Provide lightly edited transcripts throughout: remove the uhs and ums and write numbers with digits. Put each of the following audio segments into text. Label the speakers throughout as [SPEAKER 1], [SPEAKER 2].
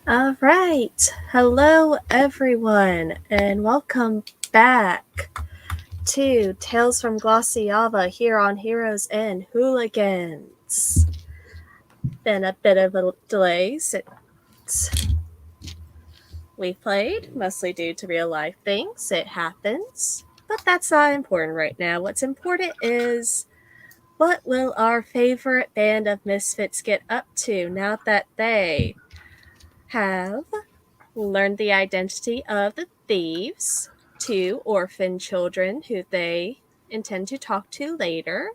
[SPEAKER 1] All right. Hello, everyone, and welcome back to Tales from Glaciava here on Heroes and Hooligans. Been a bit of a delay since we played, mostly due to real life things. It happens. But that's not important right now. What's important is what will our favorite band of misfits get up to now that they have learned the identity of the thieves, two orphan children who they intend to talk to later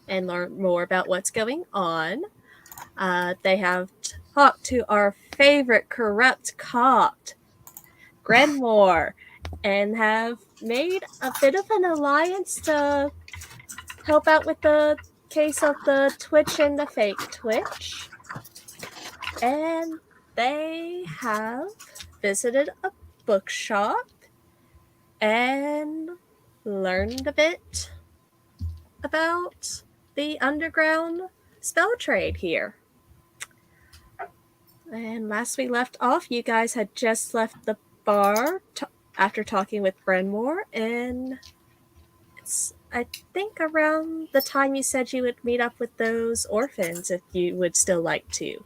[SPEAKER 1] and learn more about what's going on. They have talked to our favorite corrupt cop, Grenmore, and have made a bit of an alliance to help out with the case of the Twitch and the fake Twitch. And they have visited a bookshop and learned a bit about the underground spell trade here. And last we left off, you guys had just left the bar after talking with Brenmore, and it's, I think, around the time you said you would meet up with those orphans if you would still like to.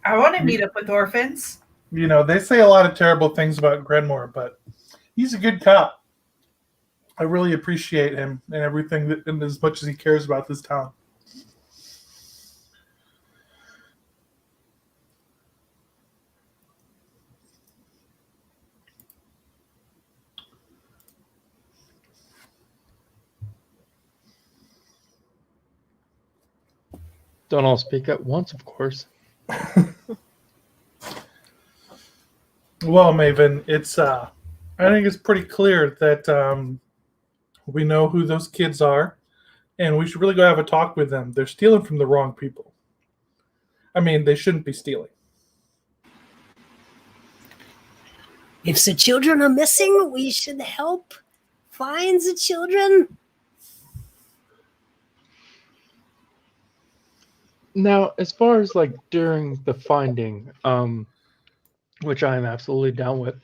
[SPEAKER 2] I want to meet up with orphans.
[SPEAKER 3] You know, they say a lot of terrible things about Grenmore, but he's a good cop. I really appreciate him and everything, and as much as he cares about this town.
[SPEAKER 4] Don't all speak at once, of course.
[SPEAKER 3] Well, Maven, it's I think it's pretty clear that we know who those kids are, and we should really go have a talk with them. They're stealing from the wrong people. I mean, they shouldn't be stealing.
[SPEAKER 5] If the children are missing, we should help find the children.
[SPEAKER 4] Now, as far as like during the finding, which I am absolutely down with,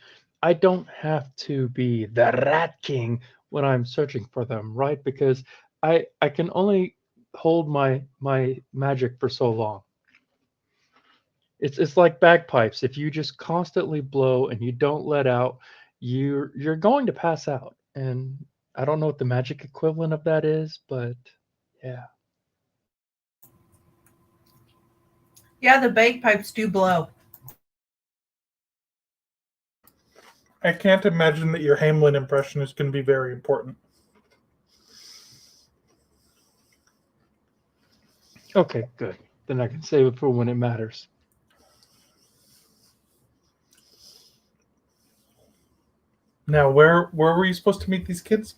[SPEAKER 4] I don't have to be the Rat King when I'm searching for them, right? Because I can only hold my magic for so long. It's like bagpipes. If you just constantly blow and you don't let out, you're going to pass out. And I don't know what the magic equivalent of that is, but yeah.
[SPEAKER 2] Yeah, the bagpipes do blow.
[SPEAKER 3] I can't imagine that your Hamlin impression is going to be very important.
[SPEAKER 4] Okay, good. Then I can save it for when it matters.
[SPEAKER 3] Now, where were you supposed to meet these kids?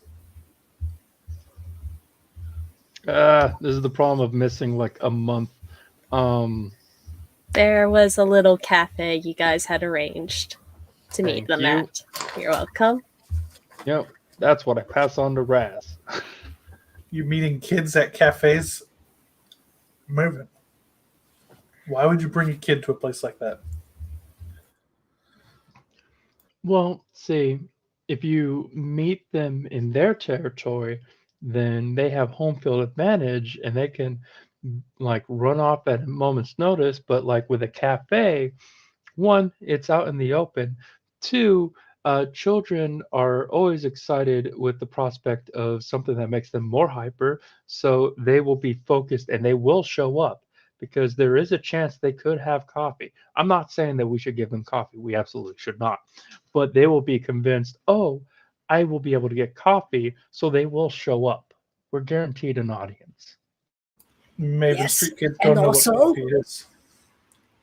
[SPEAKER 4] This is the problem of missing like a month.
[SPEAKER 1] There was a little cafe you guys had arranged to meet them
[SPEAKER 4] you.
[SPEAKER 1] at. You're welcome.
[SPEAKER 4] Yep, that's what I pass on to Raz.
[SPEAKER 3] You meeting kids at cafes? Maven, why would you bring a kid to a place like that?
[SPEAKER 4] Well, see, if you meet them in their territory, then they have home field advantage and they can like run off at a moment's notice. But like with a cafe, one, it's out in the open. Two, children are always excited with the prospect of something that makes them more hyper. So they will be focused and they will show up because there is a chance they could have coffee. I'm not saying that we should give them coffee. We absolutely should not. But they will be convinced, oh, I will be able to get coffee. So they will show up. We're guaranteed an audience.
[SPEAKER 3] Maybe
[SPEAKER 5] Yes,
[SPEAKER 3] street kids
[SPEAKER 5] and
[SPEAKER 3] don't know
[SPEAKER 5] also-
[SPEAKER 3] what coffee is.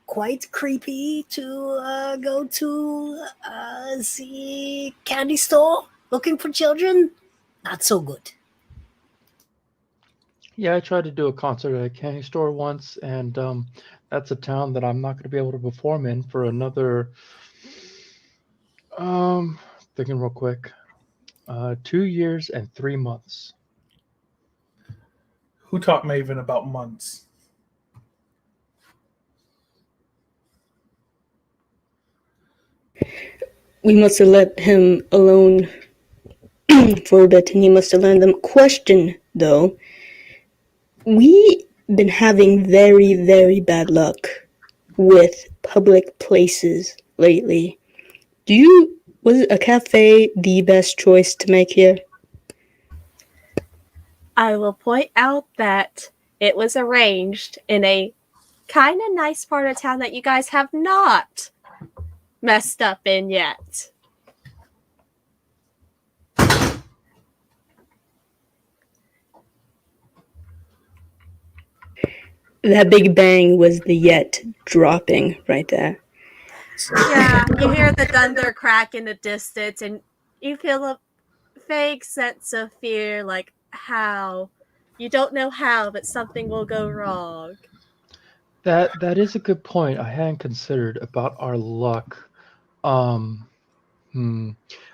[SPEAKER 5] Quite creepy to go to the candy store looking for children. Not so good.
[SPEAKER 4] Yeah, I tried to do a concert at a candy store once, and that's a town that I'm not going to be able to perform in for another. Thinking real quick, 2 years and 3 months.
[SPEAKER 3] Who taught Maven about months?
[SPEAKER 6] We must have let him alone for a bit, and he must have learned them. Question, though. We've been having very, very bad luck with public places lately. Was a cafe the best choice to make here?
[SPEAKER 1] I will point out that it was arranged in a kind of nice part of town that you guys have not messed up in yet.
[SPEAKER 6] That big bang was the yet dropping right there.
[SPEAKER 1] Yeah, you hear the thunder crack in the distance, and you feel a vague sense of fear, like how. You don't know how, but something will go wrong.
[SPEAKER 4] That is a good point. I hadn't considered about our luck. Um,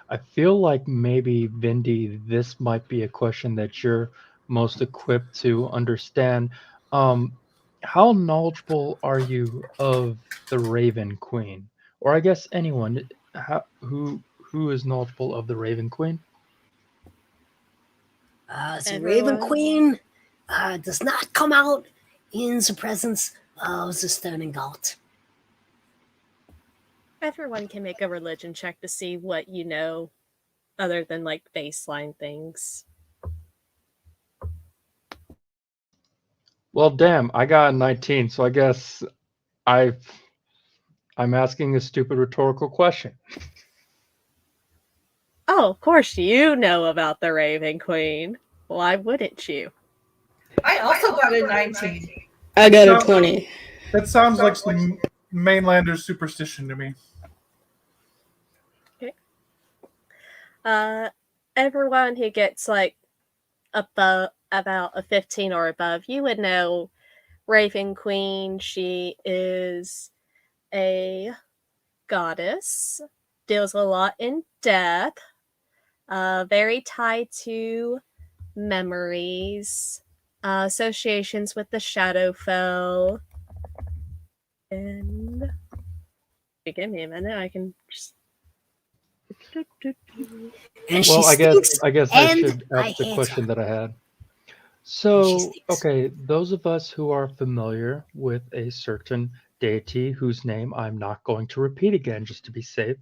[SPEAKER 4] I feel like maybe Vindy, this might be a question that you're most equipped to understand. How knowledgeable are you of the Raven Queen, or I guess anyone who is knowledgeable of the Raven Queen?
[SPEAKER 5] The Raven Queen does not come out in the presence of the Stoning God.
[SPEAKER 1] Everyone can make a religion check to see what you know, other than like baseline things.
[SPEAKER 4] Well, damn, I got a 19, so I guess I'm asking a stupid rhetorical question.
[SPEAKER 1] Oh, of course you know about the Raven Queen. Why wouldn't you?
[SPEAKER 2] I also got a 19.
[SPEAKER 6] I got a 20.
[SPEAKER 3] That sounds like some mainlanders superstition to me.
[SPEAKER 1] Okay. Everyone who gets like above about a 15 or above, you would know Raven Queen. She is a goddess, deals a lot in death, very tied to memories, associations with the Shadowfell. And give me a minute, I can just.
[SPEAKER 5] And
[SPEAKER 4] Well,
[SPEAKER 5] she
[SPEAKER 4] I
[SPEAKER 5] stinks,
[SPEAKER 4] guess I
[SPEAKER 5] and
[SPEAKER 4] should
[SPEAKER 5] I
[SPEAKER 4] ask the
[SPEAKER 5] hate
[SPEAKER 4] question
[SPEAKER 5] her.
[SPEAKER 4] that I had.
[SPEAKER 5] She
[SPEAKER 4] So,
[SPEAKER 5] stinks.
[SPEAKER 4] okay, those of us who are familiar with a certain deity whose name I'm not going to repeat again just to be safe,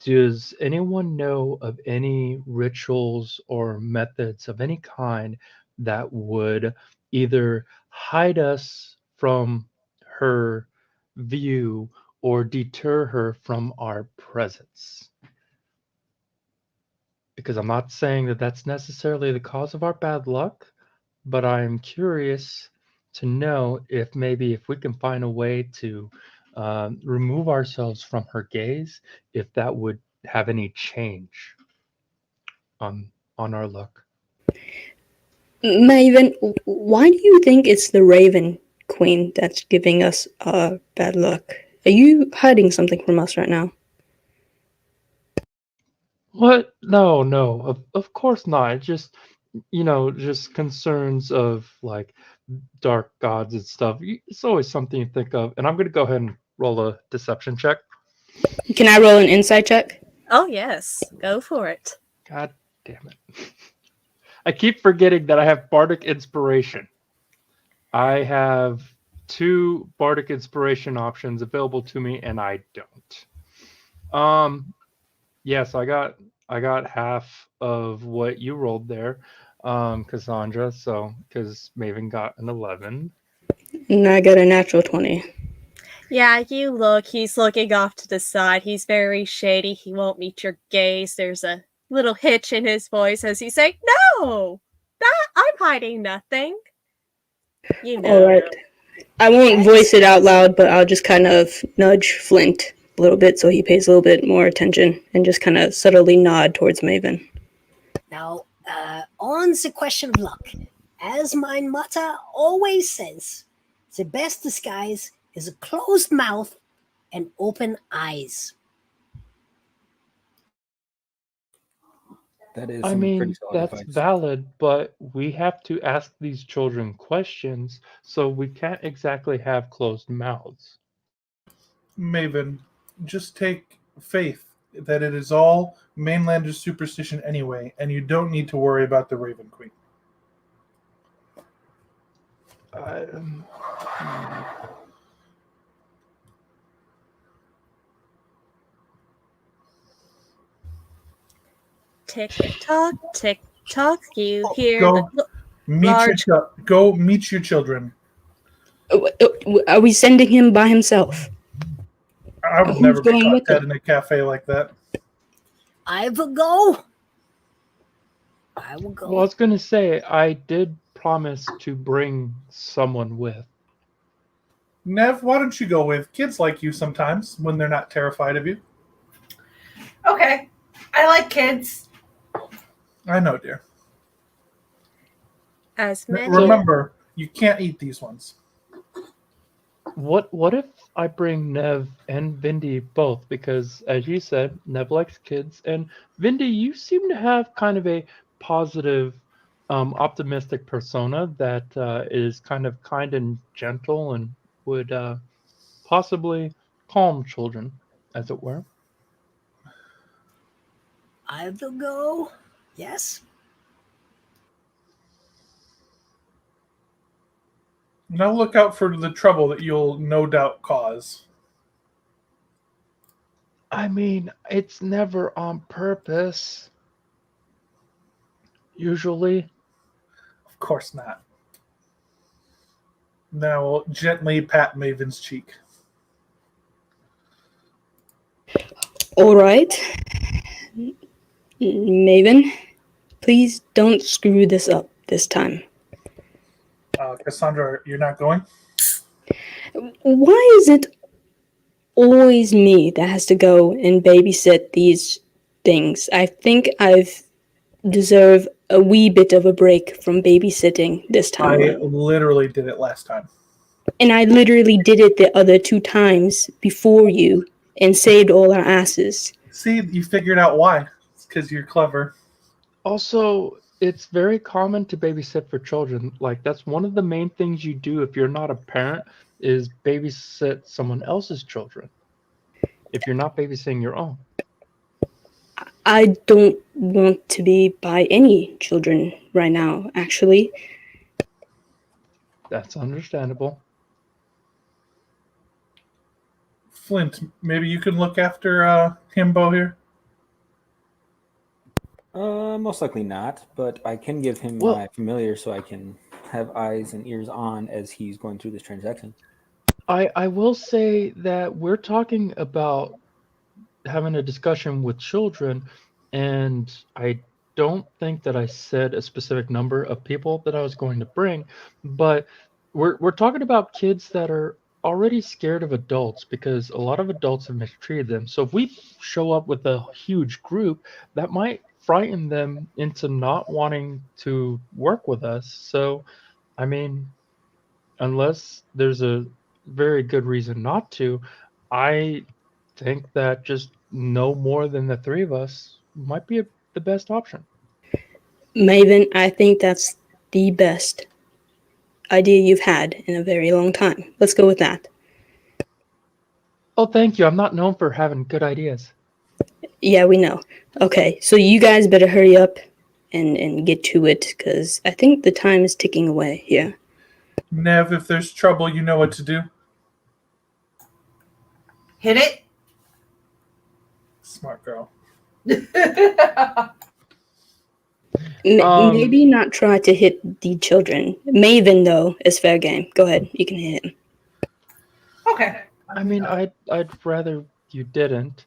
[SPEAKER 4] does anyone know of any rituals or methods of any kind that would either hide us from her view or deter her from our presence? Because I'm not saying that that's necessarily the cause of our bad luck, but I'm curious to know if maybe if we can find a way to remove ourselves from her gaze, if that would have any change on our luck.
[SPEAKER 6] Maven, why do you think it's the Raven Queen that's giving us bad luck? Are you hiding something from us right now?
[SPEAKER 4] What? No, no, of course not. It's just, just concerns of like dark gods and stuff. It's always something you think of. And I'm going to go ahead and roll a deception check.
[SPEAKER 6] Can I roll an insight check?
[SPEAKER 1] Oh, yes, go for it.
[SPEAKER 4] God damn it. I keep forgetting that I have Bardic Inspiration. I have 2 Bardic Inspiration options available to me, and I don't. Yes, I got half of what you rolled there, Cassandra. So because Maven got an 11.
[SPEAKER 6] And I got a natural 20.
[SPEAKER 1] Yeah, you look, he's looking off to the side. He's very shady. He won't meet your gaze. There's a little hitch in his voice as he's saying, No! I'm hiding nothing. You know.
[SPEAKER 6] All right. I won't voice it out loud, but I'll just kind of nudge Flint a little bit so he pays a little bit more attention and just kind of subtly nod towards Maven.
[SPEAKER 5] Now, on the question of luck, as my mother always says, the best disguise is a closed mouth and open eyes.
[SPEAKER 7] That is
[SPEAKER 4] I
[SPEAKER 7] some pretty
[SPEAKER 4] mean,
[SPEAKER 7] solid
[SPEAKER 4] that's
[SPEAKER 7] advice.
[SPEAKER 4] valid, but we have to ask these children questions, so we can't exactly have closed mouths.
[SPEAKER 3] Maven, just take faith that it is all mainlander superstition anyway, and you don't need to worry about the Raven Queen.
[SPEAKER 4] Hmm.
[SPEAKER 1] Tick tock. You hear
[SPEAKER 3] Go
[SPEAKER 1] the
[SPEAKER 3] meet your go meet your children.
[SPEAKER 6] Are we sending him by himself?
[SPEAKER 3] I would
[SPEAKER 6] Who's
[SPEAKER 3] never be
[SPEAKER 6] going
[SPEAKER 3] caught
[SPEAKER 6] with
[SPEAKER 3] dead
[SPEAKER 6] him?
[SPEAKER 3] in a cafe like that.
[SPEAKER 5] I will go. I will
[SPEAKER 4] Well, I
[SPEAKER 5] go.
[SPEAKER 4] was gonna say, I did promise to bring someone with.
[SPEAKER 3] Nev, why don't you go with kids like you sometimes when they're not terrified of you?
[SPEAKER 2] Okay. I like kids.
[SPEAKER 3] I know, dear.
[SPEAKER 1] as many
[SPEAKER 3] Remember, you can't eat these ones.
[SPEAKER 4] What if I bring Nev and Vindy both? Because as you said, Nev likes kids, and Vindy, you seem to have kind of a positive, optimistic persona that is kind and gentle and would possibly calm children, as it were.
[SPEAKER 5] I will go. Yes.
[SPEAKER 3] Now look out for the trouble that you'll no doubt cause.
[SPEAKER 4] I mean, it's never on purpose. Usually.
[SPEAKER 3] Of course not. Now we'll gently pat Maven's cheek.
[SPEAKER 6] All right. Maven, please don't screw this up this time.
[SPEAKER 3] Cassandra, you're not going?
[SPEAKER 6] Why is it always me that has to go and babysit these things? I think I've deserve a wee bit of a break from babysitting this time
[SPEAKER 3] I
[SPEAKER 6] around.
[SPEAKER 3] literally did it last time.
[SPEAKER 6] And I literally did it the other 2 times before you and saved all our asses.
[SPEAKER 3] See, you figured out why. It's because you're clever.
[SPEAKER 4] Also, it's very common to babysit for children. Like, that's one of the main things you do if you're not a parent is babysit someone else's children. If you're not babysitting your own.
[SPEAKER 6] I don't want to be by any children right now, actually.
[SPEAKER 4] That's understandable.
[SPEAKER 3] Flint, maybe you can look after Himbo here?
[SPEAKER 7] Most likely not, but I can give him
[SPEAKER 4] Well-
[SPEAKER 7] my familiar so I can have eyes and ears on as he's going through this transaction.
[SPEAKER 4] I will say that we're talking about having a discussion with children, and I don't think that I said a specific number of people that I was going to bring, but we're talking about kids that are already scared of adults because a lot of adults have mistreated them. So if we show up with a huge group, that might frighten them into not wanting to work with us. So, I mean, unless there's a very good reason not to, I think that just no more than the 3 of us might be the best option.
[SPEAKER 6] Maven, I think that's the best idea you've had in a very long time. Let's go with that.
[SPEAKER 4] Oh, thank you. I'm not known for having good ideas.
[SPEAKER 6] Yeah, we know. Okay, so you guys better hurry up and get to it, because I think the time is ticking away here.
[SPEAKER 3] Nev, if there's trouble, you know what to do.
[SPEAKER 2] Hit it.
[SPEAKER 3] Smart girl.
[SPEAKER 6] Maybe not try to hit the children. Maven, though, is fair game. Go ahead, you can hit him.
[SPEAKER 2] Okay.
[SPEAKER 4] I mean, I'd rather you didn't.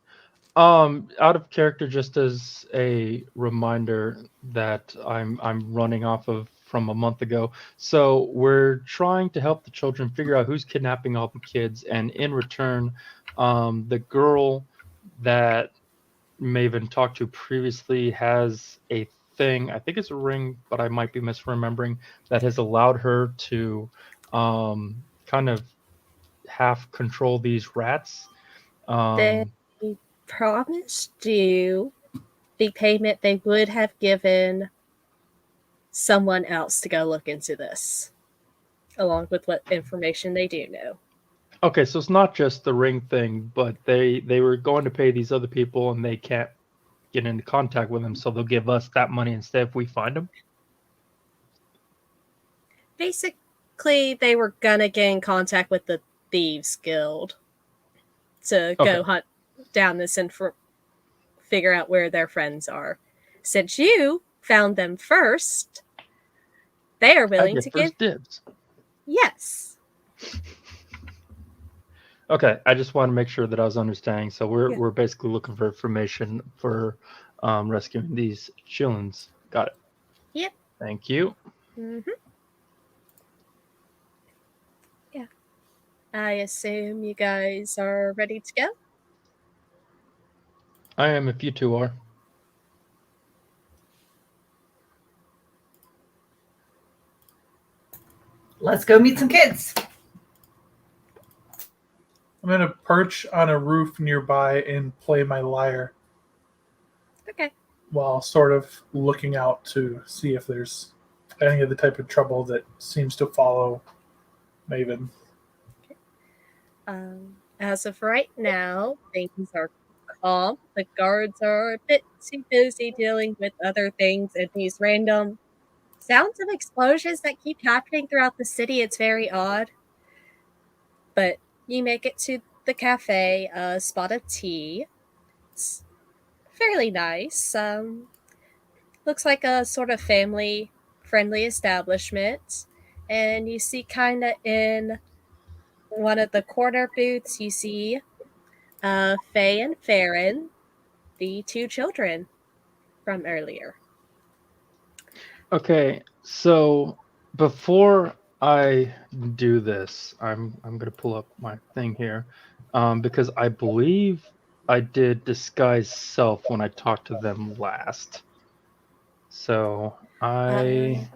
[SPEAKER 4] Out of character, just as a reminder that I'm running off of from a month ago. So we're trying to help the children figure out who's kidnapping all the kids, and in return, the girl that Maven talked to previously has a thing. I think it's a ring, but I might be misremembering. That has allowed her to kind of half control these rats.
[SPEAKER 1] they promised you the payment they would have given someone else to go look into this, along with what information they do know.
[SPEAKER 4] Okay, so it's not just the ring thing, but they were going to pay these other people and they can't get into contact with them, so they'll give us that money instead if we find them.
[SPEAKER 1] Basically, they were gonna get in contact with the Thieves Guild to
[SPEAKER 4] Okay.
[SPEAKER 1] go hunt down this and figure out where their friends are. Since you found them first, they are
[SPEAKER 4] I
[SPEAKER 1] willing
[SPEAKER 4] get
[SPEAKER 1] to
[SPEAKER 4] first
[SPEAKER 1] give.
[SPEAKER 4] dibs.
[SPEAKER 1] Yes.
[SPEAKER 4] Okay, I just want to make sure that I was understanding. So
[SPEAKER 1] Yeah.
[SPEAKER 4] we're basically looking for information for rescuing these chillins. Got it.
[SPEAKER 1] Yep.
[SPEAKER 4] Thank you.
[SPEAKER 1] Mm-hmm. Yeah. I assume you guys are ready to go?
[SPEAKER 4] I am if you two are.
[SPEAKER 2] Let's go meet some kids.
[SPEAKER 3] I'm going to perch on a roof nearby and play my lyre
[SPEAKER 1] Okay.
[SPEAKER 3] while sort of looking out to see if there's any of the type of trouble that seems to follow Maven.
[SPEAKER 1] As of right now, things are calm. The guards are a bit too busy dealing with other things and these random sounds of explosions that keep happening throughout the city. It's very odd. But you make it to the cafe, spot of tea. It's fairly nice. Looks like a sort of family-friendly establishment. And you see kind of in one of the corner booths, you see Faye and Farron, the two children from earlier.
[SPEAKER 4] Okay, so before I do this, I'm gonna pull up my thing here, because I believe I did disguise self when I talked to them last. So
[SPEAKER 1] I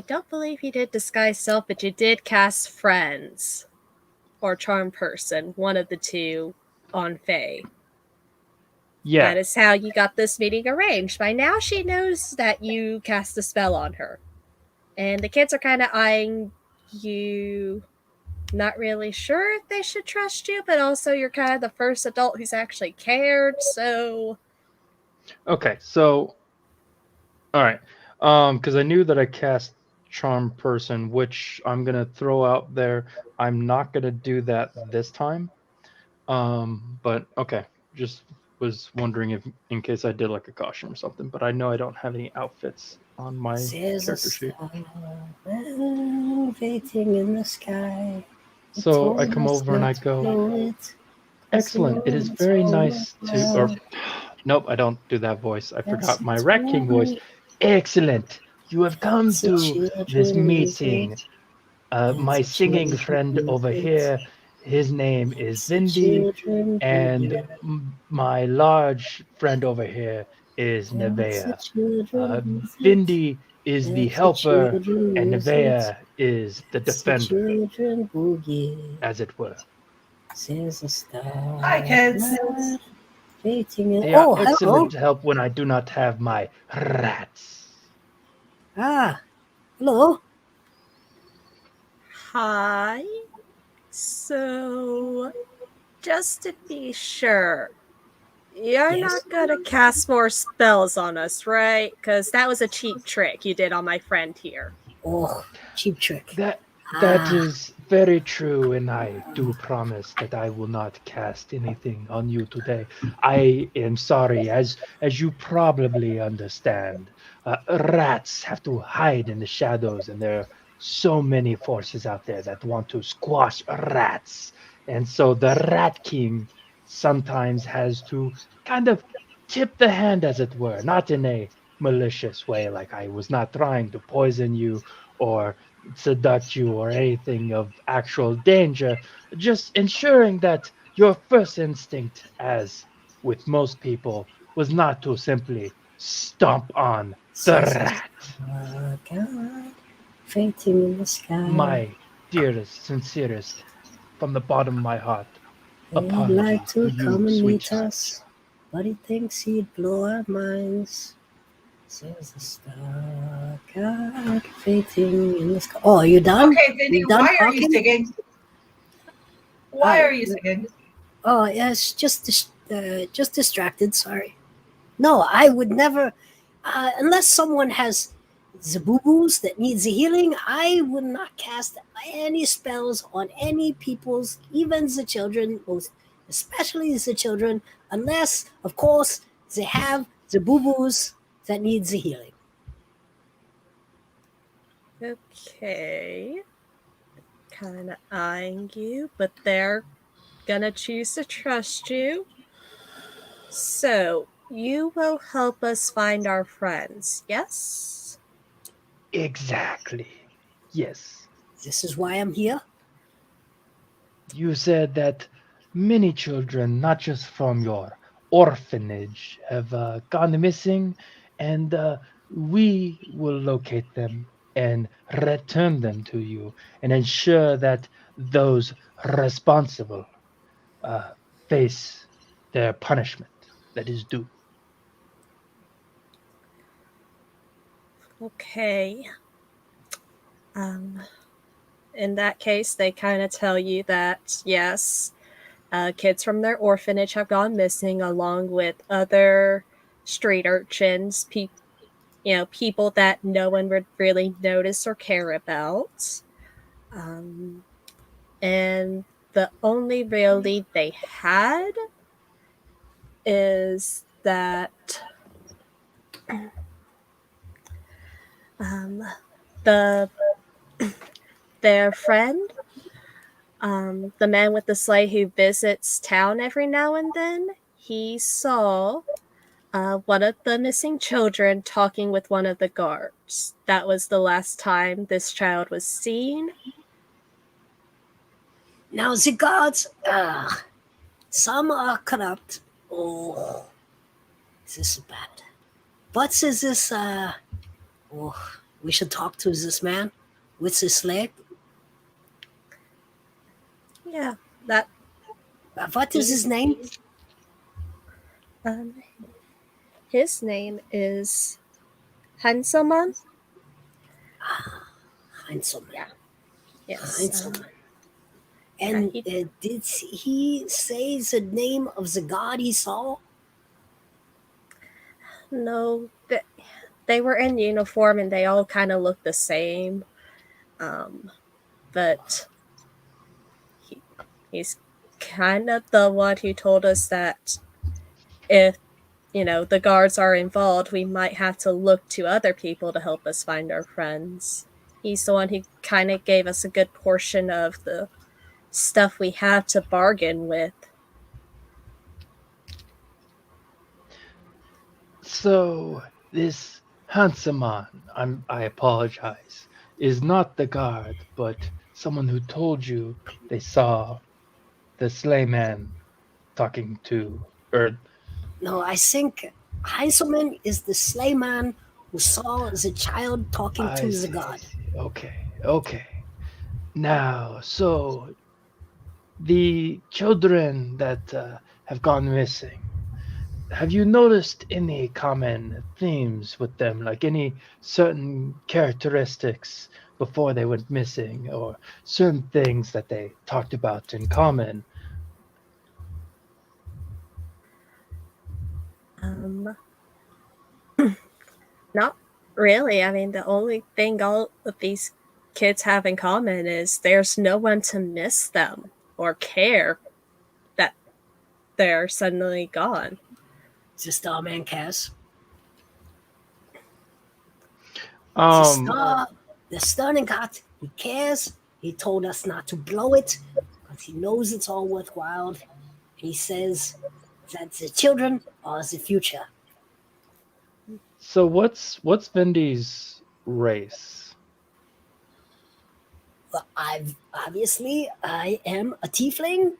[SPEAKER 1] don't believe you did disguise self, but you did cast friends or charm person, one of the two, on Faye.
[SPEAKER 4] yeah.
[SPEAKER 1] That is how you got this meeting arranged. By now, she knows that you cast a spell on her. And the kids are kind of eyeing you, not really sure if they should trust you, but also you're kind of the first adult who's actually cared, so...
[SPEAKER 4] Okay, so all right, because I knew that I cast charm person, which I'm gonna throw out there. I'm not gonna do that this time. But okay, just was wondering if in case I did like a costume or something. But I know I don't have any outfits on my
[SPEAKER 5] There's a
[SPEAKER 4] character sheet.
[SPEAKER 5] star elevating in the sky.
[SPEAKER 4] So I come over and I go, excellent. It is very nice to. Or nope, I don't do that voice. I forgot my Rat King voice. Excellent. You have come to this meeting. My singing friend over here, his name is Vindy, and my large friend over here is Nevea. Vindy is the helper, and Nevea is the defender, as it were.
[SPEAKER 2] Hi, kids.
[SPEAKER 4] They are
[SPEAKER 5] Oh,
[SPEAKER 4] excellent
[SPEAKER 5] hello.
[SPEAKER 4] to help when I do not have my rats.
[SPEAKER 5] Ah, hello.
[SPEAKER 1] Hi. So, just to be sure, you're
[SPEAKER 5] Yes.
[SPEAKER 1] not gonna cast more spells on us, right? Because that was a cheap trick you did on my friend here.
[SPEAKER 5] Oh, cheap trick.
[SPEAKER 4] That
[SPEAKER 5] Ah.
[SPEAKER 4] is very true, and I do promise that I will not cast anything on you today. I am sorry, as you probably understand, rats have to hide in the shadows, and there are so many forces out there that want to squash rats, and so the Rat King sometimes has to kind of tip the hand, as it were, not in a malicious way, like I was not trying to poison you or seduce you or anything of actual danger, just ensuring that your first instinct, as with most people, was not to simply stomp on the rat.
[SPEAKER 5] God, fainting in the sky.
[SPEAKER 4] My dearest, sincerest, from the bottom of my heart,
[SPEAKER 5] I'd
[SPEAKER 4] apologies
[SPEAKER 5] like to
[SPEAKER 4] to you,
[SPEAKER 5] come and
[SPEAKER 4] sweet
[SPEAKER 5] meet
[SPEAKER 4] child.
[SPEAKER 5] us but he thinks he'd blow our minds. Says the star cat fading in the sky. Oh, are you done?
[SPEAKER 2] Okay, Cindy,
[SPEAKER 5] You done
[SPEAKER 2] why are you
[SPEAKER 5] talking?
[SPEAKER 2] singing? Why are you singing?
[SPEAKER 5] Oh, yes, just distracted. Sorry. No, I would never, unless someone has the boo-boos that needs a healing. I would not cast any spells on any people's, even the children, most especially the children, unless, of course, they have the boo-boos that needs a healing.
[SPEAKER 1] Okay. Kind of eyeing you, but they're gonna choose to trust you. So, you will help us find our friends, yes?
[SPEAKER 4] Exactly. Yes.
[SPEAKER 5] This is why I'm here.
[SPEAKER 4] You said that many children, not just from your orphanage, have gone missing, and we will locate them and return them to you and ensure that those responsible face their punishment that is due.
[SPEAKER 1] Okay. In that case, they kind of tell you that, yes, kids from their orphanage have gone missing along with other street urchins, people that no one would really notice or care about. And the only real lead they had is that the their friend, the man with the sleigh who visits town every now and then, he saw one of the missing children talking with one of the guards. That was the last time this child was seen.
[SPEAKER 5] Now the gods, some are corrupt. Oh, this is bad. But is this, we should talk to this man with his leg.
[SPEAKER 1] Yeah, that.
[SPEAKER 5] What is his name?
[SPEAKER 1] His name is Hanselman.
[SPEAKER 5] Handsome.
[SPEAKER 1] Yeah. Yes.
[SPEAKER 5] Handsome. And did he say the name of the god he saw?
[SPEAKER 1] No, they were in uniform and they all kind of looked the same. But he's kind of the one who told us that if, the guards are involved, we might have to look to other people to help us find our friends. He's the one who kind of gave us a good portion of the stuff we have to bargain with.
[SPEAKER 4] So this handsome man, I apologize, is not the guard, but someone who told you they saw the sleigh man talking to, or
[SPEAKER 5] No, I think Heisselman is the sleigh man who saw the child talking to the god.
[SPEAKER 4] Okay. Now, so the children that have gone missing, have you noticed any common themes with them, like any certain characteristics before they went missing, or certain things that they talked about in common?
[SPEAKER 1] Not really. I mean, the only thing all of these kids have in common is there's no one to miss them or care that they're suddenly gone.
[SPEAKER 5] The Starman cares.
[SPEAKER 4] Um,
[SPEAKER 5] The stunning god, he cares. He told us not to blow it because he knows it's all worthwhile. He says that the children are the future.
[SPEAKER 4] So what's Vendy's race?
[SPEAKER 5] Well, I am a tiefling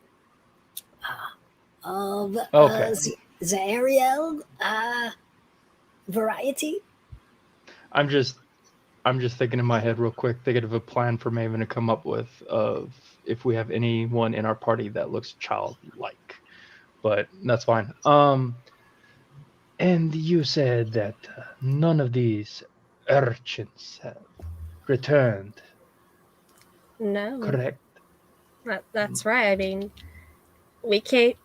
[SPEAKER 5] of the Ariel variety.
[SPEAKER 4] I'm just thinking in my head real quick, thinking of a plan for Maven to come up with of if we have anyone in our party that looks childlike, but that's fine. And you said that none of these urchins have returned,
[SPEAKER 1] No,
[SPEAKER 4] correct?
[SPEAKER 1] that's right. I mean, we can't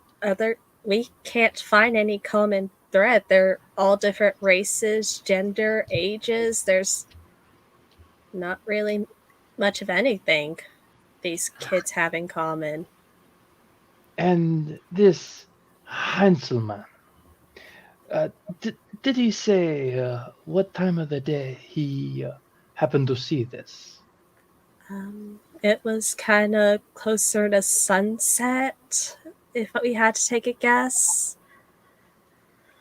[SPEAKER 1] we can't find any common thread. They're all different races, gender, ages. There's not really much of anything these kids have in common.
[SPEAKER 4] And this Heinzelman, uh, did he say what time of the day he happened to see this?
[SPEAKER 1] It was kind of closer to sunset, if we had to take a guess.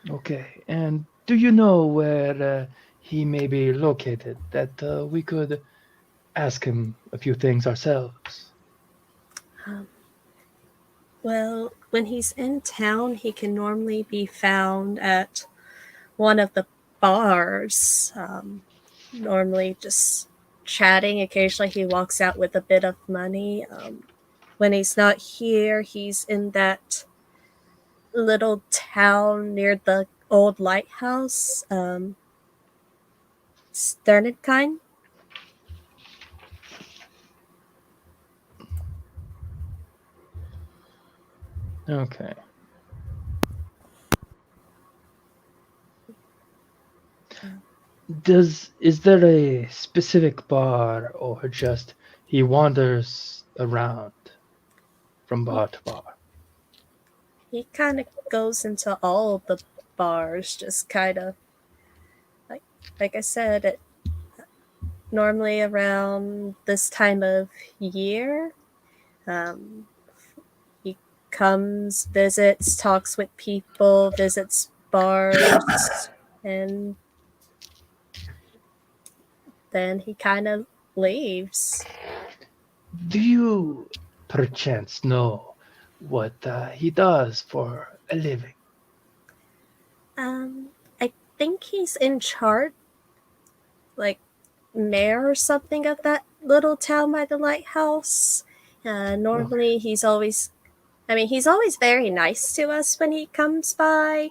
[SPEAKER 4] Okay, and do you know where he may be located that we could ask him a few things ourselves?
[SPEAKER 1] Um, well, when he's in town, he can normally be found at one of the bars. Normally just chatting. Occasionally he walks out with a bit of money. When he's not here, he's in that little town near the old lighthouse, Sternenkind.
[SPEAKER 4] Okay. Is there a specific bar or just he wanders around from bar to bar?
[SPEAKER 1] He kind of goes into all of the bars, just kind of like I said, normally around this time of year. Um, he comes, visits, talks with people, visits bars, and then he kind of leaves.
[SPEAKER 4] Do you perchance know what he does for a living?
[SPEAKER 1] I think he's in charge, like mayor or something of that little town by the lighthouse. Normally, he's always very nice to us when he comes by.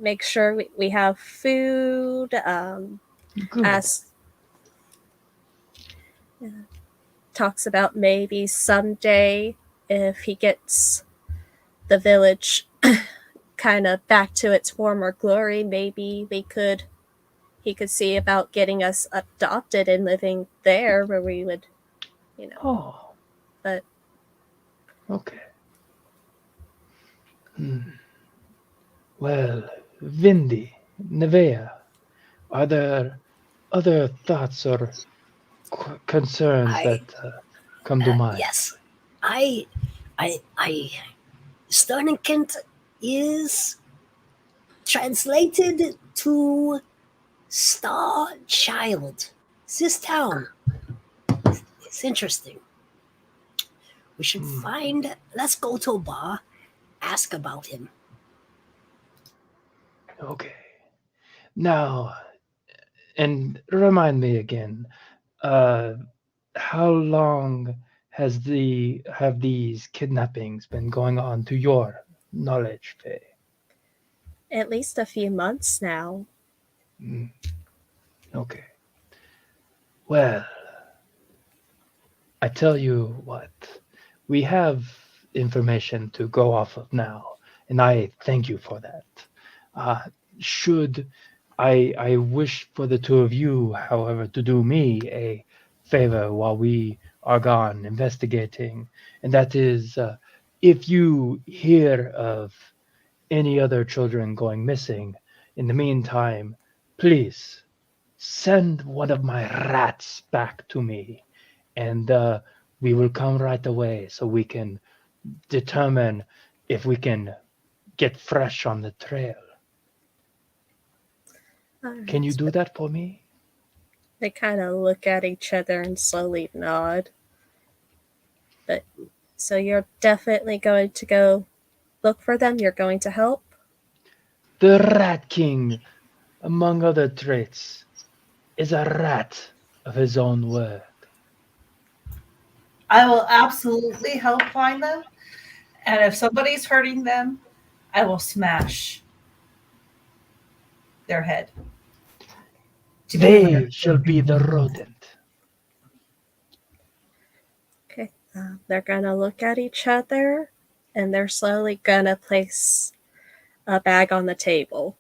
[SPEAKER 1] Make sure we have food.
[SPEAKER 4] Good.
[SPEAKER 1] Talks about maybe someday if he gets the village kind of back to its former glory, maybe he could see about getting us adopted and living there where we would,
[SPEAKER 4] Oh,
[SPEAKER 1] but
[SPEAKER 4] okay. Well, Vindy, Nevea, are there other thoughts or concerns
[SPEAKER 5] I-
[SPEAKER 4] that come to mind?
[SPEAKER 5] Yes, I Sternenkind is translated to Star Child. It's this town. It's interesting. We should let's go to a bar, ask about him.
[SPEAKER 4] Okay. Now, and remind me again, uh, how long have these kidnappings been going on to your knowledge, Faye?
[SPEAKER 1] at least a few months now.
[SPEAKER 4] Okay. Well, I tell you what, we have information to go off of now, and I thank you for that. Should I wish for the two of you, however, to do me a favor while we are gone investigating, and that is if you hear of any other children going missing, in the meantime, please send one of my rats back to me, and we will come right away so we can determine if we can get fresh on the trail. Can you do that for me?
[SPEAKER 1] They kind of look at each other and slowly nod. But so you're definitely going to go look for them? You're going to help?
[SPEAKER 4] The Rat King, among other traits, is a rat of his own word.
[SPEAKER 2] I will absolutely help find them. And if somebody's hurting them, I will smash. their head.
[SPEAKER 4] They shall be the rodent.
[SPEAKER 1] Okay. They're gonna look at each other, and they're slowly gonna place a bag on the table.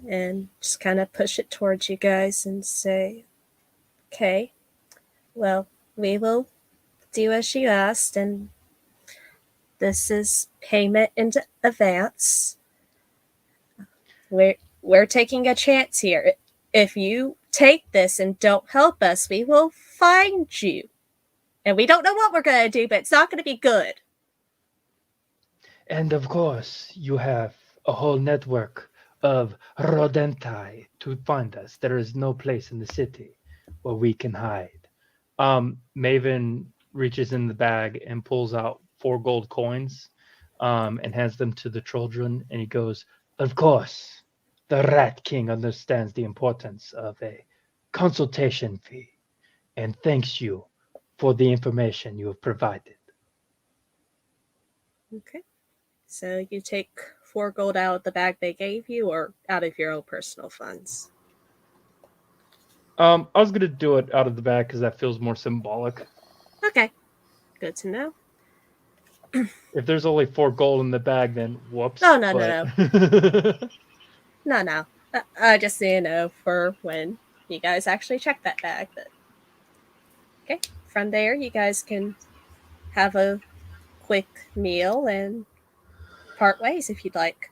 [SPEAKER 1] And just kind of push it towards you guys and say, okay, well, we will do as you asked, and this is payment in advance. We're taking a chance here. If you take this and don't help us, we will find you. And we don't know what we're going to do, but it's not going to be good.
[SPEAKER 4] And of course, you have a whole network of rodenti to find us. There is no place in the city where we can hide. Maven reaches in the bag and pulls out 4 gold coins and hands them to the children. And he goes, of course, the Rat King understands the importance of a consultation fee and thanks you for the information you have provided.
[SPEAKER 1] Okay. So you take 4 gold out of the bag they gave you, or out of your own personal funds?
[SPEAKER 4] I was going to do it out of the bag because that feels more symbolic.
[SPEAKER 1] Okay. Good to know.
[SPEAKER 4] If there's only 4 gold in the bag, then whoops.
[SPEAKER 1] No. No. I just need to know for when you guys actually check that bag. But okay. From there, you guys can have a quick meal and part ways if you'd like.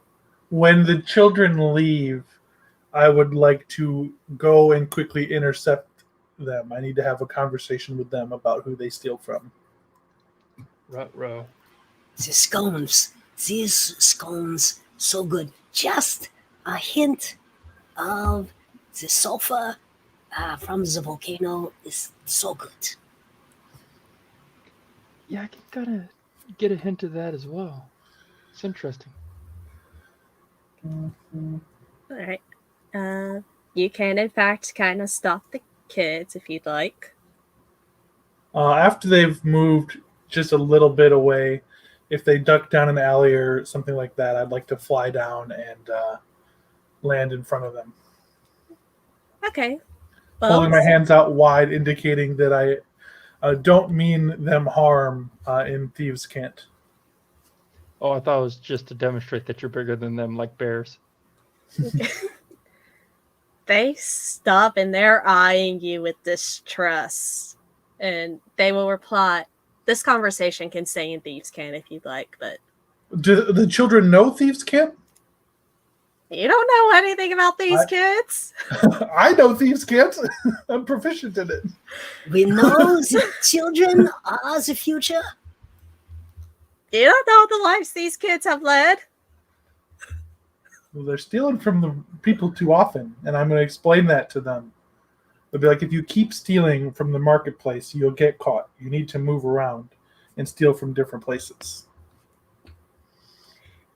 [SPEAKER 3] When the children leave, I would like to go and quickly intercept them. I need to have a conversation with them about who they steal from.
[SPEAKER 4] Ruh-roh.
[SPEAKER 5] These scones, so good. Just a hint of the sulfur from the volcano is so good.
[SPEAKER 4] Yeah, I can kind of get a hint of that as well. It's interesting.
[SPEAKER 1] All right. You can, in fact, kind of stop the kids if you'd like.
[SPEAKER 3] After they've moved just a little bit away, if they duck down an alley or something like that, I'd like to fly down and land in front of them.
[SPEAKER 1] Okay. Well,
[SPEAKER 3] Holding my hands out wide, indicating that I don't mean them harm in Thieves' Cant.
[SPEAKER 4] Oh, I thought it was just to demonstrate that you're bigger than them, like bears.
[SPEAKER 1] they stop and they're eyeing you with distrust. And they will reply, this conversation can stay in Thieves' Cant if you'd like, but...
[SPEAKER 3] Do the children know Thieves' Cant?
[SPEAKER 1] You don't know anything about these kids?
[SPEAKER 3] I know Thieves' Cant. I'm proficient in it.
[SPEAKER 5] We know the children are the future.
[SPEAKER 1] You don't know the lives these kids have led.
[SPEAKER 3] Well, they're stealing from the people too often, and I'm going to explain that to them. They'll be like, if you keep stealing from the marketplace, you'll get caught. You need to move around and steal from different places.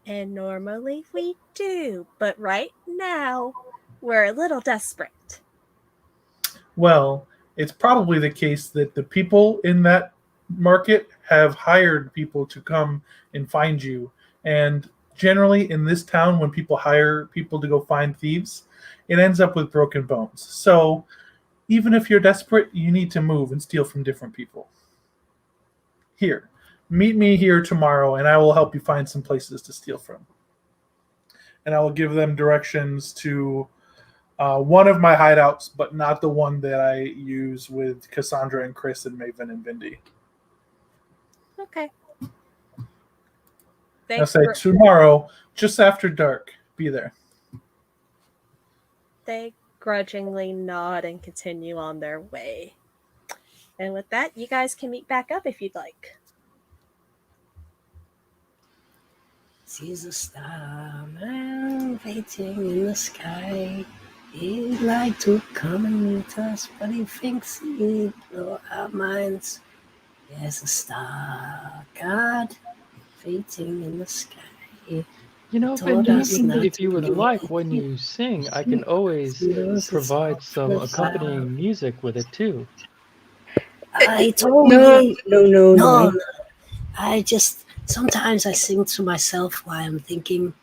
[SPEAKER 1] And normally we do, but right now we're a little desperate.
[SPEAKER 3] Well, it's probably the case that the people in that market have hired people to come and find you. And generally in this town, when people hire people to go find thieves, it ends up with broken bones. So even if you're desperate, you need to move and steal from different people. Here, meet me here tomorrow, and I will help you find some places to steal from. And I will give them directions to one of my hideouts, but not the one that I use with Cassandra and Chris and Maven and Vindy.
[SPEAKER 1] Okay.
[SPEAKER 3] I'll say tomorrow, just after dark, be there.
[SPEAKER 1] They grudgingly nod and continue on their way. And with that, you guys can meet back up if you'd like.
[SPEAKER 5] Sees a star man waiting in the sky. He'd like to come and meet us, but he thinks he'd blow our minds. There's a star god waiting in the sky.
[SPEAKER 4] You know, Vindy, if you would like, when you sing, I can always provide some accompanying music with it too.
[SPEAKER 5] I told you. No. I just, sometimes I sing to myself while I'm thinking.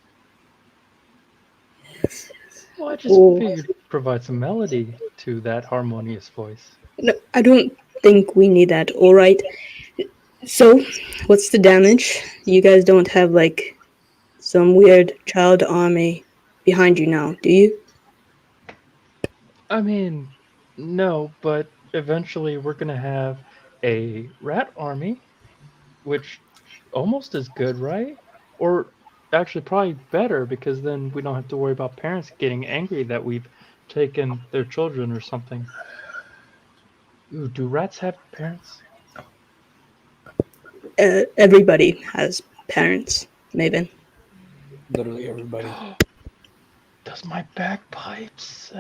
[SPEAKER 4] Well, I just
[SPEAKER 6] Oh,
[SPEAKER 4] figured provide some melody to that harmonious voice.
[SPEAKER 6] no, I don't think we need that. All right. So, what's the damage? You guys don't have like some weird child army behind you now, do you?
[SPEAKER 4] I mean, no, but eventually we're gonna have a rat army, which almost as good, right? Or actually probably better because then we don't have to worry about parents getting angry that we've taken their children or something. Ooh, do rats have parents?
[SPEAKER 6] Everybody has parents, Maven.
[SPEAKER 7] Literally everybody.
[SPEAKER 4] Does my bagpipes?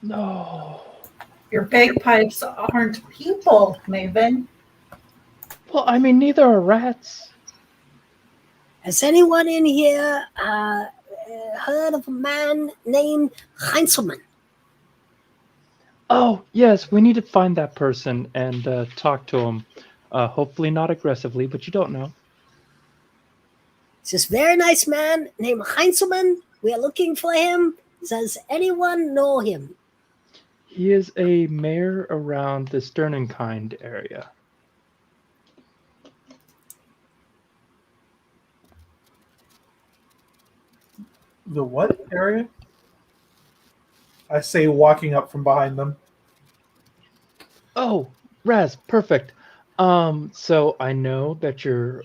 [SPEAKER 4] No.
[SPEAKER 2] Your bagpipes aren't people, Maven.
[SPEAKER 4] Well, I mean, neither are rats.
[SPEAKER 5] Has anyone in here heard of a man named Heinzelman?
[SPEAKER 4] Oh, yes, we need to find that person and talk to him. Hopefully not aggressively, but you don't know.
[SPEAKER 5] It's this very nice man named Heinzelman. We are looking for him. Does anyone know him?
[SPEAKER 4] He is a mayor around the Sternenkind area.
[SPEAKER 3] The what area? I say, walking up from behind them.
[SPEAKER 4] Oh, Raz, perfect. So I know that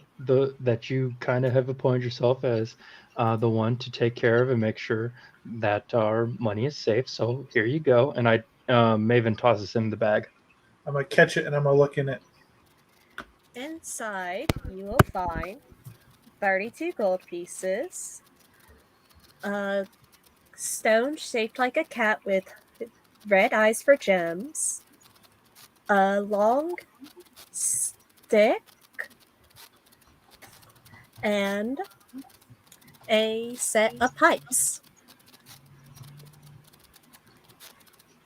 [SPEAKER 4] that you kind of have appointed yourself as the one to take care of and make sure that our money is safe. So here you go, and Maven tosses him the bag.
[SPEAKER 3] I'm gonna catch it and I'm gonna look in it.
[SPEAKER 1] Inside, you will find 32 gold pieces, a stone shaped like a cat with red eyes for gems, a long stick, and a set of pipes.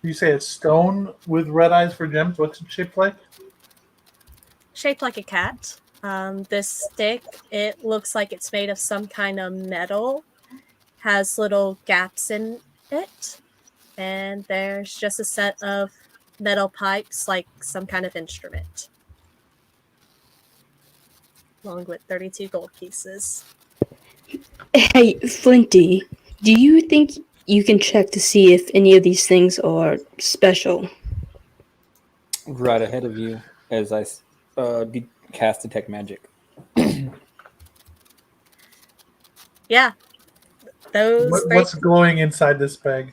[SPEAKER 3] You say it's stone with red eyes for gems. What's it shaped like?
[SPEAKER 1] Shaped like a cat. This stick, it looks like it's made of some kind of metal, has little gaps in it, and there's just a set of metal pipes like some kind of instrument, along with 32 gold pieces.
[SPEAKER 6] Hey, Flinty, do you think you can check to see if any of these things are special?
[SPEAKER 7] Right ahead of you as I cast detect magic.
[SPEAKER 1] Yeah, those
[SPEAKER 3] What's glowing inside this bag?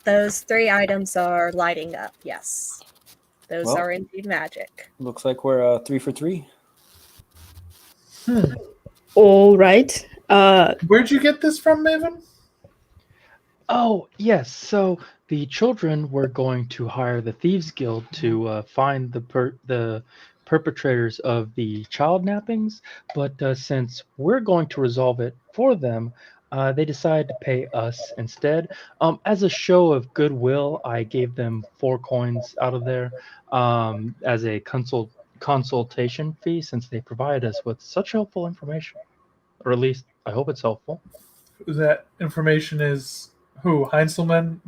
[SPEAKER 1] those three items are lighting up. Yes, those
[SPEAKER 7] Well,
[SPEAKER 1] are indeed magic.
[SPEAKER 7] Looks like we're 3 for 3.
[SPEAKER 6] All right.
[SPEAKER 3] Where'd you get this from, Maven?
[SPEAKER 4] Oh, yes. So the children were going to hire the Thieves Guild to find the perpetrators of the child nappings, but since we're going to resolve it for them, they decided to pay us instead. As a show of goodwill, I gave them 4 coins out of there as a consultation fee, since they provided us with such helpful information, or at least I hope it's helpful.
[SPEAKER 3] That information is who? Heinzelman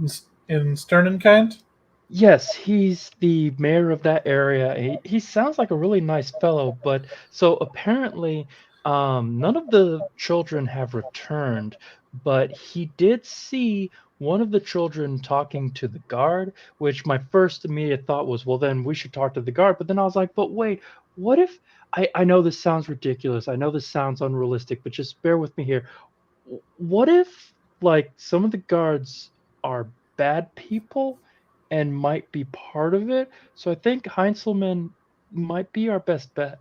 [SPEAKER 3] in Sternenkind?
[SPEAKER 4] Yes, he's the mayor of that area. He sounds like a really nice fellow, but so apparently, none of the children have returned, but he did see one of the children talking to the guard, which my first immediate thought was, well, then we should talk to the guard. But then I was like, but wait, what if I know this sounds ridiculous. I know this sounds unrealistic, but just bear with me here. What if like some of the guards are bad people and might be part of it? So I think Heinzelman might be our best bet.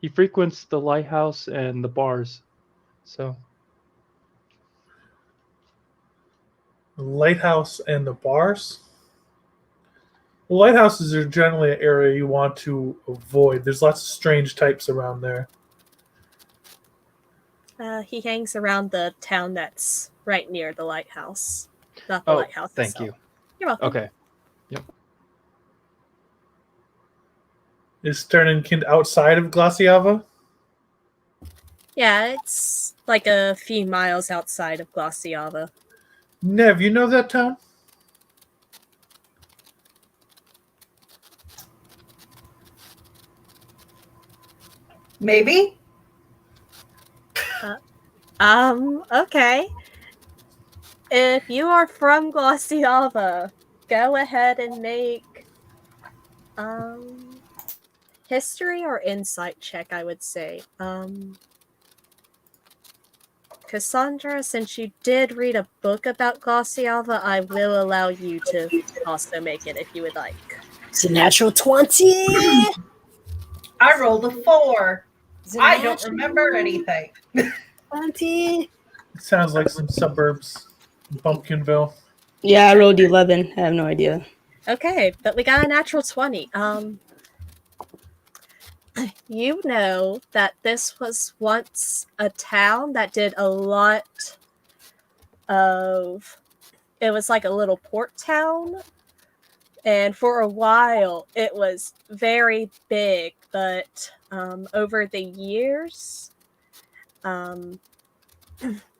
[SPEAKER 4] He frequents the lighthouse and the bars. So
[SPEAKER 3] The lighthouse and the bars? The lighthouses are generally an area you want to avoid. There's lots of strange types around there.
[SPEAKER 1] He hangs around the town that's right near the lighthouse, not the lighthouse
[SPEAKER 4] thank
[SPEAKER 1] itself.
[SPEAKER 4] you.
[SPEAKER 1] You're welcome.
[SPEAKER 4] Okay. Yep.
[SPEAKER 3] Is Sternenkind outside of Glaciava?
[SPEAKER 1] Yeah, it's like a few miles outside of Glaciava.
[SPEAKER 3] Nev, you know that town?
[SPEAKER 2] Maybe.
[SPEAKER 1] Okay. If you are from Glaciava, go ahead and make history or insight check, I would say. Cassandra, since you did read a book about Glaciava, I will allow you to also make it if you would like.
[SPEAKER 5] It's a natural 20.
[SPEAKER 2] I rolled a 4.
[SPEAKER 5] It's a
[SPEAKER 2] I don't
[SPEAKER 5] natural
[SPEAKER 2] remember anything.
[SPEAKER 5] 20.
[SPEAKER 3] It sounds like some suburbs in Pumpkinville.
[SPEAKER 6] Yeah, I rolled 11. I have no idea.
[SPEAKER 1] Okay, but we got a natural 20. You know that this was once a town that did a lot of... It was like a little port town. And for a while, it was very big. But over the years,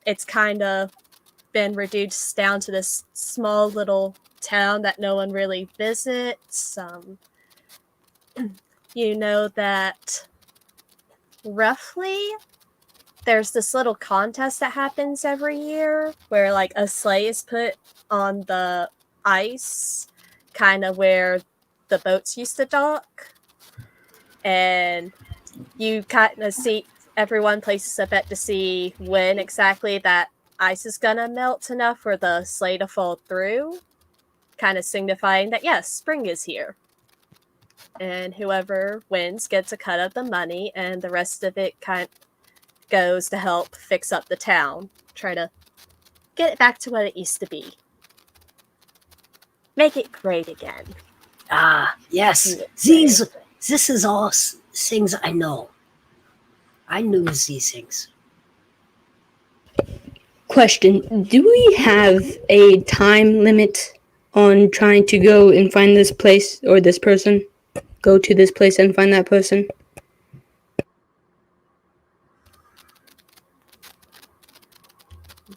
[SPEAKER 1] it's kind of been reduced down to this small little town that no one really visits. You know that roughly there's this little contest that happens every year where like a sleigh is put on the ice, kind of where the boats used to dock, and you kind of see everyone places a bet to see when exactly that ice is gonna melt enough for the sleigh to fall through, kind of signifying that yes, spring is here. And whoever wins gets a cut of the money, and the rest of it kind of goes to help fix up the town, try to get it back to what it used to be, make it great again.
[SPEAKER 5] Ah, yes. This is all things I know. I knew these things.
[SPEAKER 6] Question: do we have a time limit on trying to go and find this place or this person? Go to this place and find that person?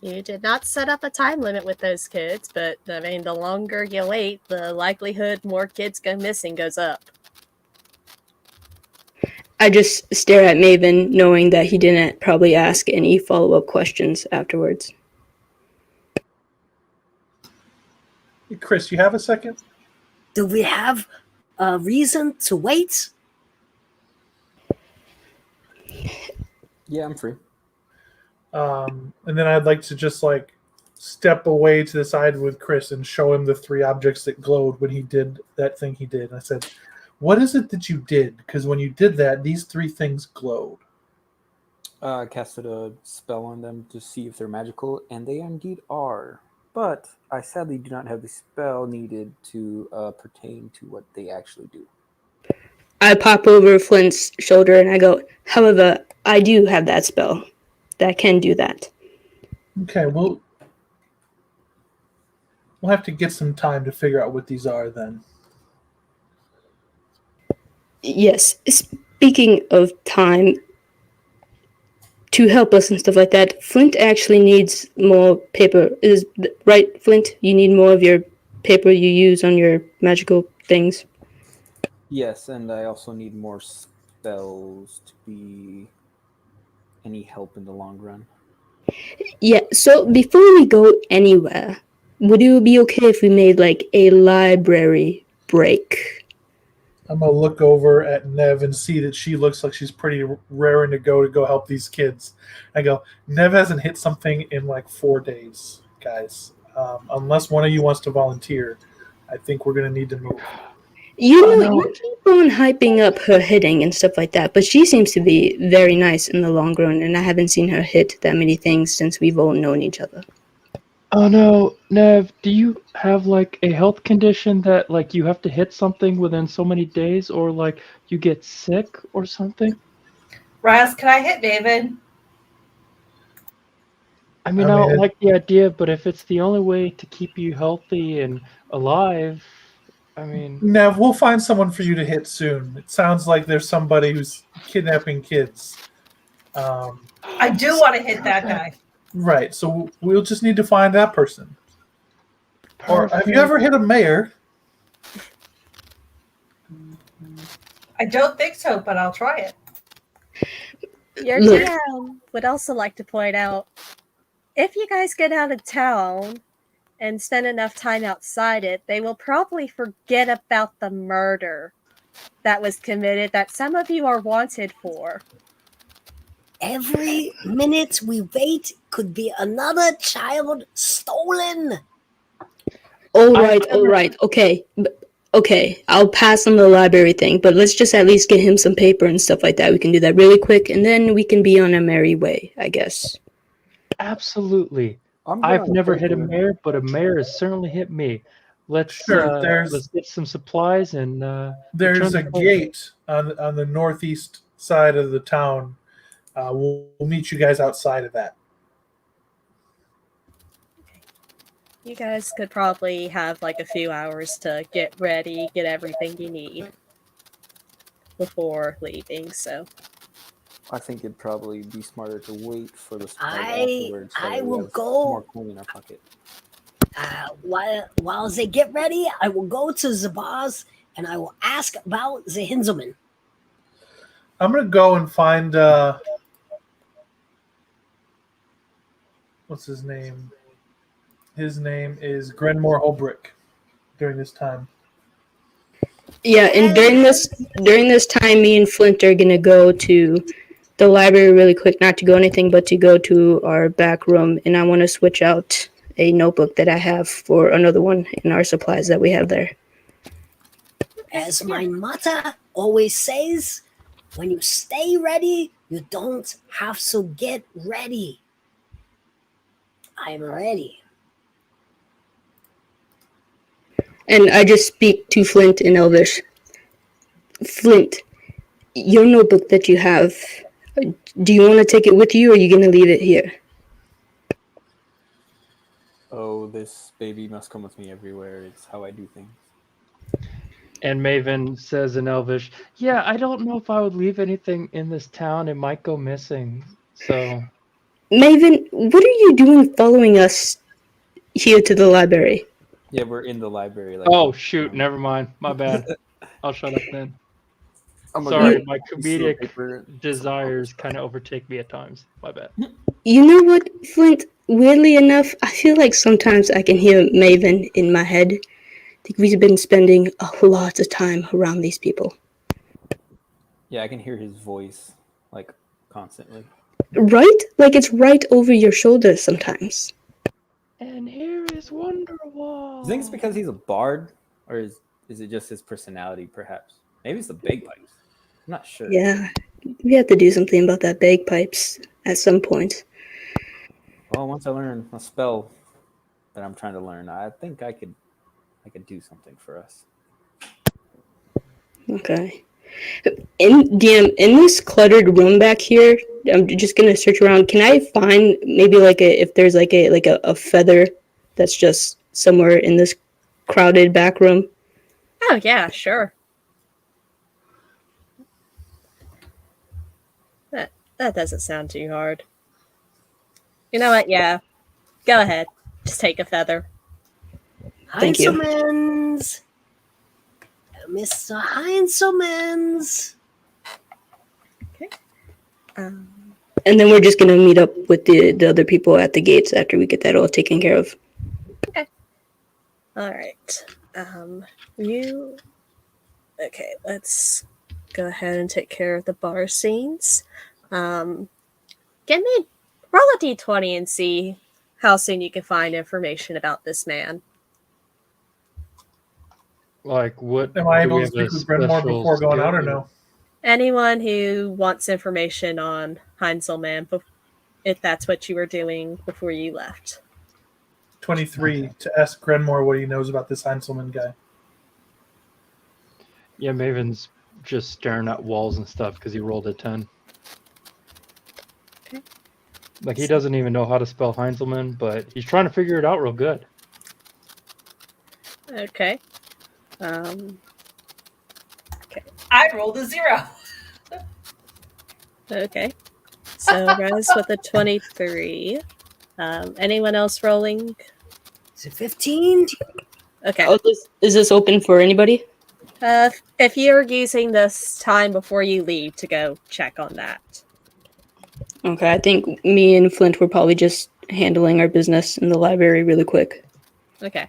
[SPEAKER 1] You did not set up a time limit with those kids, but I mean, the longer you wait, the likelihood more kids go missing goes up.
[SPEAKER 6] I just stare at Maven, knowing that he didn't probably ask any follow-up questions afterwards.
[SPEAKER 3] Hey, Chris, you have a second?
[SPEAKER 5] Do we have a reason to wait?
[SPEAKER 7] Yeah, I'm free.
[SPEAKER 3] And then I'd like to just like step away to the side with Chris and show him the 3 objects that glowed when he did that thing he did. And I said, what is it that you did? Because when you did that, these 3 things glowed.
[SPEAKER 7] I casted a spell on them to see if they're magical, and they indeed are. But I sadly do not have the spell needed to pertain to what they actually do.
[SPEAKER 6] I pop over Flint's shoulder and I go, however, I do have that spell that can do that.
[SPEAKER 3] Okay, we'll have to get some time to figure out what these are then.
[SPEAKER 6] Yes, speaking of time, to help us and stuff like that, Flint actually needs more paper. Is right, Flint? You need more of your paper you use on your magical things.
[SPEAKER 7] Yes, and I also need more spells to be any help in the long run.
[SPEAKER 6] Yeah, so before we go anywhere, would it be okay if we made like a library break?
[SPEAKER 3] I'm going to look over at Nev and see that she looks like she's pretty raring to go help these kids. I go, Nev hasn't hit something in like 4 days, guys. Unless one of you wants to volunteer, I think we're going to need to move.
[SPEAKER 6] You know, you keep on hyping up her hitting and stuff like that, but she seems to be very nice in the long run, and I haven't seen her hit that many things since we've all known each other.
[SPEAKER 4] Oh no, Nev, do you have like a health condition that like you have to hit something within so many days, or like you get sick or something?
[SPEAKER 2] Raz, can I hit David?
[SPEAKER 4] I mean, I don't like the idea, but if it's the only way to keep you healthy and alive, I mean,
[SPEAKER 3] Nev, we'll find someone for you to hit soon. It sounds like there's somebody who's kidnapping kids.
[SPEAKER 2] I do want to hit that guy.
[SPEAKER 3] Right, so we'll just need to find that person. Or have you
[SPEAKER 4] perfect.
[SPEAKER 3] ever hit a mayor?
[SPEAKER 2] I don't think so, but I'll try it.
[SPEAKER 1] Your
[SPEAKER 6] Look.
[SPEAKER 1] DM would also like to point out, if you guys get out of town and spend enough time outside it, they will probably forget about the murder that was committed that some of you are wanted for.
[SPEAKER 5] Every minute we wait could be another child stolen.
[SPEAKER 6] All right. Okay, I'll pass on the library thing, but let's just at least get him some paper and stuff like that. We can do that really quick, and then we can be on our merry way, I guess.
[SPEAKER 4] Absolutely.
[SPEAKER 7] I'm good
[SPEAKER 4] I've
[SPEAKER 7] on the
[SPEAKER 4] never hit a
[SPEAKER 7] paper.
[SPEAKER 4] mayor, but a mayor has certainly hit me. Let's
[SPEAKER 3] Sure,
[SPEAKER 4] let's get some supplies and
[SPEAKER 3] There's a
[SPEAKER 4] return the favor.
[SPEAKER 3] gate on the northeast side of the town. We'll meet you guys outside of that.
[SPEAKER 1] You guys could probably have like a few hours to get ready, get everything you need before leaving. So
[SPEAKER 7] I think it'd probably be smarter to wait for the supplies
[SPEAKER 5] I-
[SPEAKER 7] afterwards.
[SPEAKER 5] I
[SPEAKER 7] that way we
[SPEAKER 5] will
[SPEAKER 7] have
[SPEAKER 5] go-
[SPEAKER 7] more coin in our pocket.
[SPEAKER 5] While they get ready, I will go to the bars and I will ask about the Hinzelman.
[SPEAKER 3] I'm gonna go and find what's his name? His name is Grenmore Holbrick. During this time,
[SPEAKER 6] Yeah, and during this time, me and Flint are gonna go to the library really quick. Not to go anything, but to go to our back room, and I want to switch out a notebook that I have for another one in our supplies that we have there.
[SPEAKER 5] As my mother always says, when you stay ready, you don't have to get ready. I'm ready.
[SPEAKER 6] And I just speak to Flint in Elvish. Flint, your notebook that you have, do you want to take it with you, or are you gonna leave it here?
[SPEAKER 7] Oh, this baby must come with me everywhere. It's how I do things.
[SPEAKER 4] And Maven says in Elvish, "Yeah, I don't know if I would leave anything in this town. It might go missing." So
[SPEAKER 6] Maven, what are you doing following us here to the library?
[SPEAKER 7] Yeah, we're in the library. Like,
[SPEAKER 4] oh shoot, never mind. My bad. I'll shut up then.
[SPEAKER 7] I'm
[SPEAKER 4] Sorry,
[SPEAKER 7] grab
[SPEAKER 4] my
[SPEAKER 7] a piece of
[SPEAKER 4] comedic
[SPEAKER 7] paper.
[SPEAKER 4] desires kind of overtake me at times. My bad.
[SPEAKER 6] You know what, Flint? Weirdly enough, I feel like sometimes I can hear Maven in my head. I think we've been spending a lot of time around these people.
[SPEAKER 7] Yeah, I can hear his voice like constantly.
[SPEAKER 6] Right? Like it's right over your shoulder sometimes.
[SPEAKER 4] And here is Wonderwall.
[SPEAKER 7] Do you think it's because he's a bard, or is it just his personality? Perhaps. Maybe it's the bagpipes. I'm not sure.
[SPEAKER 6] Yeah, we have to do something about that bagpipes at some point.
[SPEAKER 7] Well, once I learn a spell that I'm trying to learn, I think I could do something for us.
[SPEAKER 6] Okay. In this cluttered room back here, I'm just gonna search around. Can I find maybe if there's a feather that's just somewhere in this crowded back room?
[SPEAKER 1] Oh, yeah, sure. That doesn't sound too hard. You know what? Yeah. Go ahead. Just take a feather.
[SPEAKER 6] Thank you.
[SPEAKER 5] Heinzelmans. Mr. Heinzelmans.
[SPEAKER 1] Um,
[SPEAKER 6] And then we're just gonna meet up with the other people at the gates after we get that all taken care of.
[SPEAKER 1] all right. Okay, let's go ahead and take care of the bar scenes. Give me roll a d20 and see how soon you can find information about this man.
[SPEAKER 4] Like what?
[SPEAKER 3] am I
[SPEAKER 4] do we
[SPEAKER 3] able to
[SPEAKER 4] have a
[SPEAKER 3] speak with Grenmore
[SPEAKER 4] special
[SPEAKER 3] before going out or
[SPEAKER 4] skill?
[SPEAKER 3] no?
[SPEAKER 1] Anyone who wants information on Heinzelman, if that's what you were doing before you left.
[SPEAKER 3] 23 to ask Grenmore what he knows about this Heinzelman guy.
[SPEAKER 4] Yeah, Maven's just staring at walls and stuff because he rolled a 10.
[SPEAKER 1] Okay.
[SPEAKER 4] Like he doesn't even know how to spell Heinzelman, but he's trying to figure it out real good.
[SPEAKER 1] Okay. Um,
[SPEAKER 2] I rolled a 0.
[SPEAKER 1] okay. So Rose with a 23. Anyone else rolling?
[SPEAKER 5] Is it 15?
[SPEAKER 1] Okay.
[SPEAKER 6] Is this open for anybody?
[SPEAKER 1] If you're using this time before you leave to go check on that.
[SPEAKER 6] Okay, I think me and Flint were probably just handling our business in the library really quick.
[SPEAKER 1] Okay.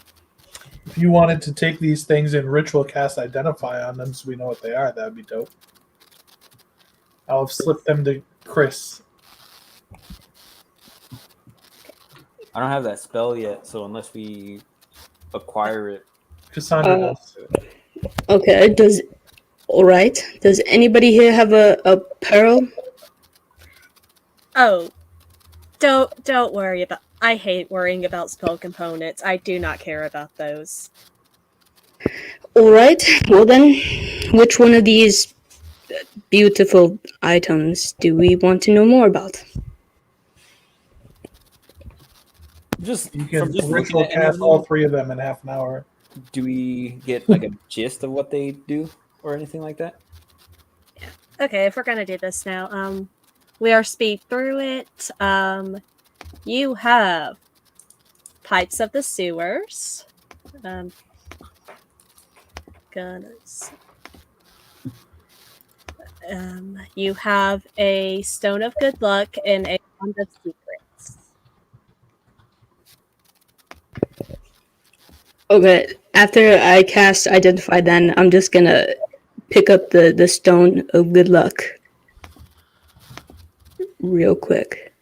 [SPEAKER 3] If you wanted to take these things and ritual cast identify on them so we know what they are, that would be dope. I'll slip them to Chris.
[SPEAKER 7] I don't have that spell yet, so unless we acquire it,
[SPEAKER 3] Cassandra does.
[SPEAKER 6] Okay, alright. Does anybody here have a pearl?
[SPEAKER 1] Oh, don't worry about. I hate worrying about spell components. I do not care about those.
[SPEAKER 6] Alright, well then, which one of these beautiful items do we want to know more about?
[SPEAKER 7] just
[SPEAKER 3] You
[SPEAKER 7] from
[SPEAKER 3] can
[SPEAKER 7] just looking
[SPEAKER 3] ritual
[SPEAKER 7] at any of
[SPEAKER 3] cast all
[SPEAKER 7] them,
[SPEAKER 3] 3 of them in half an hour.
[SPEAKER 7] do we get like a gist of what they do or anything like that?
[SPEAKER 1] Okay, if we're gonna do this now, we are speed through it. You have pipes of the sewers. Goodness. You have a stone of good luck and a wand of secrets.
[SPEAKER 6] Okay, after I cast Identify, then I'm just gonna pick up the stone of good luck real quick.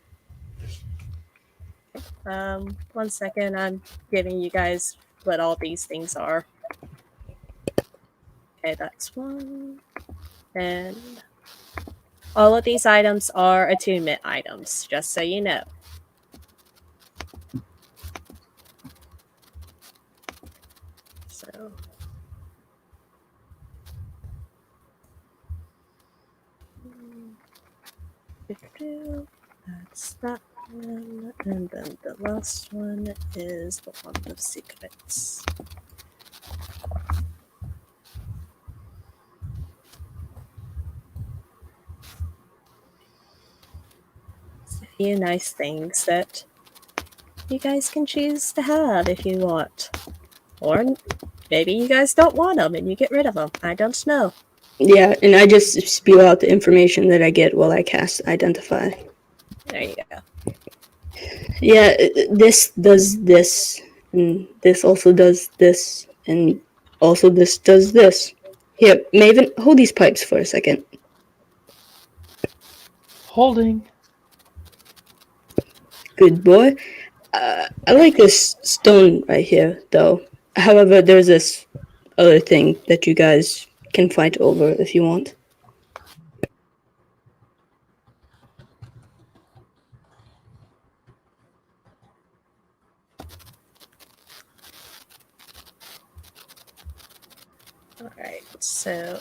[SPEAKER 1] 1 second, I'm giving you guys what all these things are. Okay, that's one. And all of these items are attunement items, just so you know. So that's that one, and then the last one is the Wand of Secrets. It's a few nice things that you guys can choose to have if you want. Or maybe you guys don't want them and you get rid of them. I don't know.
[SPEAKER 6] Yeah, and I just spew out the information that I get while I cast Identify.
[SPEAKER 1] There you go.
[SPEAKER 6] Yeah, this does this, and this also does this, and also this does this. Here, Maven, hold these pipes for a second.
[SPEAKER 4] Holding.
[SPEAKER 6] Good boy. I like this stone right here, though. However, there's this other thing that you guys can fight over if you want.
[SPEAKER 1] Alright, so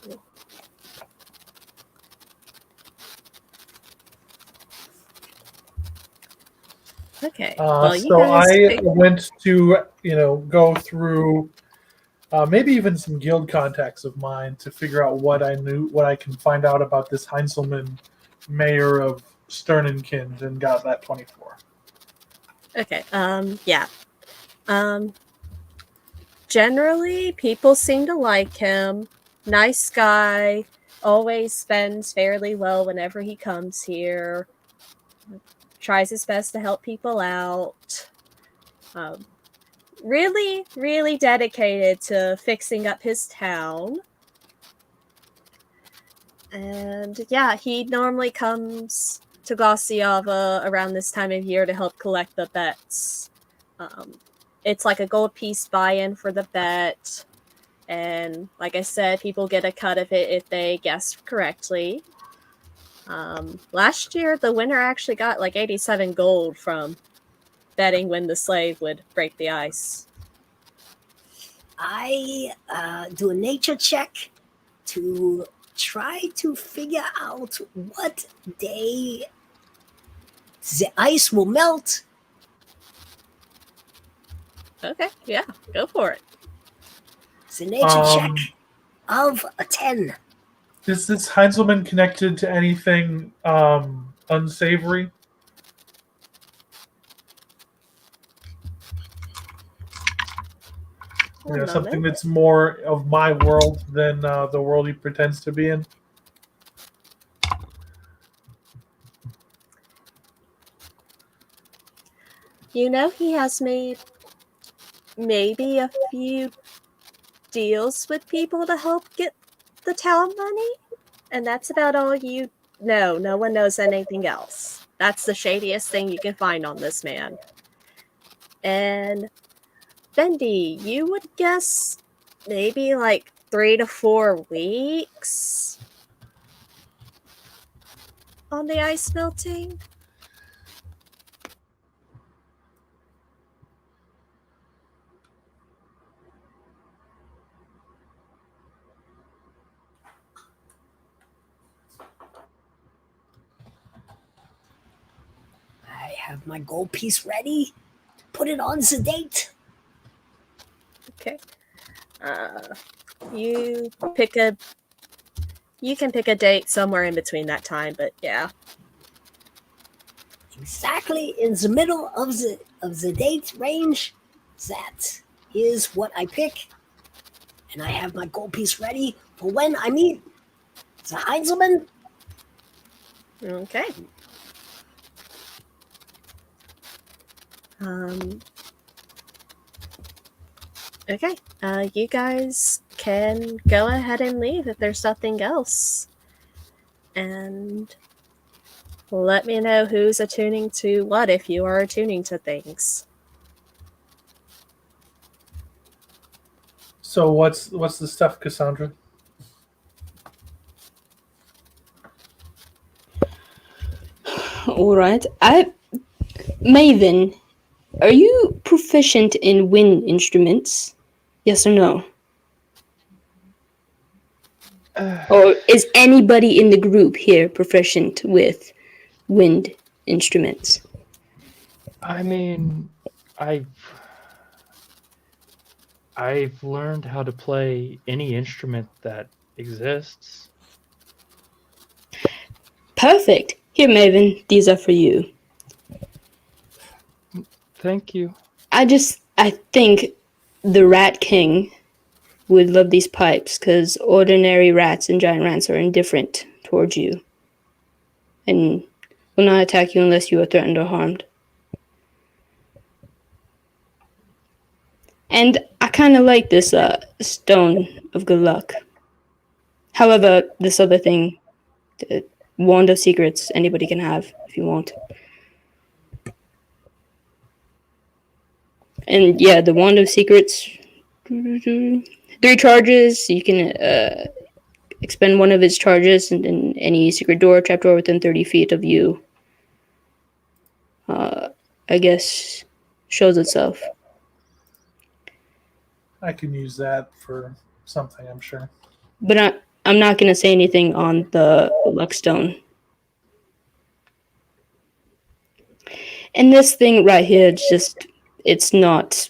[SPEAKER 1] okay. Well, you
[SPEAKER 3] So
[SPEAKER 1] guys
[SPEAKER 3] I went to, go through maybe even some guild contacts of mine to figure out what I can find out about this Heinzelman, mayor of Sternenkind, and got that 24.
[SPEAKER 1] Okay. Yeah. Generally, people seem to like him. Nice guy. Always spends fairly well whenever he comes here. Tries his best to help people out. Really, really dedicated to fixing up his town. And yeah, he normally comes to Glaciava around this time of year to help collect the bets. It's like a gold piece buy-in for the bet. And like I said, people get a cut of it if they guess correctly. Last year, the winner actually got like 87 gold from betting when the slave would break the ice.
[SPEAKER 5] I do a nature check to try to figure out what day the ice will melt.
[SPEAKER 1] Okay, yeah, go for it.
[SPEAKER 5] It's a nature check of a 10.
[SPEAKER 3] Is this Heinzelman connected to anything unsavory? Something that's more of my world than the world he pretends to be in.
[SPEAKER 1] He has made maybe a few deals with people to help get the town money, and that's about all you know. No one knows anything else. That's the shadiest thing you can find on this man. And Bendy, you would guess maybe like 3 to 4 weeks on the ice melting?
[SPEAKER 5] I have my gold piece ready. Put it on the date.
[SPEAKER 1] Okay. You can pick a date somewhere in between that time, but yeah.
[SPEAKER 5] Exactly in the middle of the date range. That is what I pick. And I have my gold piece ready for when I meet the Heinzelman.
[SPEAKER 1] Okay. Okay. You guys can go ahead and leave if there's nothing else. And let me know who's attuning to what if you are attuning to things.
[SPEAKER 3] So what's the stuff, Cassandra?
[SPEAKER 6] All right. Maven, are you proficient in wind instruments? Yes or no? Or is anybody in the group here proficient with wind instruments?
[SPEAKER 4] I mean, I've learned how to play any instrument that exists.
[SPEAKER 6] Perfect. Here, Maven, these are for you.
[SPEAKER 4] Thank you.
[SPEAKER 6] I think the Rat King would love these pipes because ordinary rats and giant rats are indifferent towards you and will not attack you unless you are threatened or harmed. And I kind of like this stone of good luck. However, this other thing, the wand of secrets, anybody can have if you want. And yeah, the wand of secrets, 3 charges. You can expend one of its charges, and then any secret door, trapdoor within 30 feet of you, I guess, shows itself.
[SPEAKER 3] I can use that for something, I'm sure.
[SPEAKER 6] But I'm not going to say anything on the luck stone. And this thing right here, it's not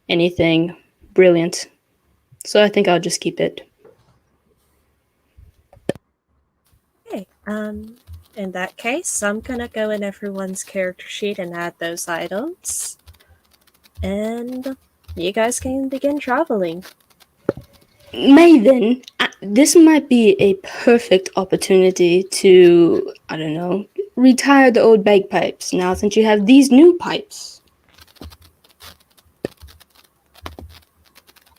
[SPEAKER 6] anything brilliant. So I think I'll just keep it.
[SPEAKER 1] Okay. In that case, I'm gonna go in everyone's character sheet and add those items. And you guys can begin traveling.
[SPEAKER 6] Maven, this might be a perfect opportunity to, I don't know, retire the old bagpipes now since you have these new pipes.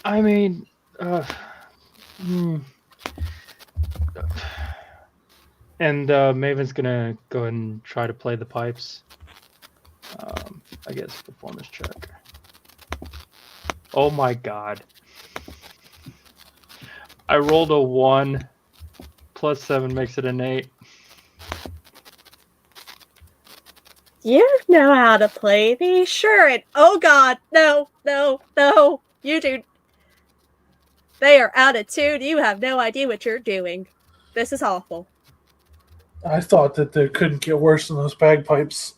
[SPEAKER 4] I mean, And Maven's gonna go ahead and try to play the pipes. I guess performance check. Oh my god. I rolled a 1. Plus 7 makes it an 8.
[SPEAKER 1] You know how to play these, sure. And oh god, no. You do. They are out of tune. You have no idea what you're doing. This is awful.
[SPEAKER 3] I thought that they couldn't get worse than those bagpipes.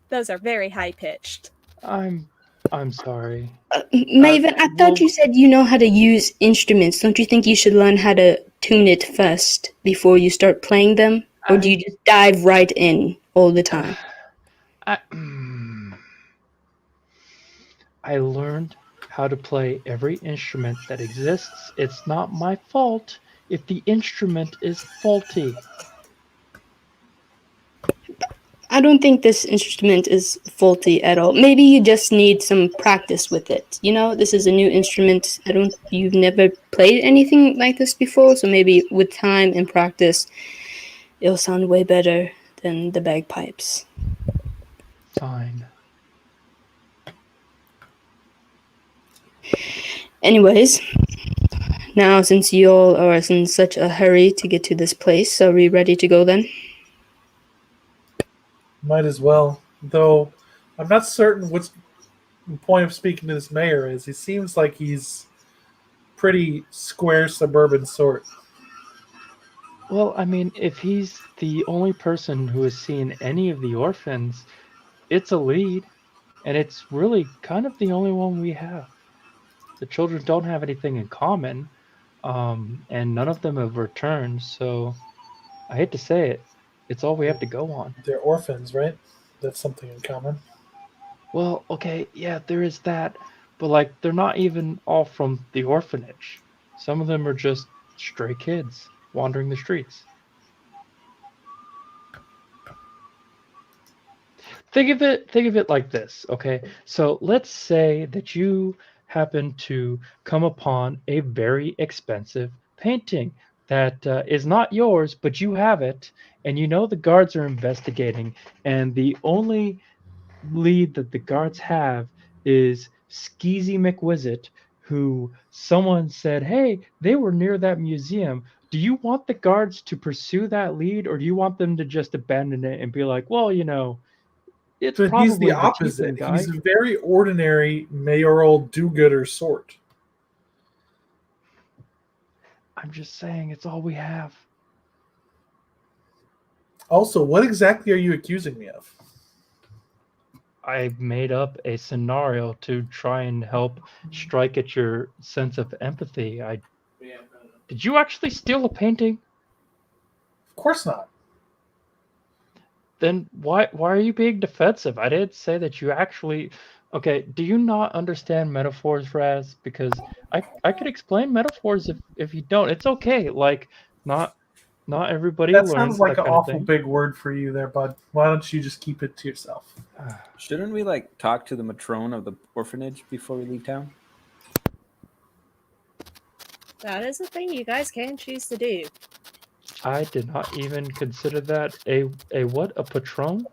[SPEAKER 1] Those are very high pitched.
[SPEAKER 4] I'm I'm sorry.
[SPEAKER 6] Maven, I
[SPEAKER 4] well-
[SPEAKER 6] thought you said you know how to use instruments. Don't you think you should learn how to tune it first before you start playing them? Or do you just dive right in all the time?
[SPEAKER 4] I learned how to play every instrument that exists. It's not my fault if the instrument is faulty.
[SPEAKER 6] I don't think this instrument is faulty at all. Maybe you just need some practice with it. You know, this is a new instrument. You've never played anything like this before, so maybe with time and practice, it'll sound way better than the bagpipes.
[SPEAKER 4] Fine.
[SPEAKER 6] Anyways, now since you all are in such a hurry to get to this place, are we ready to go then?
[SPEAKER 3] Might as well. Though I'm not certain what's the point of speaking to this mayor is. He seems like he's pretty square suburban sort.
[SPEAKER 4] Well, I mean, if he's the only person who has seen any of the orphans, it's a lead, and it's really kind of the only one we have. The children don't have anything in common, and none of them have returned, so I hate to say it, it's all we have to go on.
[SPEAKER 3] They're orphans, right? That's something in common.
[SPEAKER 4] Well, okay, yeah, there is that, but like, they're not even all from the orphanage. Some of them are just stray kids wandering the streets. Think of it like this, okay? So let's say that you happen to come upon a very expensive painting that is not yours, but you have it, and you know the guards are investigating, and the only lead that the guards have is Skeezy McWizard, who someone said, hey, they were near that museum. Do you want the guards to pursue that lead, or do you want them to just abandon it and be like, well, you know, it's
[SPEAKER 3] But he's the
[SPEAKER 4] probably the Tuesday
[SPEAKER 3] opposite.
[SPEAKER 4] guy?
[SPEAKER 3] He's a very ordinary mayoral do-gooder sort.
[SPEAKER 4] I'm just saying, it's all we have.
[SPEAKER 3] Also, what exactly are you accusing me of?
[SPEAKER 4] I made up a scenario to try and help strike at your sense of empathy. Did you actually steal a painting?
[SPEAKER 3] Of course not.
[SPEAKER 4] Then why are you being defensive? I didn't say that you actually. Okay, do you not understand metaphors, Raz? Because I could explain metaphors if you don't. It's okay. Like not everybody
[SPEAKER 3] That
[SPEAKER 4] learns
[SPEAKER 3] sounds like
[SPEAKER 4] that
[SPEAKER 3] an
[SPEAKER 4] kind of
[SPEAKER 3] awful
[SPEAKER 4] thing.
[SPEAKER 3] big word for you there, bud. Why don't you just keep it to yourself?
[SPEAKER 7] Shouldn't we like talk to the matron of the orphanage before we leave town?
[SPEAKER 1] That is a thing you guys can choose to do.
[SPEAKER 4] I did not even consider that a what? A patron?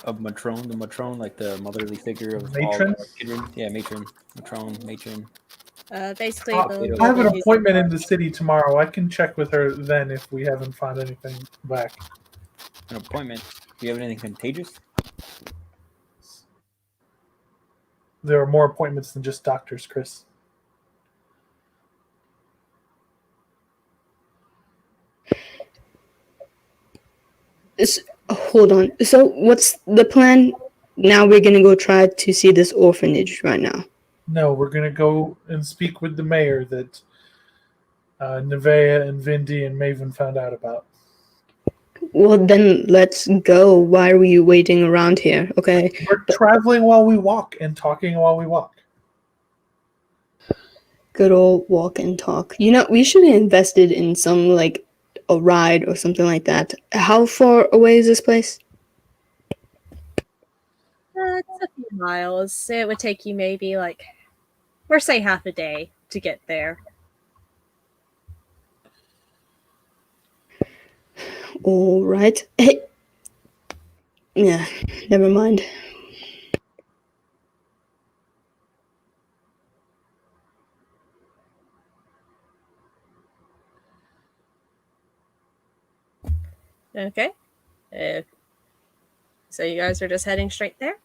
[SPEAKER 7] Of matron, the matron, like the motherly figure of
[SPEAKER 3] Matron?
[SPEAKER 7] all children. Yeah, matron, matron.
[SPEAKER 1] Basically,
[SPEAKER 3] I
[SPEAKER 1] the
[SPEAKER 3] have an
[SPEAKER 1] woman who's
[SPEAKER 3] appointment in the city tomorrow. I can check with her then if we haven't found anything back.
[SPEAKER 7] An appointment. Do you have anything contagious?
[SPEAKER 3] There are more appointments than just doctors, Chris.
[SPEAKER 6] Hold on. So what's the plan? Now we're gonna go try to see this orphanage right now.
[SPEAKER 3] No, we're going to go and speak with the mayor that Nevea and Vindy and Maven found out about.
[SPEAKER 6] Well, then let's go. Why are we waiting around here? Okay.
[SPEAKER 3] We're traveling while we walk and talking while we walk.
[SPEAKER 6] Good old walk and talk. You know, we should have invested in some, like, a ride or something like that. How far away is this place?
[SPEAKER 1] it's a few miles. It would take you maybe like, or say half a day to get there.
[SPEAKER 6] All right. Hey. Yeah, never mind.
[SPEAKER 1] Okay. So you guys are just heading straight there?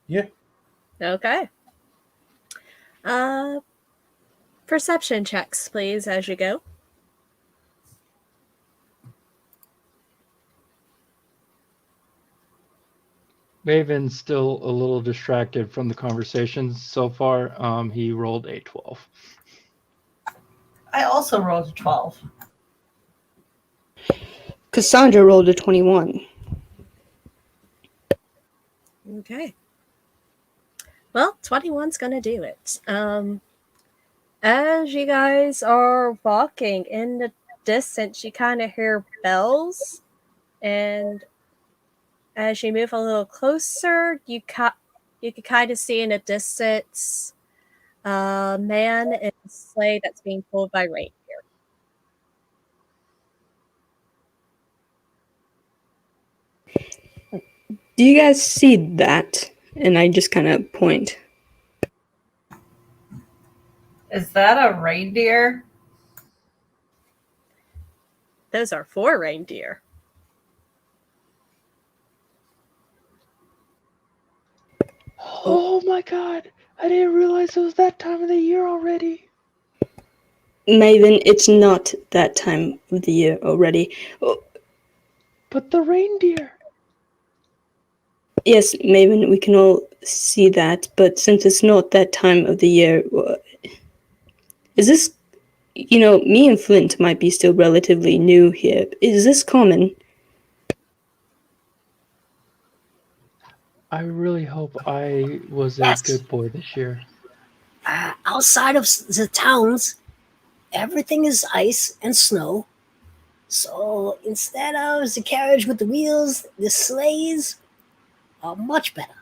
[SPEAKER 3] Yeah.
[SPEAKER 1] Okay. Perception checks, please, as you go.
[SPEAKER 4] Maven's still a little distracted from the conversations so far. He rolled a 12.
[SPEAKER 2] I also rolled a 12.
[SPEAKER 6] Cassandra rolled a 21.
[SPEAKER 1] Okay. Well, 21's gonna do it. As you guys are walking in the distance, you kind of hear bells, and as you move a little closer, you can kind of see in the distance a man in a sleigh that's being pulled by reindeer.
[SPEAKER 6] Do you guys see that? And I just kind of point.
[SPEAKER 2] Is that a reindeer?
[SPEAKER 1] Those are 4 reindeer.
[SPEAKER 4] Oh my god! I didn't realize it was that time of the year already.
[SPEAKER 6] Maven, it's not that time of the year already. Oh,
[SPEAKER 4] But the reindeer.
[SPEAKER 6] yes, Maven, we can all see that, but since it's not that time of the year, is this, me and Flint might be still relatively new here. Is this common?
[SPEAKER 4] I really hope I was
[SPEAKER 5] Yes.
[SPEAKER 4] a good boy this year.
[SPEAKER 5] Outside of the towns, everything is ice and snow. So instead of the carriage with the wheels, the sleighs are much better.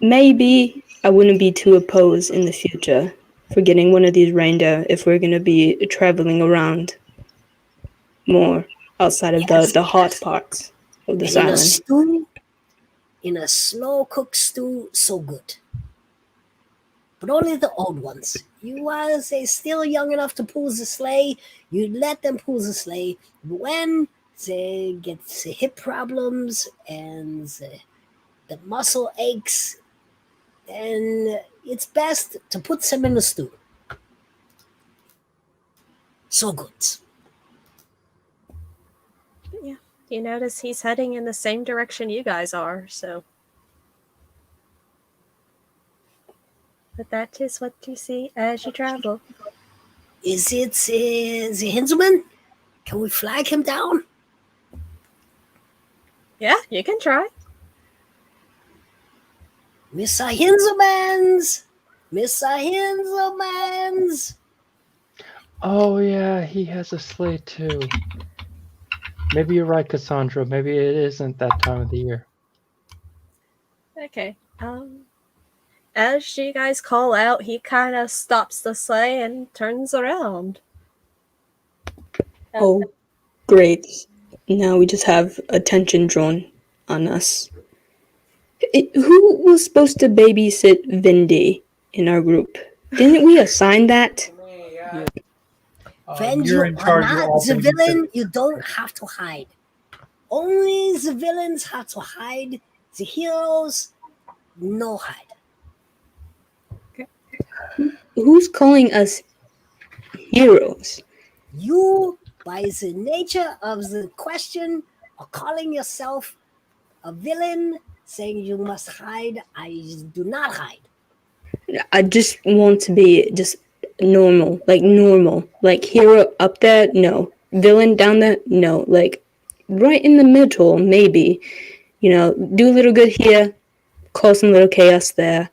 [SPEAKER 6] Maybe I wouldn't be too opposed in the future for getting one of these reindeer if we're going to be traveling around more outside of
[SPEAKER 5] Yes,
[SPEAKER 6] the hot
[SPEAKER 5] yes.
[SPEAKER 6] parts of this
[SPEAKER 5] And in a
[SPEAKER 6] island.
[SPEAKER 5] stew, in a slow-cooked stew, so good. But only the old ones. You are still young enough to pull the sleigh, you let them pull the sleigh. When they get the hip problems and the muscle aches, then it's best to put them in a stew. So good.
[SPEAKER 1] Yeah. You notice he's heading in the same direction you guys are, so. But that is what you see as you travel.
[SPEAKER 5] Is it the Hinzelman? Can we flag him down?
[SPEAKER 1] Yeah, you can try.
[SPEAKER 5] Mr. Hinzelmans! Mr. Hinzelmans!
[SPEAKER 4] Oh yeah, he has a sleigh too. Maybe you're right, Cassandra. Maybe it isn't that time of the year.
[SPEAKER 1] Okay. As you guys call out, he kind of stops the sleigh and turns around.
[SPEAKER 6] Oh, great. Now we just have attention drawn on us. Who was supposed to babysit Vindy in our group? Didn't we assign that?
[SPEAKER 5] When
[SPEAKER 3] You're
[SPEAKER 5] you
[SPEAKER 3] in
[SPEAKER 5] are
[SPEAKER 3] charge of
[SPEAKER 5] not
[SPEAKER 3] all
[SPEAKER 5] the
[SPEAKER 3] things
[SPEAKER 5] villain,
[SPEAKER 3] considered.
[SPEAKER 5] you don't have to hide. Only the villains have to hide. The heroes, no hide.
[SPEAKER 6] Who's calling us heroes?
[SPEAKER 5] You, by the nature of the question, are calling yourself a villain, saying you must hide. I do not hide.
[SPEAKER 6] I just want to be just normal. Like hero up there, no. Villain down there, no. Like right in the middle, maybe. Do a little good here, cause some little chaos there.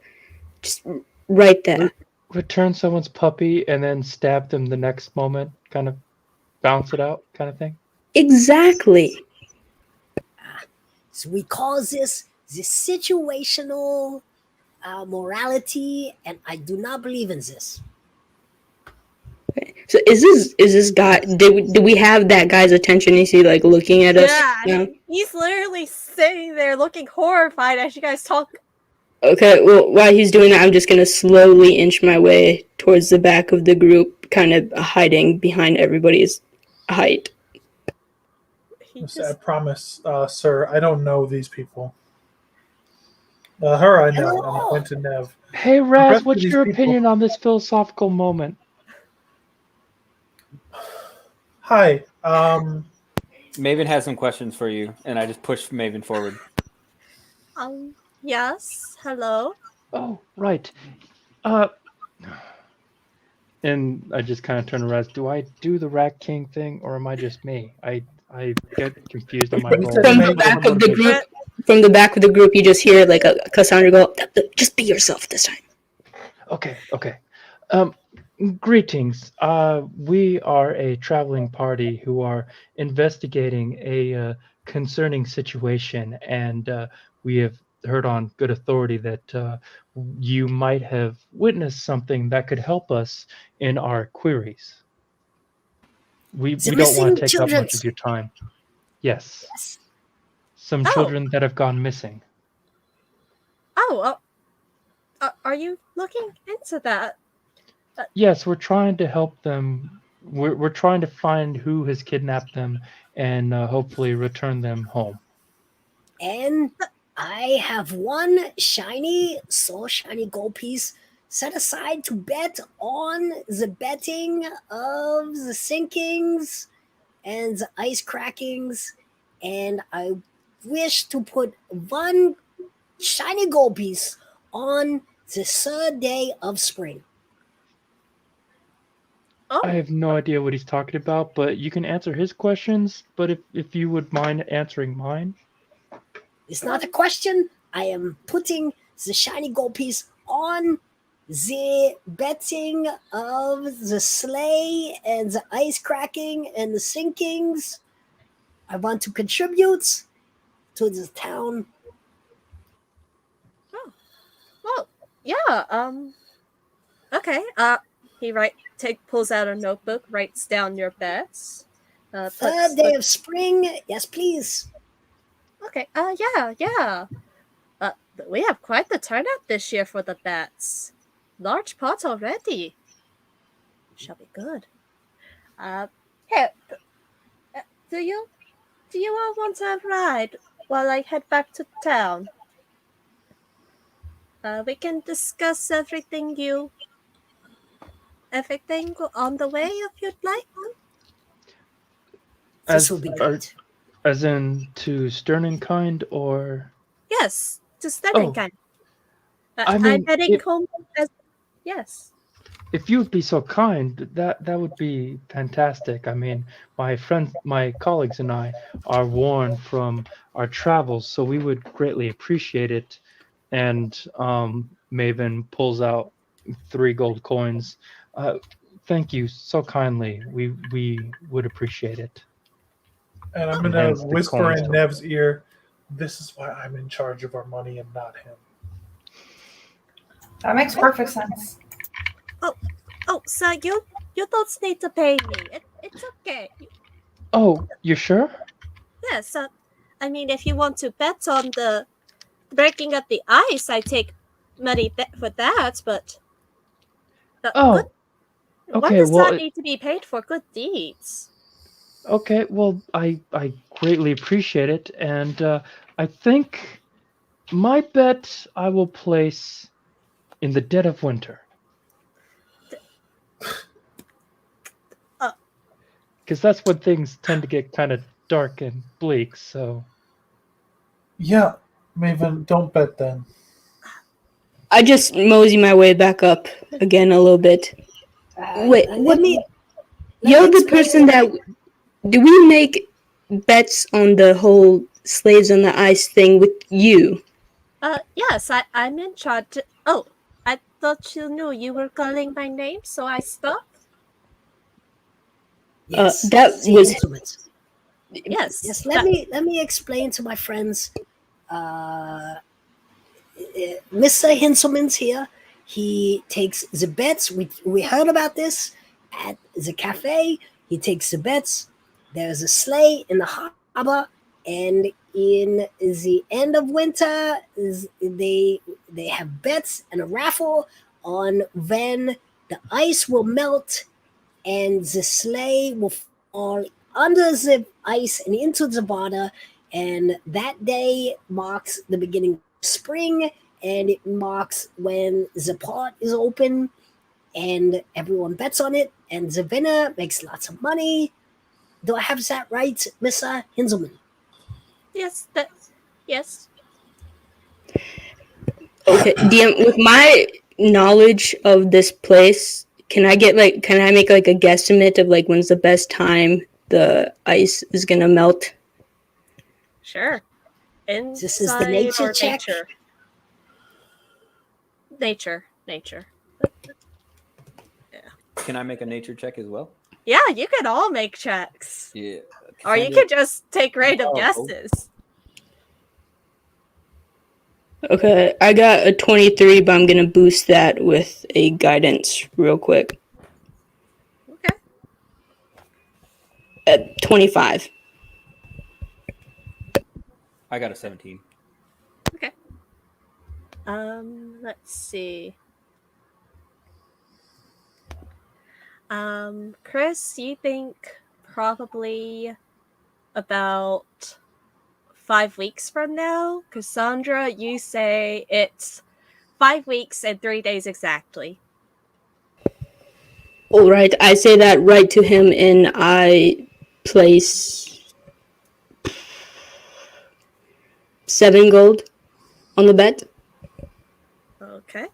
[SPEAKER 6] Just right there.
[SPEAKER 4] Return someone's puppy and then stab them the next moment, kind of bounce it out, kind of thing.
[SPEAKER 6] Exactly.
[SPEAKER 5] So we call this the situational morality, and I do not believe in this.
[SPEAKER 6] So is this guy? Did we have that guy's attention? Is he like looking at us?
[SPEAKER 1] Yeah,
[SPEAKER 6] now?
[SPEAKER 1] he's literally sitting there looking horrified as you guys talk.
[SPEAKER 6] Okay. Well, while he's doing that, I'm just gonna slowly inch my way towards the back of the group, kind of hiding behind everybody's height.
[SPEAKER 3] I promise, sir, I don't know these people. Her I know, and I went to Nev.
[SPEAKER 4] Hey
[SPEAKER 3] The
[SPEAKER 4] Raz,
[SPEAKER 3] rest of
[SPEAKER 4] what's
[SPEAKER 3] these
[SPEAKER 4] your
[SPEAKER 3] people-
[SPEAKER 4] opinion on this philosophical moment?
[SPEAKER 3] Hi.
[SPEAKER 7] Maven has some questions for you, and I just pushed Maven forward.
[SPEAKER 1] Yes. Hello.
[SPEAKER 4] Oh, right. Uh, and I just kind of turn around. Do I do the Rat King thing, or am I just me? I get confused on my
[SPEAKER 3] But he
[SPEAKER 4] role.
[SPEAKER 3] said
[SPEAKER 6] From
[SPEAKER 3] Maybe
[SPEAKER 6] the back of the
[SPEAKER 3] somebody-
[SPEAKER 6] group, from the back of the group, you just hear like a Cassandra go, "Just be yourself this time."
[SPEAKER 4] Okay, okay. Greetings. We are a traveling party who are investigating a concerning situation, and we have heard on good authority that you might have witnessed something that could help us in our queries. We
[SPEAKER 5] The
[SPEAKER 4] don't want
[SPEAKER 5] missing
[SPEAKER 4] to take up
[SPEAKER 5] children.
[SPEAKER 4] much of your time. Yes,
[SPEAKER 5] Yes.
[SPEAKER 4] some
[SPEAKER 1] Oh.
[SPEAKER 4] children that have gone missing.
[SPEAKER 1] Oh, are you looking into that?
[SPEAKER 4] Yes, we're trying to help them. We're trying to find who has kidnapped them and hopefully return them home.
[SPEAKER 5] And I have one so shiny gold piece set aside to bet on the betting of the sinkings and the ice crackings. And I wish to put one shiny gold piece on the third day of spring.
[SPEAKER 1] Oh,
[SPEAKER 4] I have no idea what he's talking about, but you can answer his questions. But if you would mind answering mine.
[SPEAKER 5] It's not a question. I am putting the shiny gold piece on the betting of the sleigh and the ice cracking and the sinkings. I want to contribute to the town.
[SPEAKER 1] well, yeah. Okay. He pulls out a notebook, writes down your bets.
[SPEAKER 5] Third day of spring. Yes, please.
[SPEAKER 1] Okay. Yeah. We have quite the turnout this year for the bets. Large pot already. Shall be good. Hey, do you all want to ride while I head back to town? We can discuss everything on the way if you'd like.
[SPEAKER 5] This will be great.
[SPEAKER 4] As in to Stern and Kind, or
[SPEAKER 1] Yes, to
[SPEAKER 4] Oh,
[SPEAKER 1] Stenenkind.
[SPEAKER 4] I mean,
[SPEAKER 1] I'm heading home as yes.
[SPEAKER 4] if you would be so kind, that would be fantastic. I mean, my colleagues and I are worn from our travels, so we would greatly appreciate it. And Maven pulls out 3 gold coins. Thank you so kindly. We would appreciate it.
[SPEAKER 3] And I'm
[SPEAKER 4] And
[SPEAKER 3] gonna
[SPEAKER 4] hands the
[SPEAKER 3] whisper
[SPEAKER 4] coins
[SPEAKER 3] in
[SPEAKER 4] to-
[SPEAKER 3] Nev's ear, "This is why I'm in charge of our money and not him."
[SPEAKER 2] That makes perfect sense.
[SPEAKER 1] Oh, so you don't need to pay me. It's okay.
[SPEAKER 4] Oh, you sure?
[SPEAKER 1] Yes. I mean, if you want to bet on the breaking up the ice, I take money for that. But
[SPEAKER 4] Oh,
[SPEAKER 1] why
[SPEAKER 4] okay.
[SPEAKER 1] does
[SPEAKER 4] Well,
[SPEAKER 1] that need to be paid for good deeds?
[SPEAKER 4] okay. Well, I greatly appreciate it, and I think my bet I will place in the dead of winter. Because that's when things tend to get kind of dark and bleak. So
[SPEAKER 3] Yeah, Maven, don't bet then.
[SPEAKER 6] I just mosey my way back up again a little bit. Wait,
[SPEAKER 5] Let
[SPEAKER 6] what?
[SPEAKER 5] me
[SPEAKER 6] You're the
[SPEAKER 5] explain
[SPEAKER 6] person that. Do we make bets on the whole slaves on the ice thing with you?
[SPEAKER 1] Yes, I'm in charge. Oh, I thought you knew you were calling my name, so I stopped.
[SPEAKER 5] Yes,
[SPEAKER 6] that
[SPEAKER 5] the
[SPEAKER 6] was-
[SPEAKER 5] instruments.
[SPEAKER 1] Yes.
[SPEAKER 5] Yes, let me explain to my friends. Mr. Hinselman's here. He takes the bets. We heard about this at the cafe. He takes the bets. There's a sleigh in the harbor, and in the end of winter, they have bets and a raffle on when the ice will melt and the sleigh will fall under the ice and into the water. And that day marks the beginning of spring, and it marks when the pot is open and everyone bets on it, and the winner makes lots of money. Do I have that right, Miss Hinzelman?
[SPEAKER 1] Yes, yes.
[SPEAKER 6] Okay, DM, with my knowledge of this place, can I make like a guesstimate of like when's the best time the ice is gonna melt?
[SPEAKER 1] Sure.
[SPEAKER 5] This is the
[SPEAKER 1] Inside
[SPEAKER 5] nature
[SPEAKER 1] or
[SPEAKER 5] check.
[SPEAKER 1] Nature.
[SPEAKER 7] Can I make a nature check as well?
[SPEAKER 1] Yeah, you can all make checks.
[SPEAKER 7] Yeah.
[SPEAKER 1] Or you can just take random
[SPEAKER 7] Oh,
[SPEAKER 1] guesses.
[SPEAKER 6] Okay, I got a 23, but I'm gonna boost that with a guidance real quick.
[SPEAKER 1] Okay.
[SPEAKER 6] At 25.
[SPEAKER 7] I got a 17.
[SPEAKER 1] Okay. Let's see. Chris, you think probably about 5 weeks from now? Cassandra, you say it's 5 weeks and 3 days exactly.
[SPEAKER 6] All right, I say that right to him, and I place 7 gold on the bet.
[SPEAKER 1] Okay.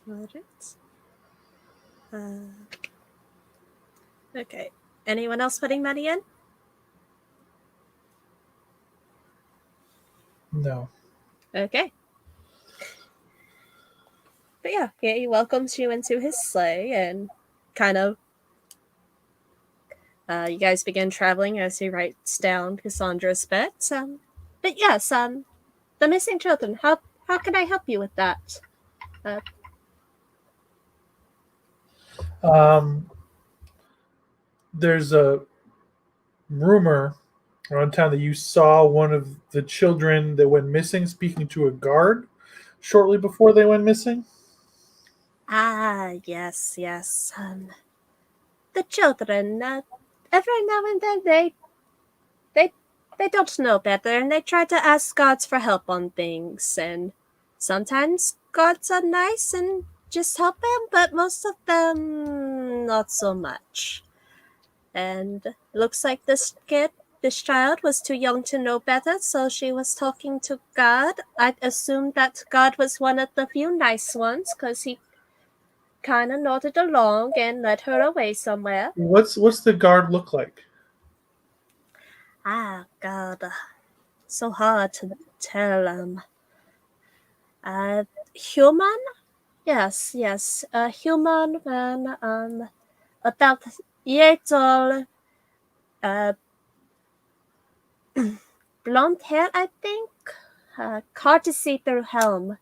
[SPEAKER 1] Got it. Okay. Anyone else putting money in?
[SPEAKER 3] No.
[SPEAKER 1] Okay. But yeah, he welcomes you into his sleigh and kind of you guys begin traveling as he writes down Cassandra's bet. But yes, the missing children. How can I help you with that?
[SPEAKER 3] There's a rumor around town that you saw one of the children that went missing speaking to a guard shortly before they went missing.
[SPEAKER 1] Yes. The children. Every now and then they don't know better, and they try to ask gods for help on things. And sometimes gods are nice and just help them, but most of them not so much. And looks like this child was too young to know better, so she was talking to God. I'd assume that God was one of the few nice ones, because he kind of nodded along and led her away somewhere.
[SPEAKER 3] What's the guard look like?
[SPEAKER 1] God, so hard to tell. Human? Yes, a human man, about years old, uh, blonde hair, I think. Hard to see through helm.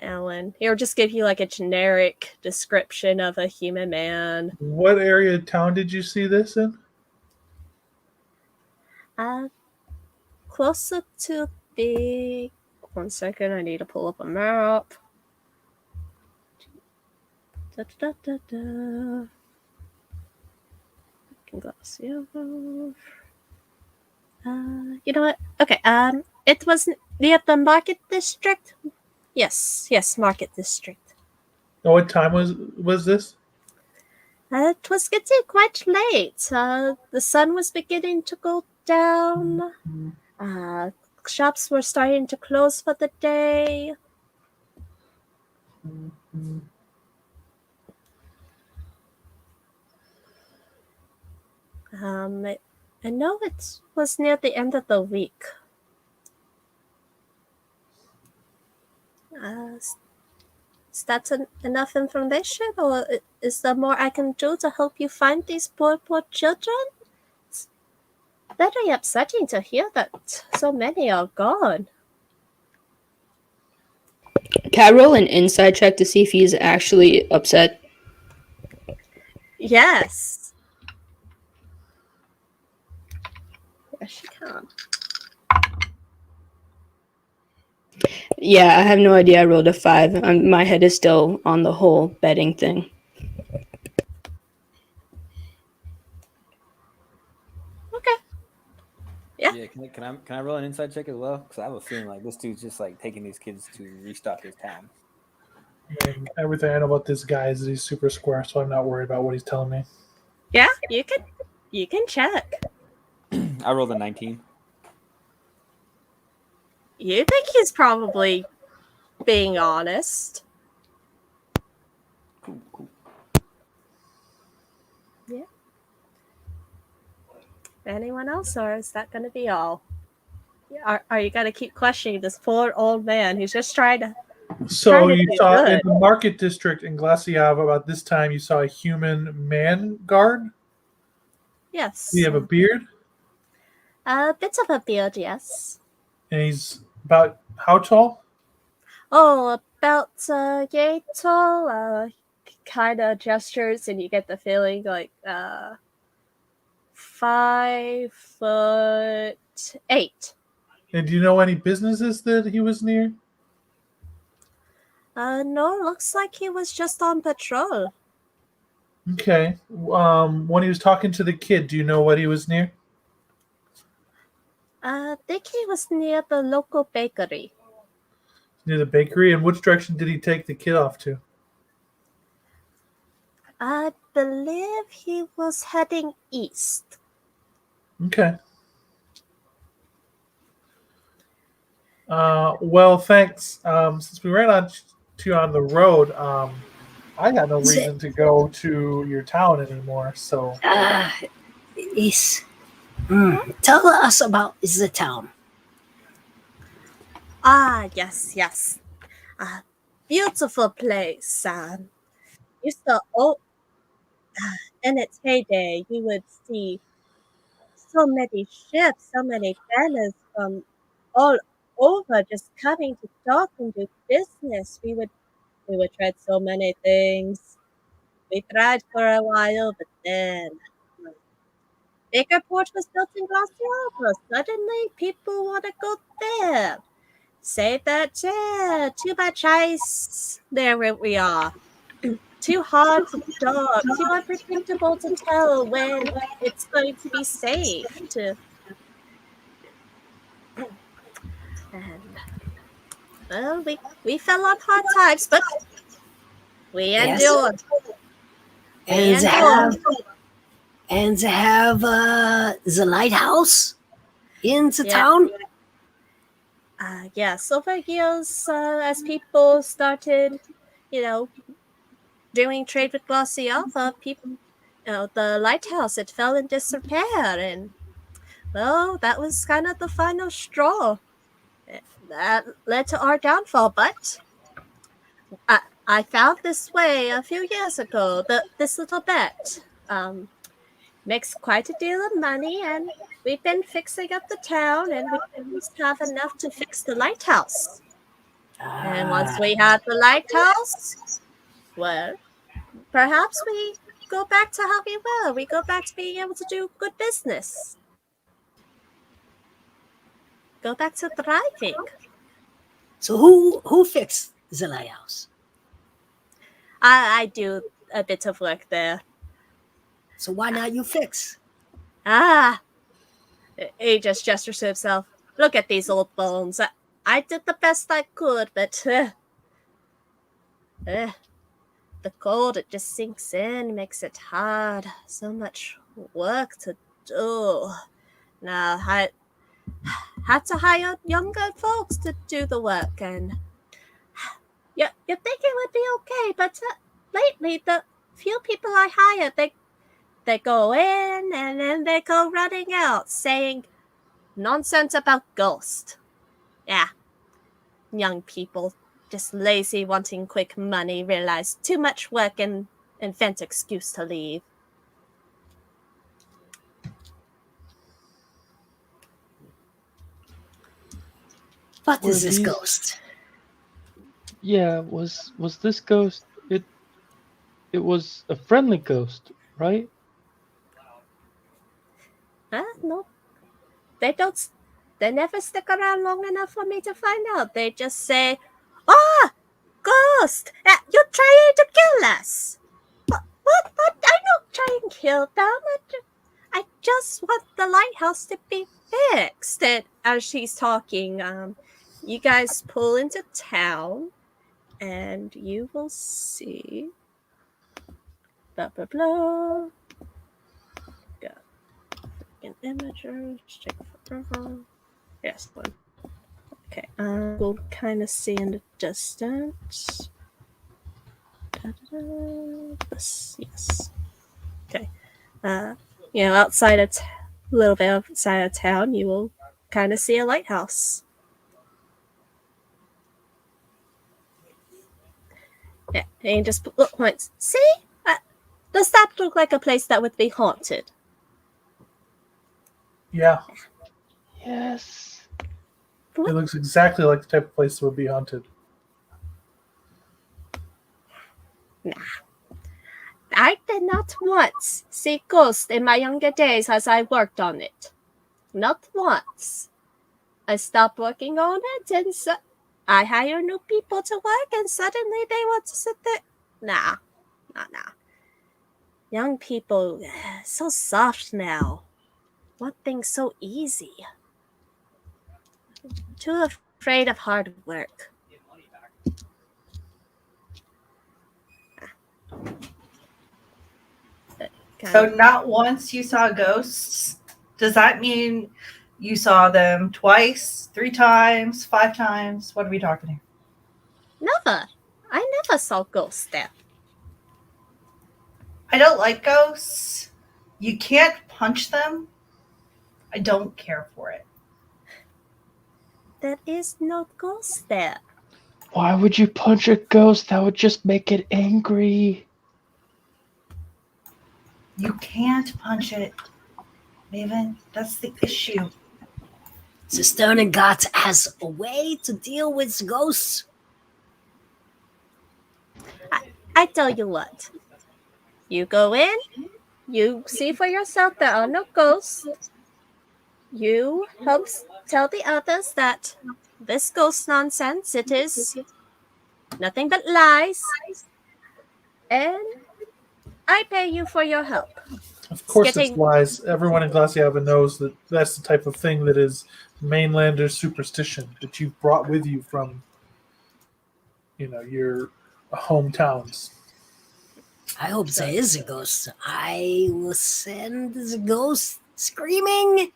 [SPEAKER 1] Alan, he'll just give you like a generic description of a human man.
[SPEAKER 3] What area of town did you see this in?
[SPEAKER 1] Closer to the. 1 second, I need to pull up a map. Glaciava. You know what? Okay. It was near the market district. Yes, market district.
[SPEAKER 3] Oh, what time was this?
[SPEAKER 1] It was getting quite late. The sun was beginning to go down. Shops were starting to close for the day. I know it was near the end of the week. Is that enough information, or is there more I can do to help you find these poor children? It's very upsetting to hear that so many are gone.
[SPEAKER 6] Can I roll an inside check to see if he's actually upset?
[SPEAKER 1] Yes. Yes, you can.
[SPEAKER 6] Yeah, I have no idea. I rolled a 5. My head is still on the whole betting thing.
[SPEAKER 1] Okay. Yeah.
[SPEAKER 7] Can I roll an inside check as well? Because I have a feeling like this dude's just like taking these kids to restock his town.
[SPEAKER 3] And everything I know about this guy is that he's super square, so I'm not worried about what he's telling me.
[SPEAKER 1] Yeah, you can check.
[SPEAKER 7] I rolled a 19.
[SPEAKER 1] You think he's probably being honest.
[SPEAKER 7] Cool.
[SPEAKER 1] Yeah. Anyone else, or is that going to be all? Are you going to keep questioning this poor old man who's just trying to
[SPEAKER 3] So you
[SPEAKER 1] do
[SPEAKER 3] saw in
[SPEAKER 1] good?
[SPEAKER 3] the market district in Glaciava about this time you saw a human man guard.
[SPEAKER 1] Yes.
[SPEAKER 3] Did he have a beard?
[SPEAKER 1] A bit of a beard, yes.
[SPEAKER 3] And he's about how tall?
[SPEAKER 1] Oh, about yay tall. Kind of gestures, and you get the feeling like 5'8".
[SPEAKER 3] And do you know any businesses that he was near?
[SPEAKER 1] No, looks like he was just on patrol.
[SPEAKER 3] Okay. When he was talking to the kid, do you know what he was near?
[SPEAKER 1] Think he was near the local bakery.
[SPEAKER 3] Near the bakery. And which direction did he take the kid off to?
[SPEAKER 1] I believe he was heading east.
[SPEAKER 3] Okay. Well, thanks. Since we ran on to you on the road, I got no reason to go to your town anymore. So
[SPEAKER 5] Is tell us about the town.
[SPEAKER 1] Yes. Beautiful place. Used to in its heyday, you would see so many ships, so many banners from all over, just coming to talk and do business. We would try so many things. We tried for a while, but then Baker Port was built in Glaciava. Suddenly, people want to go there. Save that chair. Too much ice. There we are. Too hard to dog. Too unpredictable to tell when it's going to be safe to. And well, we fell on hard times, but we endured.
[SPEAKER 5] And they have the lighthouse in the town.
[SPEAKER 1] Yes, over years, as people started, doing trade with Glaciava, the lighthouse, it fell in disrepair, and well, that was kind of the final straw. That led to our downfall, but I found this way a few years ago. This little bet makes quite a deal of money, and we've been fixing up the town, and we almost have enough to fix the lighthouse. And once we have the lighthouse, well, perhaps we go back to how we were. We go back to being able to do good business. Go back to thriving.
[SPEAKER 5] So who fixed the lighthouse?
[SPEAKER 1] I do a bit of work there.
[SPEAKER 5] So why not you fix?
[SPEAKER 1] He just gestures to himself. Look at these old bones. I did the best I could, but the cold, it just sinks in, makes it hard. So much work to do. Now, I had to hire younger folks to do the work, and you think it would be okay, but lately, the few people I hire, they go in and then they go running out, saying nonsense about ghost. Yeah, young people, just lazy, wanting quick money, realize too much work and invent excuse to leave.
[SPEAKER 5] What is this ghost?
[SPEAKER 4] Yeah, was this ghost? It was a friendly ghost, right?
[SPEAKER 1] No, they don't. They never stick around long enough for me to find out. They just say, ghost! You're trying to kill us! What? I don't try and kill them. I just want the lighthouse to be fixed. And as she's talking, you guys pull into town, and you will see. Blah blah blah. Got freaking imagers. Take forever. Yes, one. Okay. We'll kind of see in the distance. This, yes. Okay. Outside a little bit outside of town, you will kind of see a lighthouse. Yeah, and you just look points. See? Does that look like a place that would be haunted?
[SPEAKER 3] Yeah,
[SPEAKER 4] Yes.
[SPEAKER 3] it looks exactly like the type of place that would be haunted.
[SPEAKER 1] I did not once see ghosts in my younger days as I worked on it. Not once. I stopped working on it and I hire new people to work and suddenly they want to sit there. Nah. Young people, so soft now. Want things so easy. Too afraid of hard work.
[SPEAKER 2] So not once you saw ghosts. Does that mean you saw them twice, 3 times, 5 times? What are we talking here?
[SPEAKER 1] Never. I never saw ghosts there.
[SPEAKER 2] I don't like ghosts. You can't punch them. I don't care for it.
[SPEAKER 1] There is no ghost there.
[SPEAKER 4] Why would you punch a ghost? That would just make it angry.
[SPEAKER 2] You can't punch it, Maven. That's the issue.
[SPEAKER 5] The Stern God has a way to deal with ghosts.
[SPEAKER 1] I tell you what. You go in, you see for yourself there are no ghosts. You help tell the others that this ghost nonsense, it is nothing but lies. And I pay you for your help.
[SPEAKER 3] Of course,
[SPEAKER 1] Getting-
[SPEAKER 3] it's lies. Everyone in Glaciava knows that that's the type of thing that is mainlander superstition that you've brought with you from, your hometowns.
[SPEAKER 5] I hope there is a ghost. I will send the ghost screaming.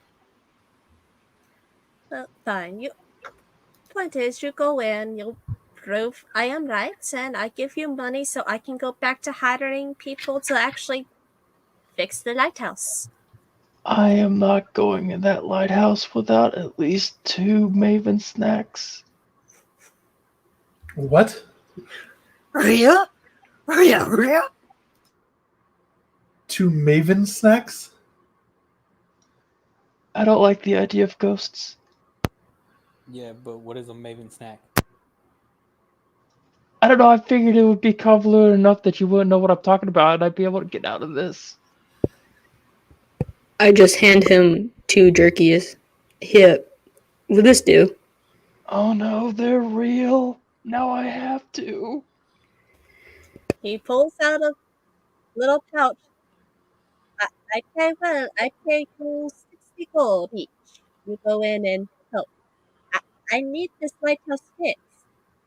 [SPEAKER 1] Well, fine. Point is, you go in, you prove I am right, and I give you money so I can go back to hiring people to actually fix the lighthouse.
[SPEAKER 4] I am not going in that lighthouse without at least 2 Maven snacks.
[SPEAKER 3] What?
[SPEAKER 5] Rhea?
[SPEAKER 3] 2 Maven snacks?
[SPEAKER 4] I don't like the idea of ghosts.
[SPEAKER 7] Yeah, but what is a Maven snack?
[SPEAKER 4] I don't know, I figured it would be convoluted enough that you wouldn't know what I'm talking about and I'd be able to get out of this.
[SPEAKER 6] I just hand him 2 jerkies. Here, will this do?
[SPEAKER 4] Oh no, they're real. Now I have to.
[SPEAKER 1] He pulls out a little pouch. I pay well. I pay you 60 gold each. You go in and help. I need this lighthouse fixed.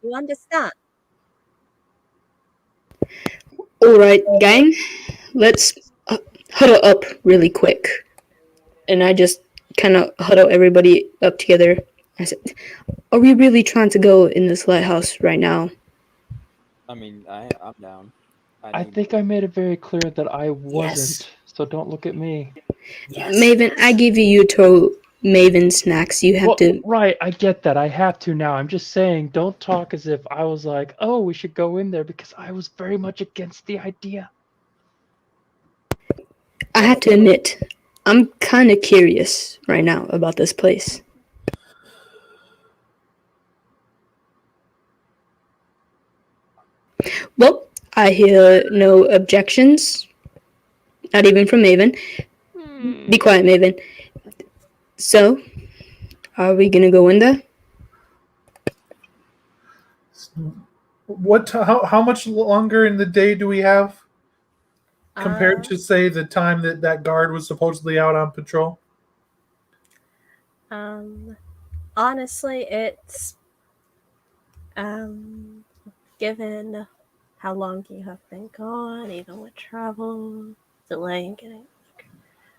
[SPEAKER 1] You understand?
[SPEAKER 6] Alright, gang, let's huddle up really quick. And I just kind of huddle everybody up together. I said, are we really trying to go in this lighthouse right now?
[SPEAKER 7] I mean, I'm down.
[SPEAKER 4] I think I made it very clear that I wasn't, so don't look at me.
[SPEAKER 5] Yes.
[SPEAKER 6] Maven, I give you 2 Maven snacks. You have to...
[SPEAKER 4] Right, I get that. I have to now. I'm just saying, don't talk as if I was like, oh, we should go in there, because I was very much against the idea.
[SPEAKER 6] I have to admit, I'm kind of curious right now about this place. Well, I hear no objections. Not even from Maven. Be quiet, Maven. So, are we gonna go in there?
[SPEAKER 3] How much longer in the day do we have compared to, say, the time that guard was supposedly out on patrol?
[SPEAKER 1] Honestly, it's given how long you have been gone, even with travel, delaying getting.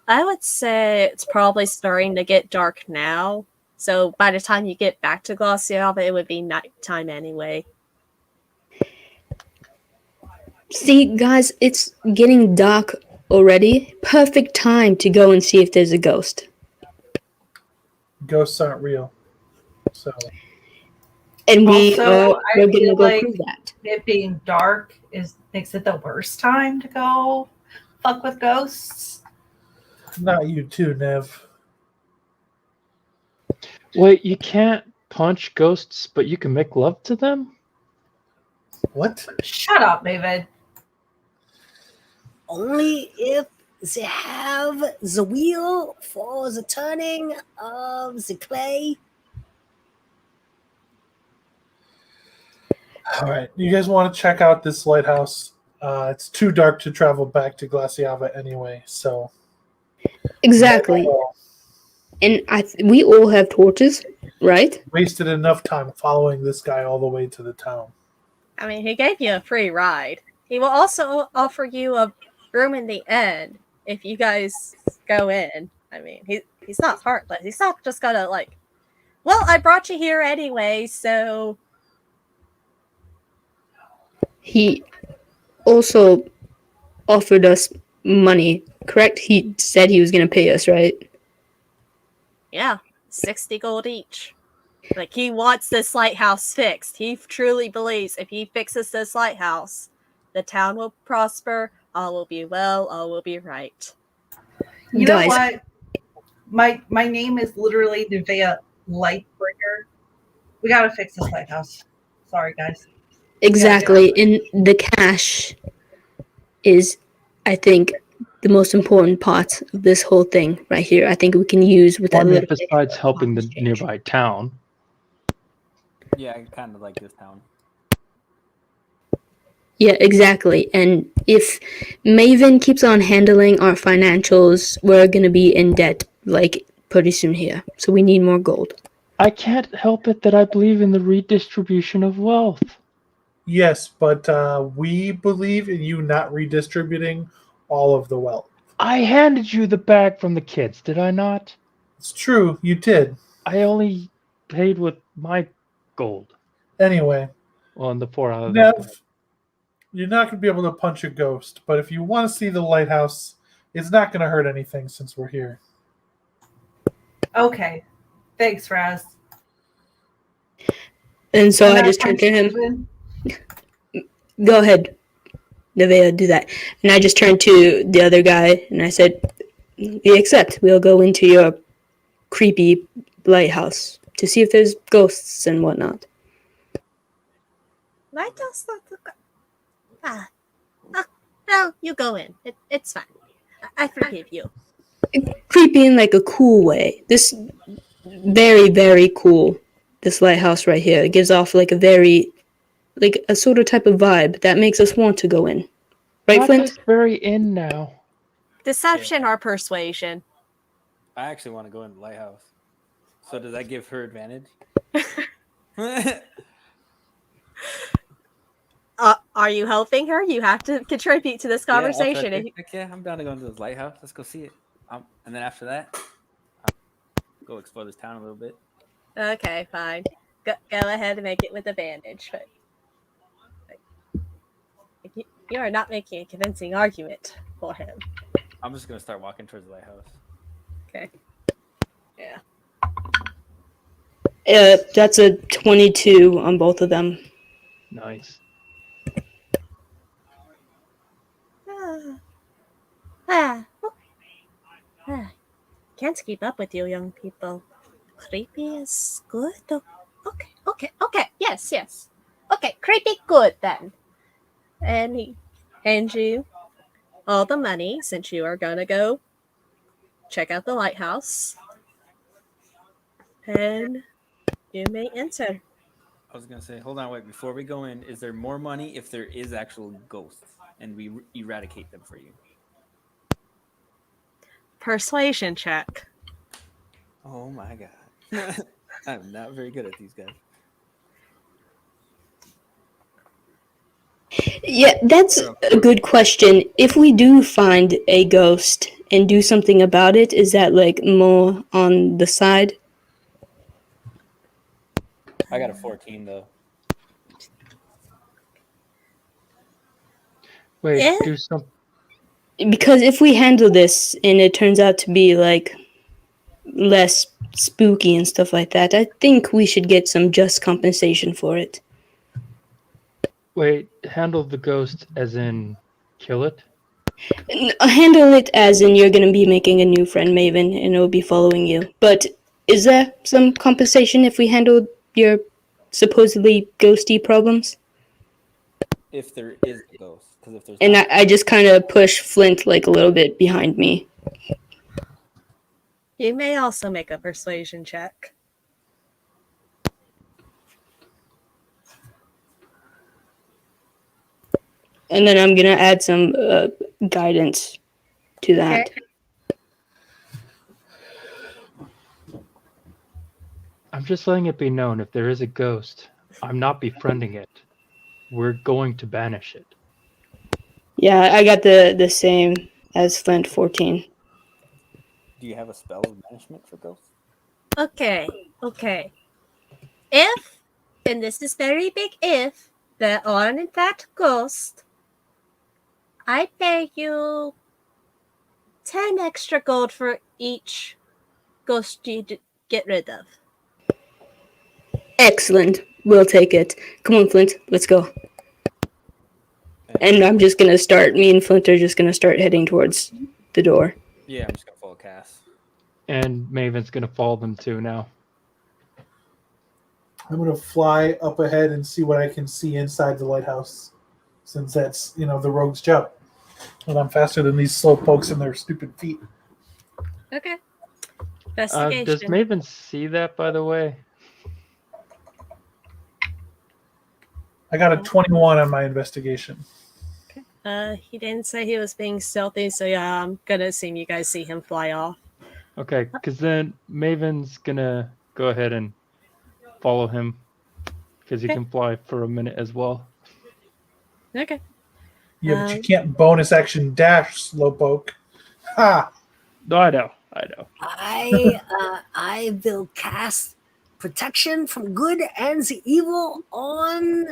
[SPEAKER 1] I would say it's probably starting to get dark now. So by the time you get back to Glaciava, it would be nighttime anyway.
[SPEAKER 6] See, guys, it's getting dark already. Perfect time to go and see if there's a ghost.
[SPEAKER 3] Ghosts aren't real. So
[SPEAKER 6] And we're
[SPEAKER 2] I
[SPEAKER 6] gonna
[SPEAKER 2] feel
[SPEAKER 6] go
[SPEAKER 2] like
[SPEAKER 6] prove that.
[SPEAKER 2] it being dark makes it the worst time to go fuck with ghosts.
[SPEAKER 3] not you too, Nev.
[SPEAKER 4] Wait, you can't punch ghosts, but you can make love to them?
[SPEAKER 3] What?
[SPEAKER 2] Shut up, David.
[SPEAKER 5] Only if they have the wheel for the turning of the clay.
[SPEAKER 3] All right, you guys want to check out this lighthouse? It's too dark to travel back to Glaciava anyway, so
[SPEAKER 6] Exactly. And we all have torches, right?
[SPEAKER 3] wasted enough time following this guy all the way to the town.
[SPEAKER 1] I mean, he gave you a free ride. He will also offer you a room in the inn if you guys go in. I mean, he's not heartless. He's not just gonna like, well, I brought you here anyway, so
[SPEAKER 6] He also offered us money, correct? He said he was going to pay us, right?
[SPEAKER 1] yeah, 60 gold each. Like, he wants this lighthouse fixed. He truly believes if he fixes this lighthouse, the town will prosper, all will be well, all will be right.
[SPEAKER 2] You know
[SPEAKER 6] Guys.
[SPEAKER 2] what? My name is literally Nevea Lightbringer. We gotta fix this lighthouse. Sorry, guys.
[SPEAKER 6] Exactly. And the cash is, I think, the most important part of this whole thing right here. I think we can use with that
[SPEAKER 4] One
[SPEAKER 6] little
[SPEAKER 4] besides helping the
[SPEAKER 6] exchange.
[SPEAKER 4] nearby town.
[SPEAKER 7] Yeah, I kind of like this town.
[SPEAKER 6] Yeah, exactly. And if Maven keeps on handling our financials, we're going to be in debt like pretty soon here. So we need more gold.
[SPEAKER 4] I can't help it that I believe in the redistribution of wealth.
[SPEAKER 3] Yes, but we believe in you not redistributing all of the wealth.
[SPEAKER 4] I handed you the bag from the kids, did I not?
[SPEAKER 3] It's true, you did.
[SPEAKER 4] I only paid with my gold.
[SPEAKER 3] Anyway,
[SPEAKER 4] Well, and the 4 out of their bag.
[SPEAKER 3] Nev, you're not going to be able to punch a ghost, but if you want to see the lighthouse, it's not going to hurt anything since we're here.
[SPEAKER 2] Okay. Thanks, Raz.
[SPEAKER 6] And so
[SPEAKER 2] Can
[SPEAKER 6] I just turned to him.
[SPEAKER 2] Steven?
[SPEAKER 6] Go ahead, Nevea, do that. And I just turned to the other guy and I said, we accept. We'll go into your creepy lighthouse to see if there's ghosts and whatnot.
[SPEAKER 1] Lighthouse? No, you go in. It's fine. I forgive you.
[SPEAKER 6] Creepy in like a cool way. This very, very cool. This lighthouse right here. It gives off like a very, like a sort of type of vibe that makes us want to go in. Right,
[SPEAKER 4] Not
[SPEAKER 6] Flint?
[SPEAKER 4] this very in now.
[SPEAKER 1] Deception or persuasion?
[SPEAKER 7] I actually want to go in the lighthouse. So does that give her advantage?
[SPEAKER 1] Are you helping her? You have to contribute to this conversation.
[SPEAKER 7] Yeah, I'm down to go into this lighthouse. Let's go see it. And then after that, go explore this town a little bit.
[SPEAKER 1] Okay, fine. Go ahead and make it with advantage. But you are not making a convincing argument for him.
[SPEAKER 7] I'm just gonna start walking towards the lighthouse.
[SPEAKER 1] Okay. Yeah.
[SPEAKER 6] That's a 22 on both of them.
[SPEAKER 4] Nice.
[SPEAKER 1] Can't keep up with you, young people. Creepy is good. Okay. Yes. Okay, creepy good then. And he hands you all the money since you are gonna go check out the lighthouse. And you may enter.
[SPEAKER 7] I was gonna say, hold on, wait. Before we go in, is there more money if there is actual ghosts and we eradicate them for you?
[SPEAKER 1] Persuasion check.
[SPEAKER 7] Oh my god, I'm not very good at these guys.
[SPEAKER 6] Yeah, that's a good question. If we do find a ghost and do something about it, is that like more on the side?
[SPEAKER 7] I got a 14 though.
[SPEAKER 4] Wait,
[SPEAKER 1] Yeah.
[SPEAKER 4] do some.
[SPEAKER 6] Because if we handle this and it turns out to be like less spooky and stuff like that, I think we should get some just compensation for it.
[SPEAKER 4] Wait, handle the ghost as in kill it?
[SPEAKER 6] Handle it as in you're gonna be making a new friend, Maven, and it'll be following you. But is there some compensation if we handle your supposedly ghosty problems?
[SPEAKER 7] If there is a ghost, because if there's
[SPEAKER 6] And
[SPEAKER 7] not,
[SPEAKER 6] I just kind of push Flint like a little bit behind me.
[SPEAKER 1] You may also make a persuasion check.
[SPEAKER 6] And then I'm gonna add some guidance to that.
[SPEAKER 1] Okay.
[SPEAKER 4] I'm just letting it be known if there is a ghost, I'm not befriending it. We're going to banish it.
[SPEAKER 6] Yeah, I got the same as Flint, 14.
[SPEAKER 7] do you have a spell of banishment for ghosts?
[SPEAKER 1] Okay. If, and this is very big if, there are in fact ghosts, I pay you 10 extra gold for each ghost you get rid of.
[SPEAKER 6] Excellent. We'll take it. Come on, Flint. Let's go. And I'm just gonna start. Me and Flint are just gonna start heading towards the door.
[SPEAKER 7] Yeah, I'm just gonna follow Cass.
[SPEAKER 4] And Maven's gonna follow them too now.
[SPEAKER 3] I'm going to fly up ahead and see what I can see inside the lighthouse, since that's, the rogue's job. And I'm faster than these slow pokes and their stupid feet.
[SPEAKER 1] Okay. Investigation.
[SPEAKER 4] Does Maven see that, by the way?
[SPEAKER 3] I got a 21 on my investigation.
[SPEAKER 1] He didn't say he was being stealthy, so yeah, I'm gonna assume you guys see him fly off.
[SPEAKER 4] Okay, because then Maven's gonna go ahead and follow him, because he
[SPEAKER 1] Okay.
[SPEAKER 4] can fly for a minute as well.
[SPEAKER 1] Okay.
[SPEAKER 3] Yeah, but you can't bonus action dash, slowpoke. Ha!
[SPEAKER 4] No, I know.
[SPEAKER 5] I will cast protection from good and the evil on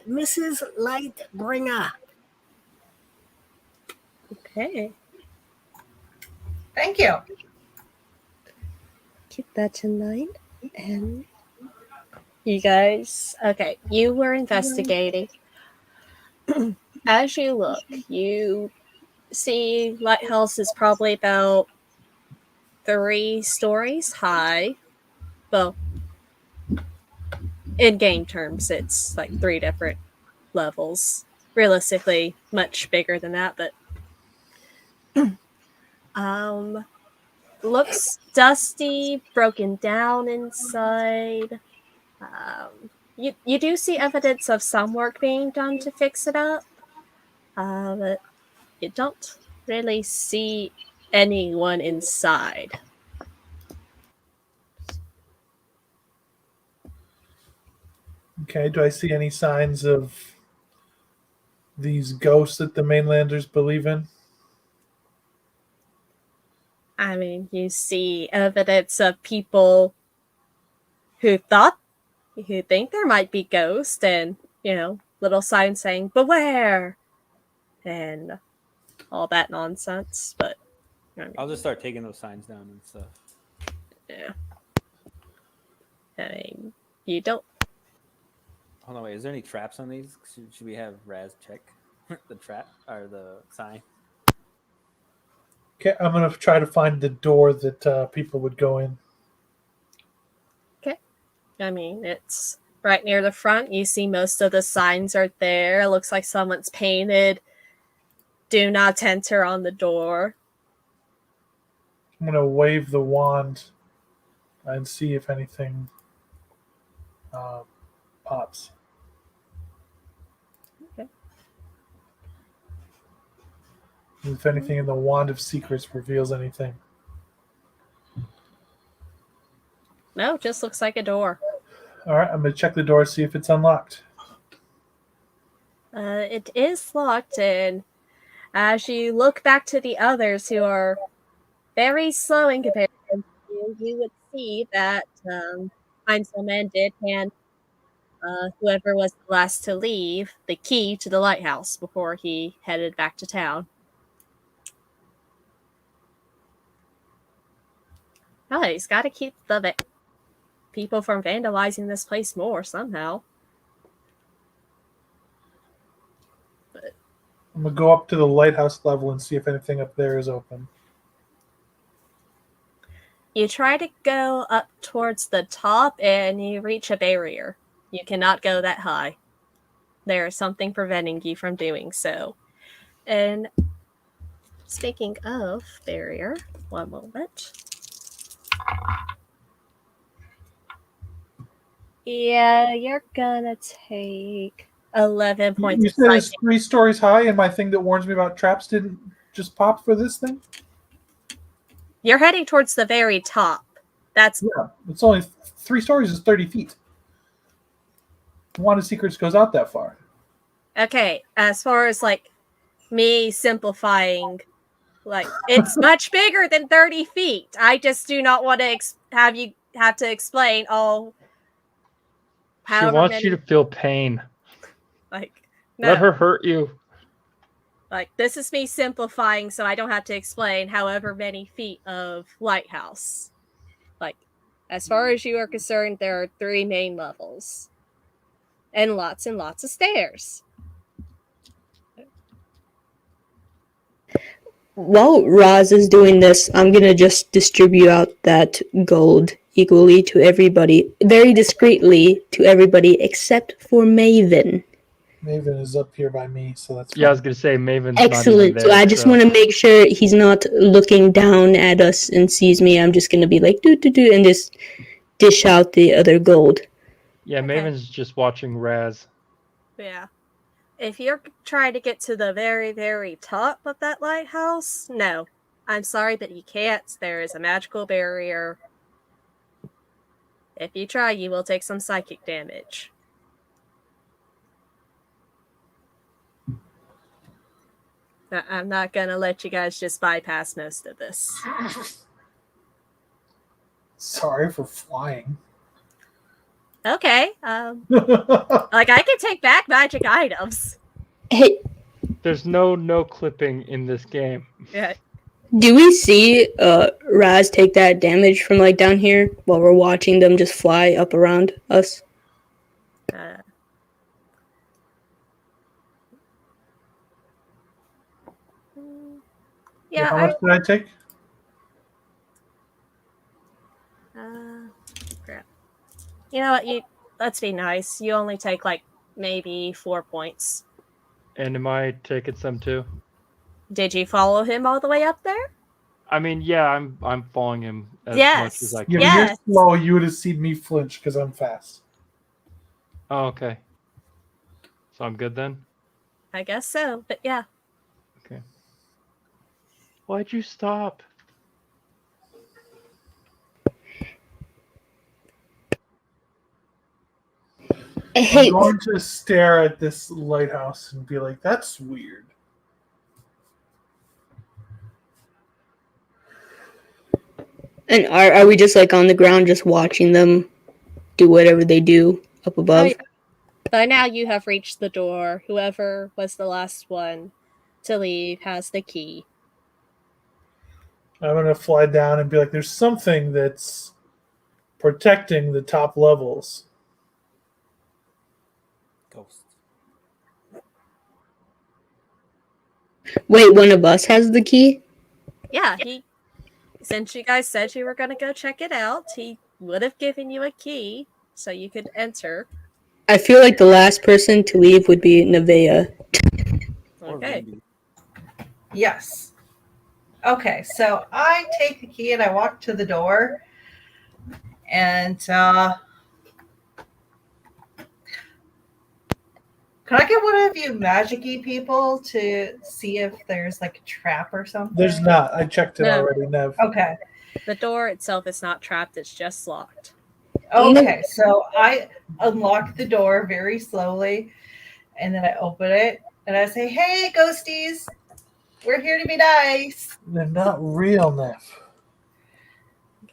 [SPEAKER 5] Mrs. Lightbringer.
[SPEAKER 1] Okay.
[SPEAKER 2] Thank you.
[SPEAKER 1] Keep that in mind. And you guys, okay, you were investigating. As you look, you see lighthouse is probably about 3 stories high. Well, in game terms, it's like 3 different levels. Realistically, much bigger than that, but looks dusty, broken down inside. You do see evidence of some work being done to fix it up, but you don't really see anyone inside.
[SPEAKER 3] Okay, do I see any signs of these ghosts that the mainlanders believe in?
[SPEAKER 1] I mean, you see evidence of people who think there might be ghosts, and little signs saying "beware" and all that nonsense. But
[SPEAKER 7] I'll just start taking those signs down and stuff.
[SPEAKER 1] yeah, I mean, you don't.
[SPEAKER 7] Hold on, wait. Is there any traps on these? Should we have Raz check the trap or the sign?
[SPEAKER 3] Okay, I'm going to try to find the door that people would go in.
[SPEAKER 1] Okay, I mean, it's right near the front. You see most of the signs are there. It looks like someone's painted "Do not enter" on the door.
[SPEAKER 3] I'm going to wave the wand and see if anything pops.
[SPEAKER 1] Okay.
[SPEAKER 3] If anything in the Wand of Secrets reveals anything.
[SPEAKER 1] No, just looks like a door.
[SPEAKER 3] All right, I'm going to check the door, see if it's unlocked.
[SPEAKER 1] It is locked, and as you look back to the others who are very slow in comparison to you, you would see that Heinzelman did hand whoever was the last to leave the key to the lighthouse before he headed back to town. Oh, he's got to keep the people from vandalizing this place more somehow.
[SPEAKER 3] I'm gonna go up to the lighthouse level and see if anything up there is open.
[SPEAKER 1] You try to go up towards the top and you reach a barrier. You cannot go that high. There is something preventing you from doing so. And speaking of barrier, one moment. Yeah, you're gonna take 11 points
[SPEAKER 3] You
[SPEAKER 1] of
[SPEAKER 3] said it's
[SPEAKER 1] psychic.
[SPEAKER 3] 3 stories high, and my thing that warns me about traps didn't just pop for this thing?
[SPEAKER 1] You're heading towards the very top. That's
[SPEAKER 3] Yeah, it's only 3 stories is 30 feet. Wanted Secrets goes out that far.
[SPEAKER 1] okay. As far as like me simplifying, like it's much bigger than 30 feet. I just do not want to have you have to explain all.
[SPEAKER 4] She
[SPEAKER 1] However
[SPEAKER 4] wants
[SPEAKER 1] many,
[SPEAKER 4] you to feel pain.
[SPEAKER 1] like
[SPEAKER 4] Let
[SPEAKER 1] no,
[SPEAKER 4] her hurt you.
[SPEAKER 1] like this is me simplifying, so I don't have to explain however many feet of lighthouse. Like, as far as you are concerned, there are 3 main levels. And lots of stairs.
[SPEAKER 6] While Roz is doing this, I'm gonna just distribute out that gold equally to everybody, very discreetly to everybody except for Maven.
[SPEAKER 3] Maven is up here by me, so that's
[SPEAKER 4] Yeah, I
[SPEAKER 3] fine.
[SPEAKER 4] was gonna say Maven's
[SPEAKER 6] Excellent.
[SPEAKER 4] not even
[SPEAKER 6] So
[SPEAKER 4] there.
[SPEAKER 6] I just want to make sure he's not looking down at us and sees me. I'm just gonna be like do do do and just dish out the other gold.
[SPEAKER 4] Yeah,
[SPEAKER 1] Okay.
[SPEAKER 4] Maven's just watching Raz.
[SPEAKER 1] Yeah. If you're trying to get to the very, very top of that lighthouse, no. I'm sorry, but you can't. There is a magical barrier. If you try, you will take some psychic damage. I'm not gonna let you guys just bypass most of this.
[SPEAKER 3] Sorry for flying.
[SPEAKER 1] Okay. Like I can take back magic items.
[SPEAKER 6] Hey,
[SPEAKER 4] There's no clipping in this game.
[SPEAKER 1] Yeah.
[SPEAKER 6] do we see Raz take that damage from like down here while we're watching them just fly up around us?
[SPEAKER 1] Yeah.
[SPEAKER 3] How much did I take?
[SPEAKER 1] Crap. You know what? Let's be nice. You only take like maybe 4 points.
[SPEAKER 4] And am I taking some too?
[SPEAKER 1] Did you follow him all the way up there?
[SPEAKER 4] I mean, yeah, I'm following him as much as I
[SPEAKER 3] Yeah,
[SPEAKER 4] can.
[SPEAKER 3] when
[SPEAKER 1] Yes.
[SPEAKER 3] you're slow, you would have seen me flinch because I'm fast.
[SPEAKER 4] Oh, okay. So I'm good then?
[SPEAKER 1] I guess so, but yeah.
[SPEAKER 4] Okay. Why'd you stop?
[SPEAKER 6] Hey,
[SPEAKER 3] I'm going to stare at this lighthouse and be like, that's weird.
[SPEAKER 6] and are we just like on the ground just watching them do whatever they do up above?
[SPEAKER 1] Oh, yeah. By now you have reached the door. Whoever was the last one to leave has the key.
[SPEAKER 3] I'm going to fly down and be like, there's something that's protecting the top levels.
[SPEAKER 7] Ghosts.
[SPEAKER 6] Wait, one of us has the key?
[SPEAKER 1] Yeah, since you guys said you were going to go check it out, he would have given you a key so you could enter.
[SPEAKER 6] I feel like the last person to leave would be Nevaeh.
[SPEAKER 7] Or
[SPEAKER 1] Okay.
[SPEAKER 7] Ruby.
[SPEAKER 2] Yes. Okay, so I take the key and I walk to the door. And can I get one of you magic-y people to see if there's like a trap or something?
[SPEAKER 3] There's not. I checked it
[SPEAKER 1] No.
[SPEAKER 3] already, Nev.
[SPEAKER 2] Okay.
[SPEAKER 1] The door itself is not trapped, it's just locked.
[SPEAKER 2] Okay, so I unlock the door very slowly And then I open it and I say, "Hey, ghosties, we're here to be nice."
[SPEAKER 3] They're not real, Neff.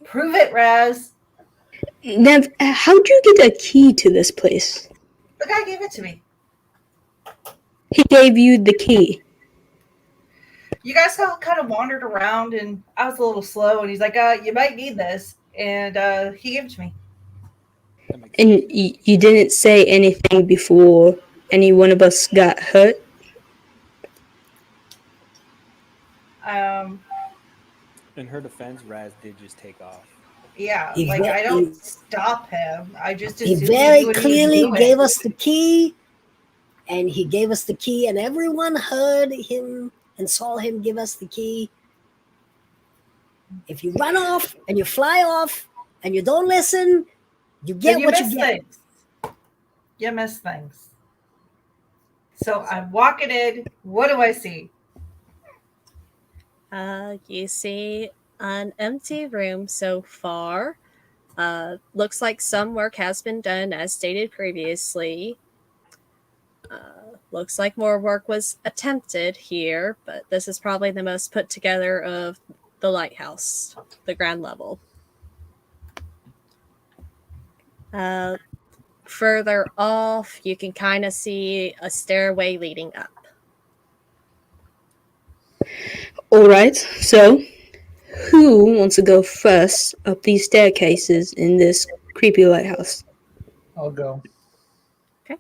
[SPEAKER 2] Prove it, Raz.
[SPEAKER 6] Nev, how'd you get a key to this place?
[SPEAKER 2] The guy gave it to me.
[SPEAKER 6] He gave you the key.
[SPEAKER 2] You guys kind of wandered around, and I was a little slow. And he's like, "You might need this," and he gave it to me.
[SPEAKER 7] That makes
[SPEAKER 6] And
[SPEAKER 7] sense.
[SPEAKER 6] you didn't say anything before any one of us got hurt?
[SPEAKER 7] In her defense, Raz did just take off.
[SPEAKER 2] Yeah,
[SPEAKER 5] He
[SPEAKER 2] like
[SPEAKER 5] ve-
[SPEAKER 2] I don't stop him. I just
[SPEAKER 5] He
[SPEAKER 2] assume
[SPEAKER 5] very
[SPEAKER 2] knew what he was
[SPEAKER 5] clearly
[SPEAKER 2] doing.
[SPEAKER 5] gave us the key, and he gave us the key, and everyone heard him and saw him give us the key. If you run off and you fly off and you don't listen, you
[SPEAKER 2] Then
[SPEAKER 5] get
[SPEAKER 2] you
[SPEAKER 5] what
[SPEAKER 2] miss
[SPEAKER 5] you get.
[SPEAKER 2] things. You miss things. So I'm walking in. What do I see?
[SPEAKER 1] You see an empty room so far. Looks like some work has been done as stated previously. Looks like more work was attempted here, but this is probably the most put together of the lighthouse, the ground level. Further off, you can kind of see a stairway leading up.
[SPEAKER 6] Alright, so who wants to go first up these staircases in this creepy lighthouse?
[SPEAKER 3] I'll go.
[SPEAKER 1] You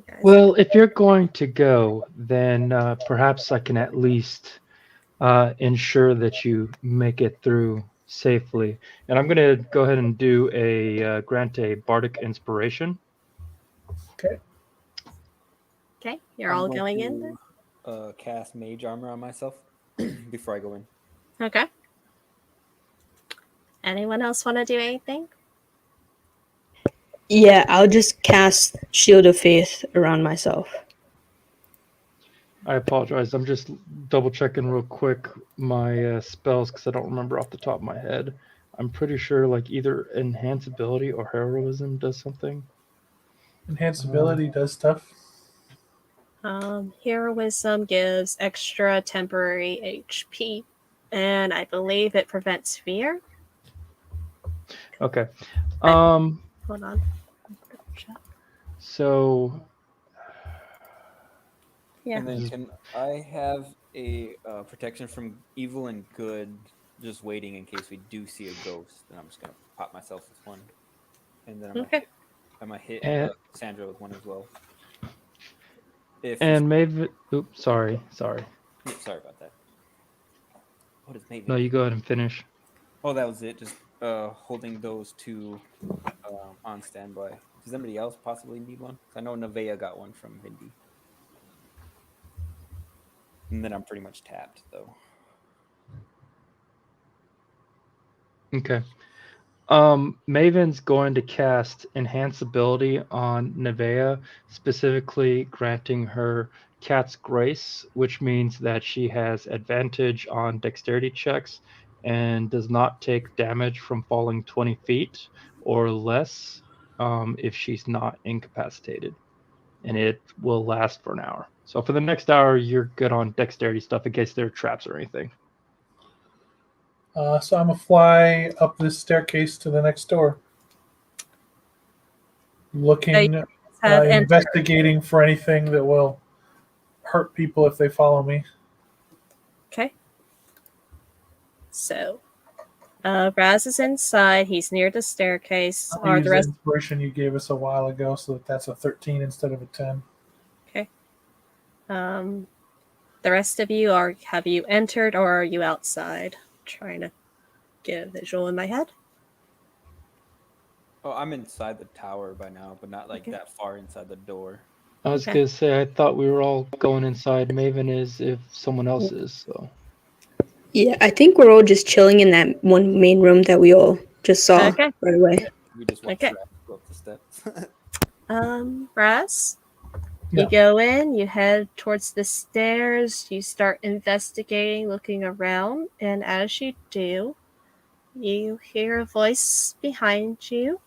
[SPEAKER 1] guys-
[SPEAKER 4] Well, if you're going to go, then perhaps I can at least ensure that you make it through safely. And I'm going to go ahead and do a grant a bardic inspiration.
[SPEAKER 1] Okay, you're
[SPEAKER 7] I'm
[SPEAKER 1] all going in then?
[SPEAKER 7] to cast mage armor on myself before I go in.
[SPEAKER 1] Okay. Anyone else want to do anything?
[SPEAKER 6] Yeah, I'll just cast Shield of Faith around myself.
[SPEAKER 4] I apologize. I'm just double checking real quick my spells because I don't remember off the top of my head. I'm pretty sure like either enhance ability or heroism does something.
[SPEAKER 3] Enhanced ability does stuff.
[SPEAKER 1] Heroism gives extra temporary HP, and I believe it prevents fear.
[SPEAKER 4] Okay.
[SPEAKER 1] Hold on.
[SPEAKER 4] So
[SPEAKER 1] Yeah.
[SPEAKER 7] And then can I have a protection from evil and good just waiting in case we do see a ghost? And I'm just going to pop myself with one. And then
[SPEAKER 1] Okay.
[SPEAKER 7] I'm going to hit
[SPEAKER 4] And-
[SPEAKER 7] Sandra with one as well. If
[SPEAKER 4] and Maven. Oops, sorry.
[SPEAKER 7] sorry about that. What is Maven?
[SPEAKER 4] No, you go ahead and finish.
[SPEAKER 7] Oh, that was it. Just holding those two on standby. Does anybody else possibly need one? 'Cause I know Nevaeh got one from Mindy. And then I'm pretty much tapped, though.
[SPEAKER 4] Okay. Maven's going to cast Enhance Ability on Nevaeh, specifically granting her Cat's Grace, which means that she has advantage on dexterity checks and does not take damage from falling 20 feet or less if she's not incapacitated. And it will last for an hour. So for the next hour, you're good on dexterity stuff in case there are traps or anything.
[SPEAKER 3] So I'm going to fly up this staircase to the next door. Looking,
[SPEAKER 1] Have entered.
[SPEAKER 3] investigating for anything that will hurt people if they follow me.
[SPEAKER 1] Okay. So, Raz is inside. He's near the staircase.
[SPEAKER 3] I'll
[SPEAKER 1] Are
[SPEAKER 3] use
[SPEAKER 1] the
[SPEAKER 3] the
[SPEAKER 1] rest?
[SPEAKER 3] inspiration you gave us a while ago, so that's a 13 instead of a 10.
[SPEAKER 1] The rest of you have you entered or are you outside? Trying to get a visual in my head.
[SPEAKER 7] Oh, I'm inside the tower by now, but not like
[SPEAKER 1] Okay.
[SPEAKER 7] that far inside the door.
[SPEAKER 4] I was
[SPEAKER 1] Okay.
[SPEAKER 4] gonna say I thought we were all going inside. Maven is if someone else is. So
[SPEAKER 6] Yeah, I think we're all just chilling in that one main room that we all just saw
[SPEAKER 1] Okay.
[SPEAKER 6] right away.
[SPEAKER 7] We just watched
[SPEAKER 1] Okay.
[SPEAKER 7] Raz go up the steps.
[SPEAKER 1] Raz,
[SPEAKER 3] Yeah.
[SPEAKER 1] you go in, you head towards the stairs, you start investigating, looking around, and as you do, you hear a voice behind you.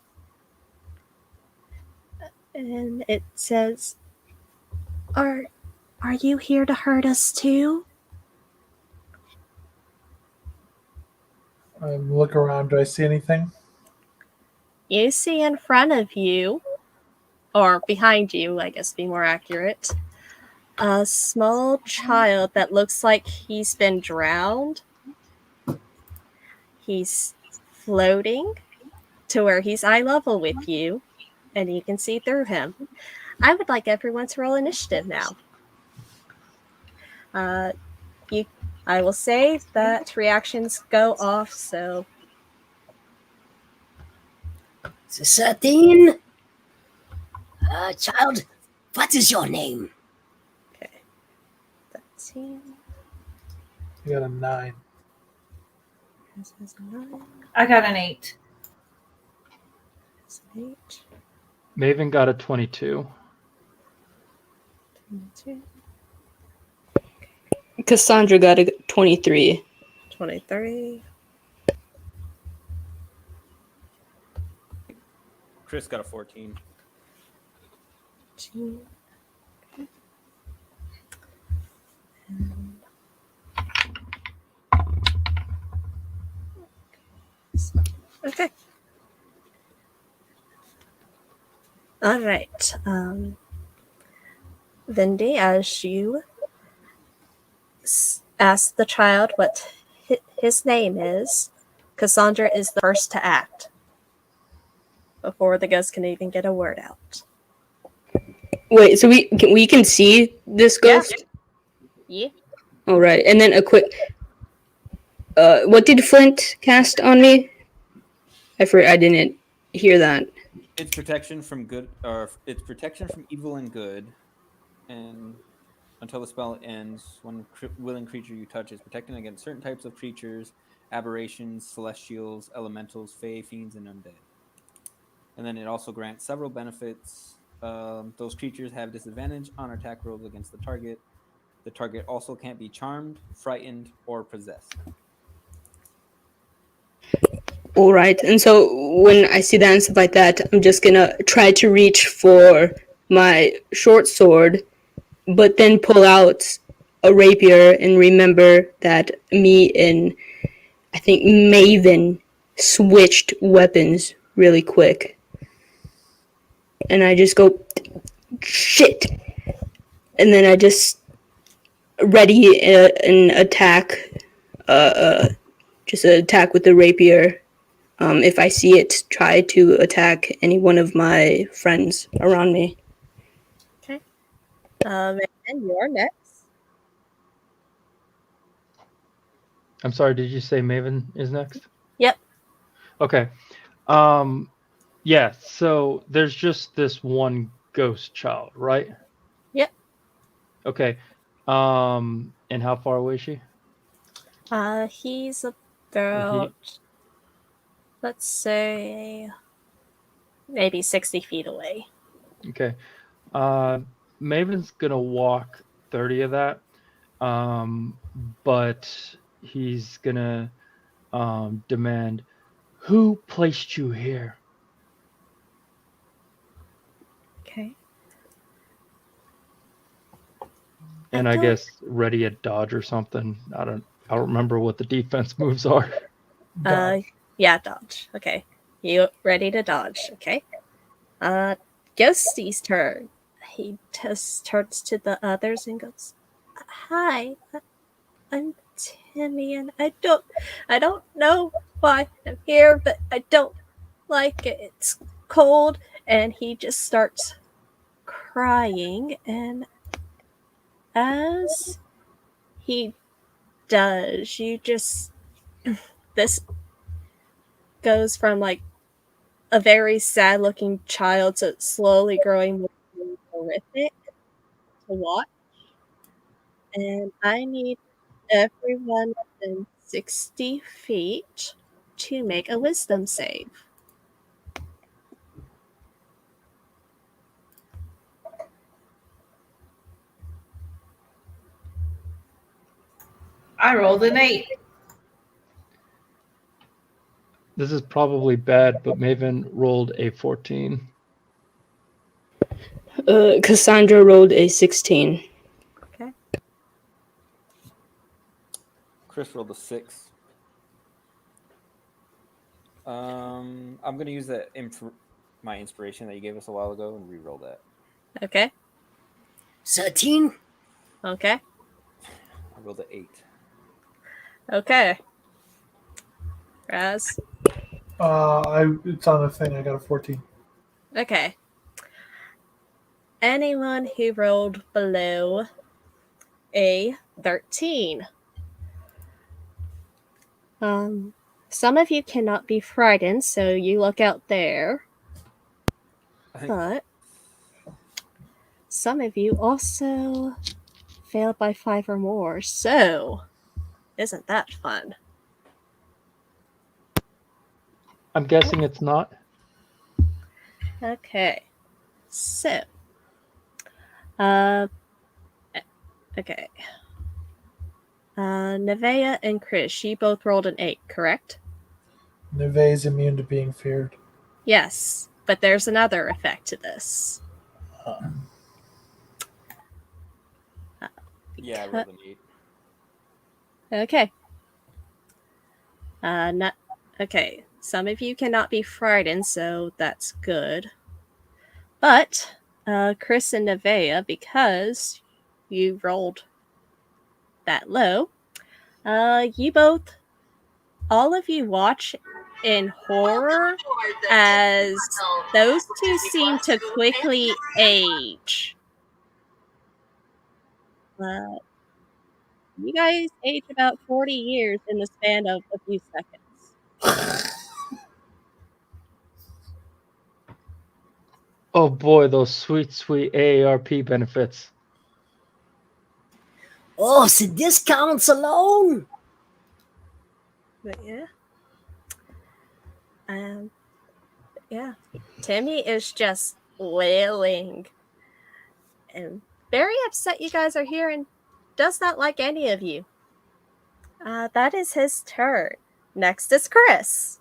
[SPEAKER 1] And it says, Are you here to hurt us too?
[SPEAKER 3] I look around. Do I see anything?
[SPEAKER 1] You see in front of you, or behind you, I guess be more accurate, a small child that looks like he's been drowned. He's floating to where he's eye level with you, and you can see through him. I would like everyone to roll initiative now. I will say that reactions go off, so
[SPEAKER 5] 13. Child, what is your name?
[SPEAKER 1] okay. 13.
[SPEAKER 3] I got a 9.
[SPEAKER 1] This is a 9.
[SPEAKER 2] I got an 8.
[SPEAKER 1] This is an 8.
[SPEAKER 4] Maven got a 22.
[SPEAKER 1] 22.
[SPEAKER 6] Cassandra got a 23.
[SPEAKER 1] 23.
[SPEAKER 7] Chris got a 14.
[SPEAKER 1] 14. Okay. Okay. All right. Vindy, as you ask the child what his name is, Cassandra is the first to act before the ghost can even get a word out.
[SPEAKER 6] Wait, so we can see this ghost?
[SPEAKER 1] Yeah.
[SPEAKER 6] All right, and then a quick. What did Flint cast on me? I didn't hear that.
[SPEAKER 7] It's protection from good, or it's protection from evil and good, and until the spell ends, one willing creature you touch is protected against certain types of creatures, aberrations, celestials, elementals, fae, fiends, and undead. And then it also grants several benefits. Those creatures have disadvantage on attack rolls against the target. The target also can't be charmed, frightened, or possessed.
[SPEAKER 6] All right, and so when I see that and stuff like that, I'm just gonna try to reach for my short sword, but then pull out a rapier and remember that me and I think Maven switched weapons really quick. And I just go, shit! And then I just ready an attack, just an attack with the rapier. If I see it, try to attack any one of my friends around me.
[SPEAKER 1] Okay. And you're next.
[SPEAKER 4] I'm sorry, did you say Maven is next?
[SPEAKER 1] Yep.
[SPEAKER 4] Okay. Yeah, so there's just this one ghost child, right?
[SPEAKER 1] Yep.
[SPEAKER 4] Okay. And how far away is she?
[SPEAKER 1] He's about, let's say, maybe 60 feet away.
[SPEAKER 4] Okay. Maven's gonna walk 30 of that. But he's gonna demand, who placed you here?
[SPEAKER 1] Okay.
[SPEAKER 4] And I guess ready a dodge or something. I don't remember what the defense moves are.
[SPEAKER 1] Yeah, dodge. Okay. You ready to dodge, okay? Ghosty's turn. He just turns to the others and goes, "Hi, I'm Timmy, and I don't know why I'm here, but I don't like it. It's cold." And he just starts crying, and as he does, you just this goes from like a very sad looking child to slowly growing more horrific to watch. And I need everyone within 60 feet to make a wisdom save.
[SPEAKER 2] I rolled an 8.
[SPEAKER 4] This is probably bad, but Maven rolled a 14.
[SPEAKER 6] Cassandra rolled a 16.
[SPEAKER 1] Okay.
[SPEAKER 7] Chris rolled a 6. I'm gonna use that my inspiration that you gave us a while ago and re-roll that.
[SPEAKER 1] Okay.
[SPEAKER 5] 13.
[SPEAKER 1] Okay.
[SPEAKER 7] I rolled an 8.
[SPEAKER 1] Okay. Raz.
[SPEAKER 3] It's on the thing. I got a 14.
[SPEAKER 1] Okay. Anyone who rolled below a 13. Some of you cannot be frightened, so you look out there. But some of you also failed by 5 or more, so isn't that fun?
[SPEAKER 4] I'm guessing it's not.
[SPEAKER 1] Okay. So, okay. Nevaeh and Chris, you both rolled an 8, correct?
[SPEAKER 3] Neve is immune to being feared.
[SPEAKER 1] Yes, but there's another effect to this.
[SPEAKER 7] Yeah, I rolled an 8.
[SPEAKER 1] Okay. Okay. Some of you cannot be frightened, so that's good. But Chris and Nevaeh, because you rolled that low, you both, all of you watch in horror as those two seem to quickly age. You guys age about 40 years in the span of a few seconds.
[SPEAKER 4] Oh boy, those sweet, sweet AARP benefits.
[SPEAKER 5] Oh, so discounts alone?
[SPEAKER 1] But yeah. Yeah. Timmy is just wailing and very upset you guys are here and does not like any of you. That is his turn. Next is Chris.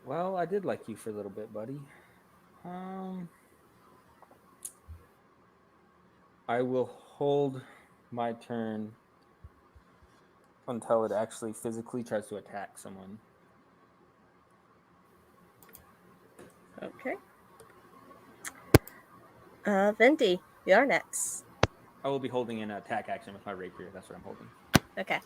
[SPEAKER 7] Well, I did like you for a little bit, buddy. I will hold my turn until it actually physically tries to attack someone.
[SPEAKER 1] Okay. Venti, you're next.
[SPEAKER 7] I will be holding an attack action with my rapier. That's what I'm holding.
[SPEAKER 1] Okay.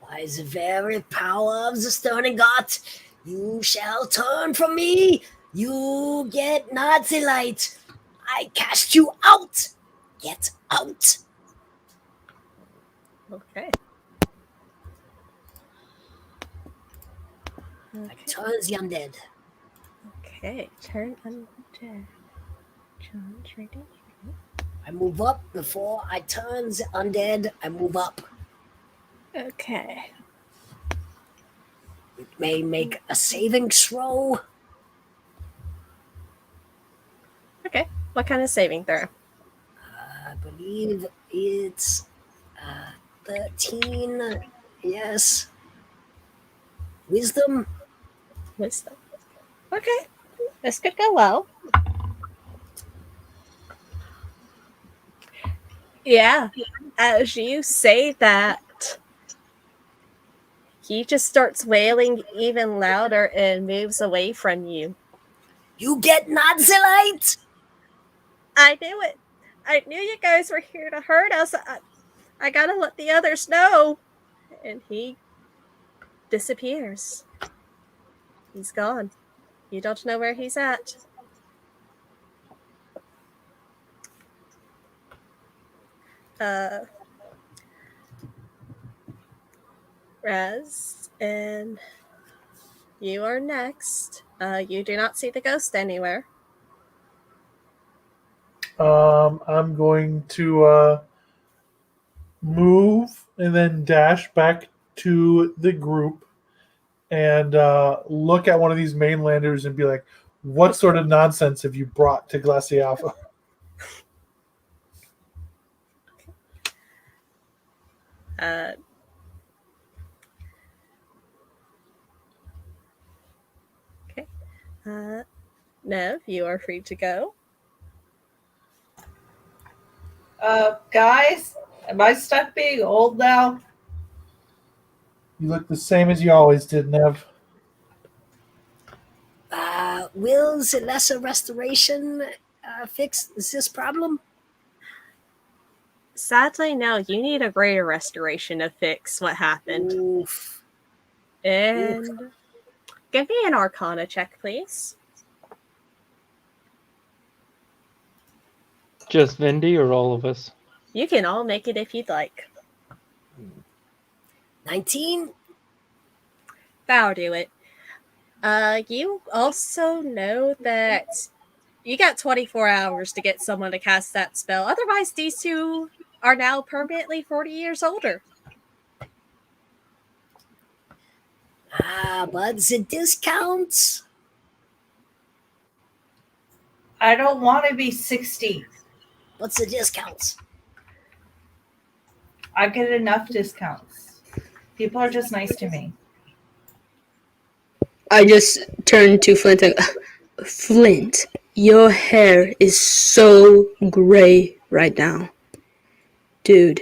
[SPEAKER 5] By the very power of the Stone God, you shall turn from me. You get Nazi light. I cast you out. Get out.
[SPEAKER 1] Okay.
[SPEAKER 5] I turns the undead.
[SPEAKER 1] Okay. Turn undead. Challenge rating.
[SPEAKER 5] I move up before I turn the undead. I move up.
[SPEAKER 1] Okay.
[SPEAKER 5] It may make a saving throw.
[SPEAKER 1] Okay. What kind of saving throw?
[SPEAKER 5] I believe it's 13. Yes. Wisdom.
[SPEAKER 1] Wisdom. Okay. This could go well. Yeah. As you say that, he just starts wailing even louder and moves away from you.
[SPEAKER 5] You get Nazi light.
[SPEAKER 1] I knew it. I knew you guys were here to hurt us. I gotta let the others know. And he disappears. He's gone. You don't know where he's at. Raz, and you are next. You do not see the ghost anywhere.
[SPEAKER 3] I'm going to move and then dash back to the group and look at one of these mainlanders and be like, what sort of nonsense have you brought to Glaciava?
[SPEAKER 1] Okay. Nev, you are free to go.
[SPEAKER 2] Guys, am I stuck being old now?
[SPEAKER 3] You look the same as you always did, Nev.
[SPEAKER 5] Will the lesser restoration fix this problem?
[SPEAKER 1] Sadly, no. You need a greater restoration to fix what happened.
[SPEAKER 5] Oof.
[SPEAKER 1] And give me an Arcana check, please.
[SPEAKER 4] Just Vindy or all of us?
[SPEAKER 1] You can all make it if you'd like.
[SPEAKER 5] 19?
[SPEAKER 1] That'll do it. You also know that you got 24 hours to get someone to cast that spell. Otherwise, these two are now permanently 40 years older.
[SPEAKER 5] But the discounts?
[SPEAKER 2] I don't want to be 60.
[SPEAKER 5] What's the discounts?
[SPEAKER 2] I get enough discounts. People are just nice to me.
[SPEAKER 6] I just turned to Flint and Flint, your hair is so gray right now. Dude.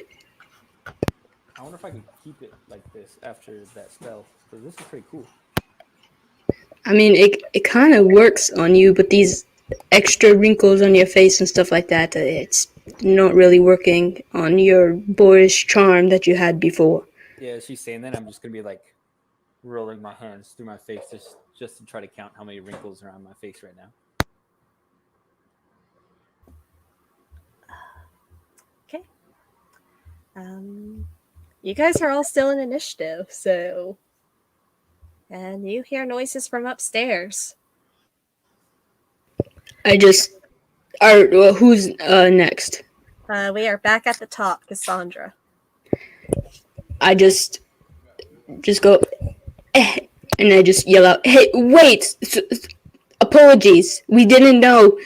[SPEAKER 7] I wonder if I could keep it like this after that spell, because this is pretty cool.
[SPEAKER 6] I mean, it kind of works on you, but these extra wrinkles on your face and stuff like that, it's not really working on your boyish charm that you had before.
[SPEAKER 7] Yeah, she's saying that. I'm just going to be like rolling my hands through my face just to try to count how many wrinkles are on my face right now.
[SPEAKER 1] Okay. You guys are all still in initiative, so... And you hear noises from upstairs.
[SPEAKER 6] Who's next?
[SPEAKER 1] We are back at the top, Cassandra.
[SPEAKER 6] I just go, and I just yell out, "Hey, wait! Apologies. We didn't know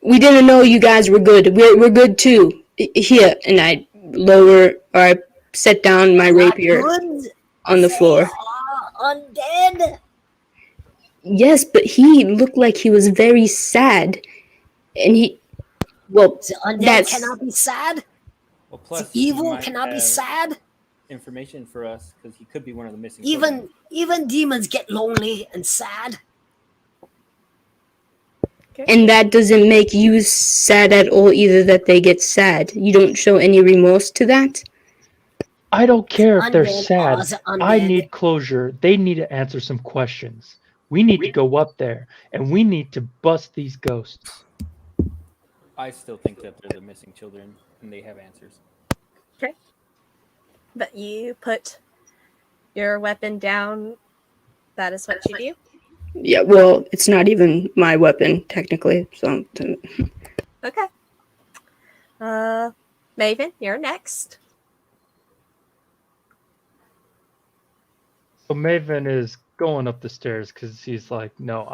[SPEAKER 6] you guys were good. We're good too. Here," and I set down my rapier on the floor.
[SPEAKER 5] Undead?
[SPEAKER 6] Yes, but he looked like he was very sad, and
[SPEAKER 5] the undead cannot be sad.
[SPEAKER 7] Well, plus
[SPEAKER 5] the evil cannot be sad.
[SPEAKER 7] Information for us because he could be one of the missing.
[SPEAKER 5] Even demons get lonely and sad.
[SPEAKER 1] Okay.
[SPEAKER 6] And that doesn't make you sad at all either. That they get sad. You don't show any remorse to that.
[SPEAKER 4] I don't care if they're
[SPEAKER 5] Undead
[SPEAKER 4] sad.
[SPEAKER 5] are the
[SPEAKER 4] I
[SPEAKER 5] undead.
[SPEAKER 4] need closure. They need to answer some questions. We need to go up there, and we need to bust these ghosts.
[SPEAKER 7] I still think that they're the missing children, and they have answers.
[SPEAKER 1] Okay. But you put your weapon down. That is what you do?
[SPEAKER 6] Yeah, well, it's not even my weapon technically. So.
[SPEAKER 1] Okay. Maven, you're next.
[SPEAKER 4] So Maven is going up the stairs because he's like, no,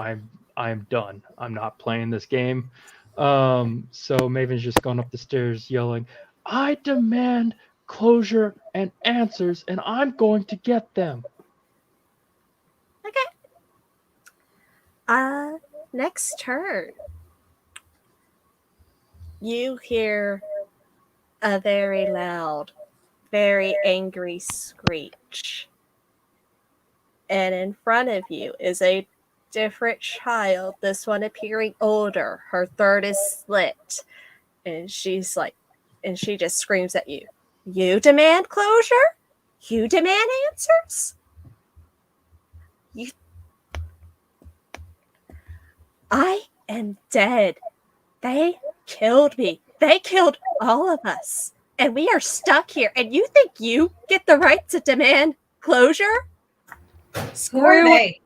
[SPEAKER 4] I'm done. I'm not playing this game. So Maven's just going up the stairs yelling, I demand closure and answers, and I'm going to get them.
[SPEAKER 1] Okay. Next turn. You hear a very loud, very angry screech. And in front of you is a different child, this one appearing older. Her throat is slit. And she just screams at you. You demand closure? You demand answers? I am dead. They killed me. They killed all of us. And we are stuck here. And you think you get the right to demand closure?
[SPEAKER 2] Who are they?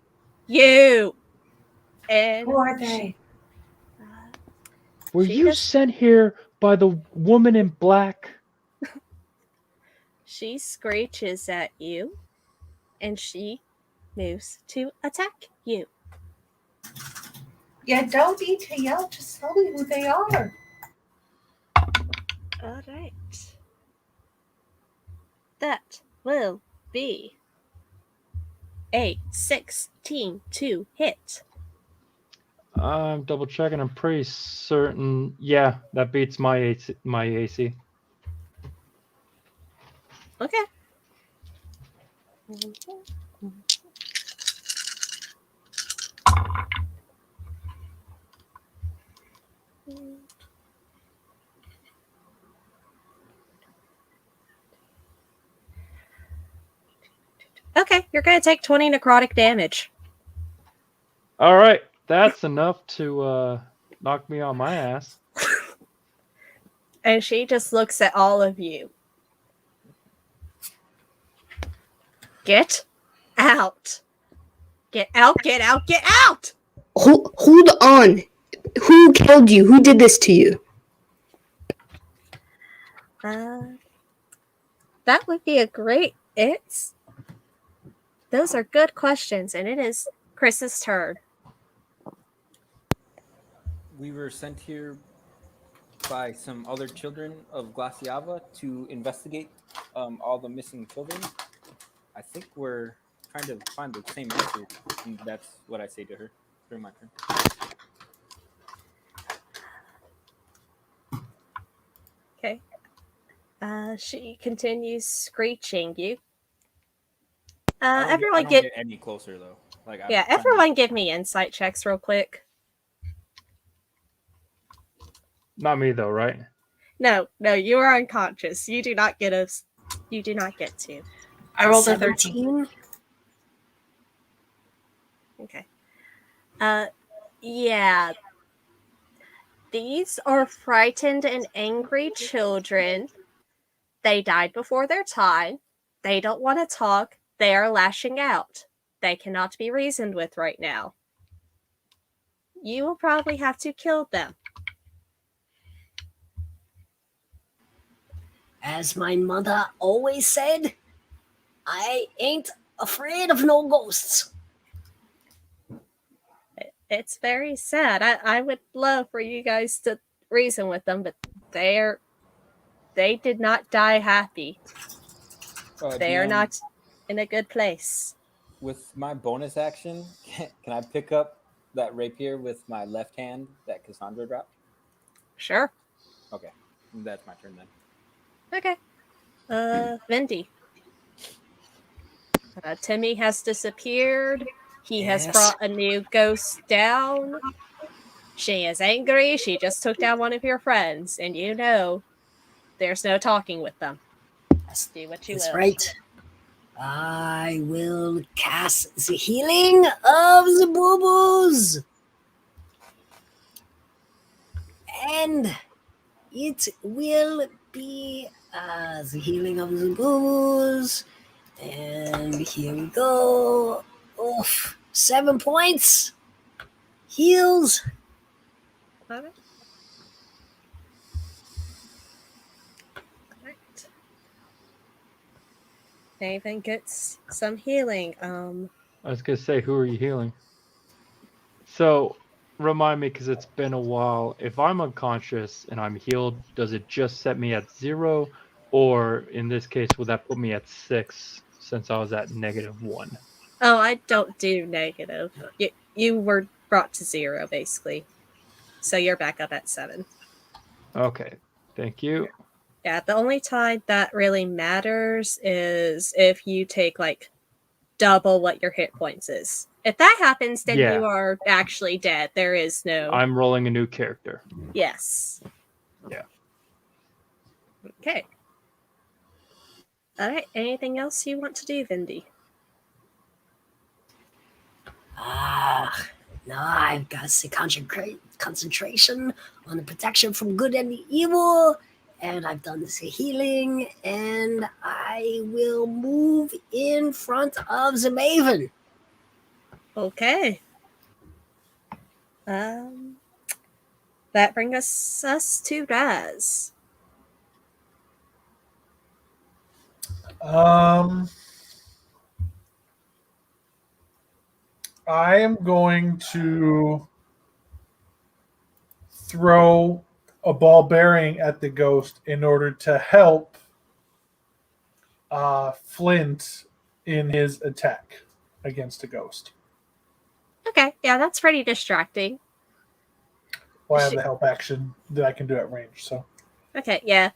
[SPEAKER 1] You. And
[SPEAKER 2] Who are they?
[SPEAKER 4] Were you sent here by the woman in black?
[SPEAKER 1] She screeches at you, and she moves to attack you.
[SPEAKER 2] You don't need to yell. Just tell me who they are.
[SPEAKER 1] All right. That will be a 16 to hit.
[SPEAKER 4] I'm double checking. I'm pretty certain. Yeah, that beats my AC.
[SPEAKER 1] Okay. Okay, you're gonna take 20 necrotic damage.
[SPEAKER 4] All right, that's enough to knock me on my ass.
[SPEAKER 1] And she just looks at all of you. Get out. Get out, get out, get out!
[SPEAKER 6] Hold on. Who killed you? Who did this to you?
[SPEAKER 1] That would be a great. Those are good questions, and it is Chris's turn.
[SPEAKER 7] We were sent here by some other children of Glaciava to investigate all the missing children. I think we're trying to find the same answer, and that's what I say to her during my turn.
[SPEAKER 1] Okay. She continues screeching you. Everyone
[SPEAKER 7] I don't get any closer though.
[SPEAKER 1] Everyone give me insight checks real quick.
[SPEAKER 4] Not me though, right?
[SPEAKER 1] No, you are unconscious. You do not get to.
[SPEAKER 2] I rolled a 13.
[SPEAKER 5] 17.
[SPEAKER 1] Okay. Yeah. These are frightened and angry children. They died before their time. They don't want to talk. They are lashing out. They cannot be reasoned with right now. You will probably have to kill them.
[SPEAKER 5] As my mother always said, I ain't afraid of no ghosts.
[SPEAKER 1] It's very sad. I would love for you guys to reason with them, but they did not die happy. They are
[SPEAKER 7] DM,
[SPEAKER 1] not in a good place.
[SPEAKER 7] With my bonus action, can I pick up that rapier with my left hand that Cassandra dropped?
[SPEAKER 1] Sure.
[SPEAKER 7] Okay, that's my turn then.
[SPEAKER 1] Okay. Vindy. Timmy has disappeared. He has brought a new ghost down. She is angry. She just took down one of your friends, and you know there's no talking with them. Do what you will.
[SPEAKER 5] That's right. I will cast the healing of the boo-boos. And it will be the healing of the boo-boos. And here we go. Oof. 7 points. Heals.
[SPEAKER 1] Right. Nathan gets some healing.
[SPEAKER 4] I was gonna say, who are you healing? So, remind me, because it's been a while. If I'm unconscious and I'm healed, does it just set me at 0, or in this case, will that put me at 6 since I was at -1?
[SPEAKER 1] Oh, I don't do negative. You were brought to 0 basically, so you're back up at 7.
[SPEAKER 4] Okay, thank you.
[SPEAKER 1] Yeah, the only time that really matters is if you take like double what your hit points is. If that happens, then
[SPEAKER 4] Yeah.
[SPEAKER 1] you are actually dead. There is no.
[SPEAKER 4] I'm rolling a new character.
[SPEAKER 1] Yes.
[SPEAKER 4] Yeah.
[SPEAKER 1] Okay. All right. Anything else you want to do, Vindy?
[SPEAKER 5] No, I've got to concentration on the protection from good and the evil. And I've done this healing, and I will move in front of the Maven.
[SPEAKER 1] Okay. That brings us to Raz.
[SPEAKER 3] I am going to throw a ball bearing at the ghost in order to help Flint in his attack against the ghost.
[SPEAKER 1] Okay, yeah, that's pretty distracting.
[SPEAKER 3] Well, I have the help action that I can do at range. So
[SPEAKER 1] Okay, yeah.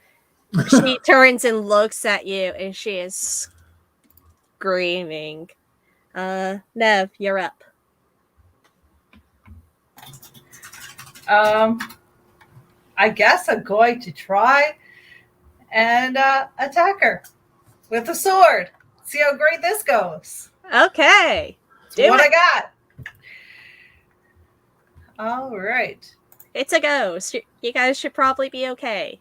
[SPEAKER 1] She turns and looks at you, and she is screaming. Nev, you're up.
[SPEAKER 2] I guess I'm going to try and attack her with a sword. See how great this goes.
[SPEAKER 1] Okay.
[SPEAKER 2] It's
[SPEAKER 1] Do
[SPEAKER 2] what
[SPEAKER 1] it.
[SPEAKER 2] I got. All right.
[SPEAKER 1] It's a ghost. You guys should probably be okay.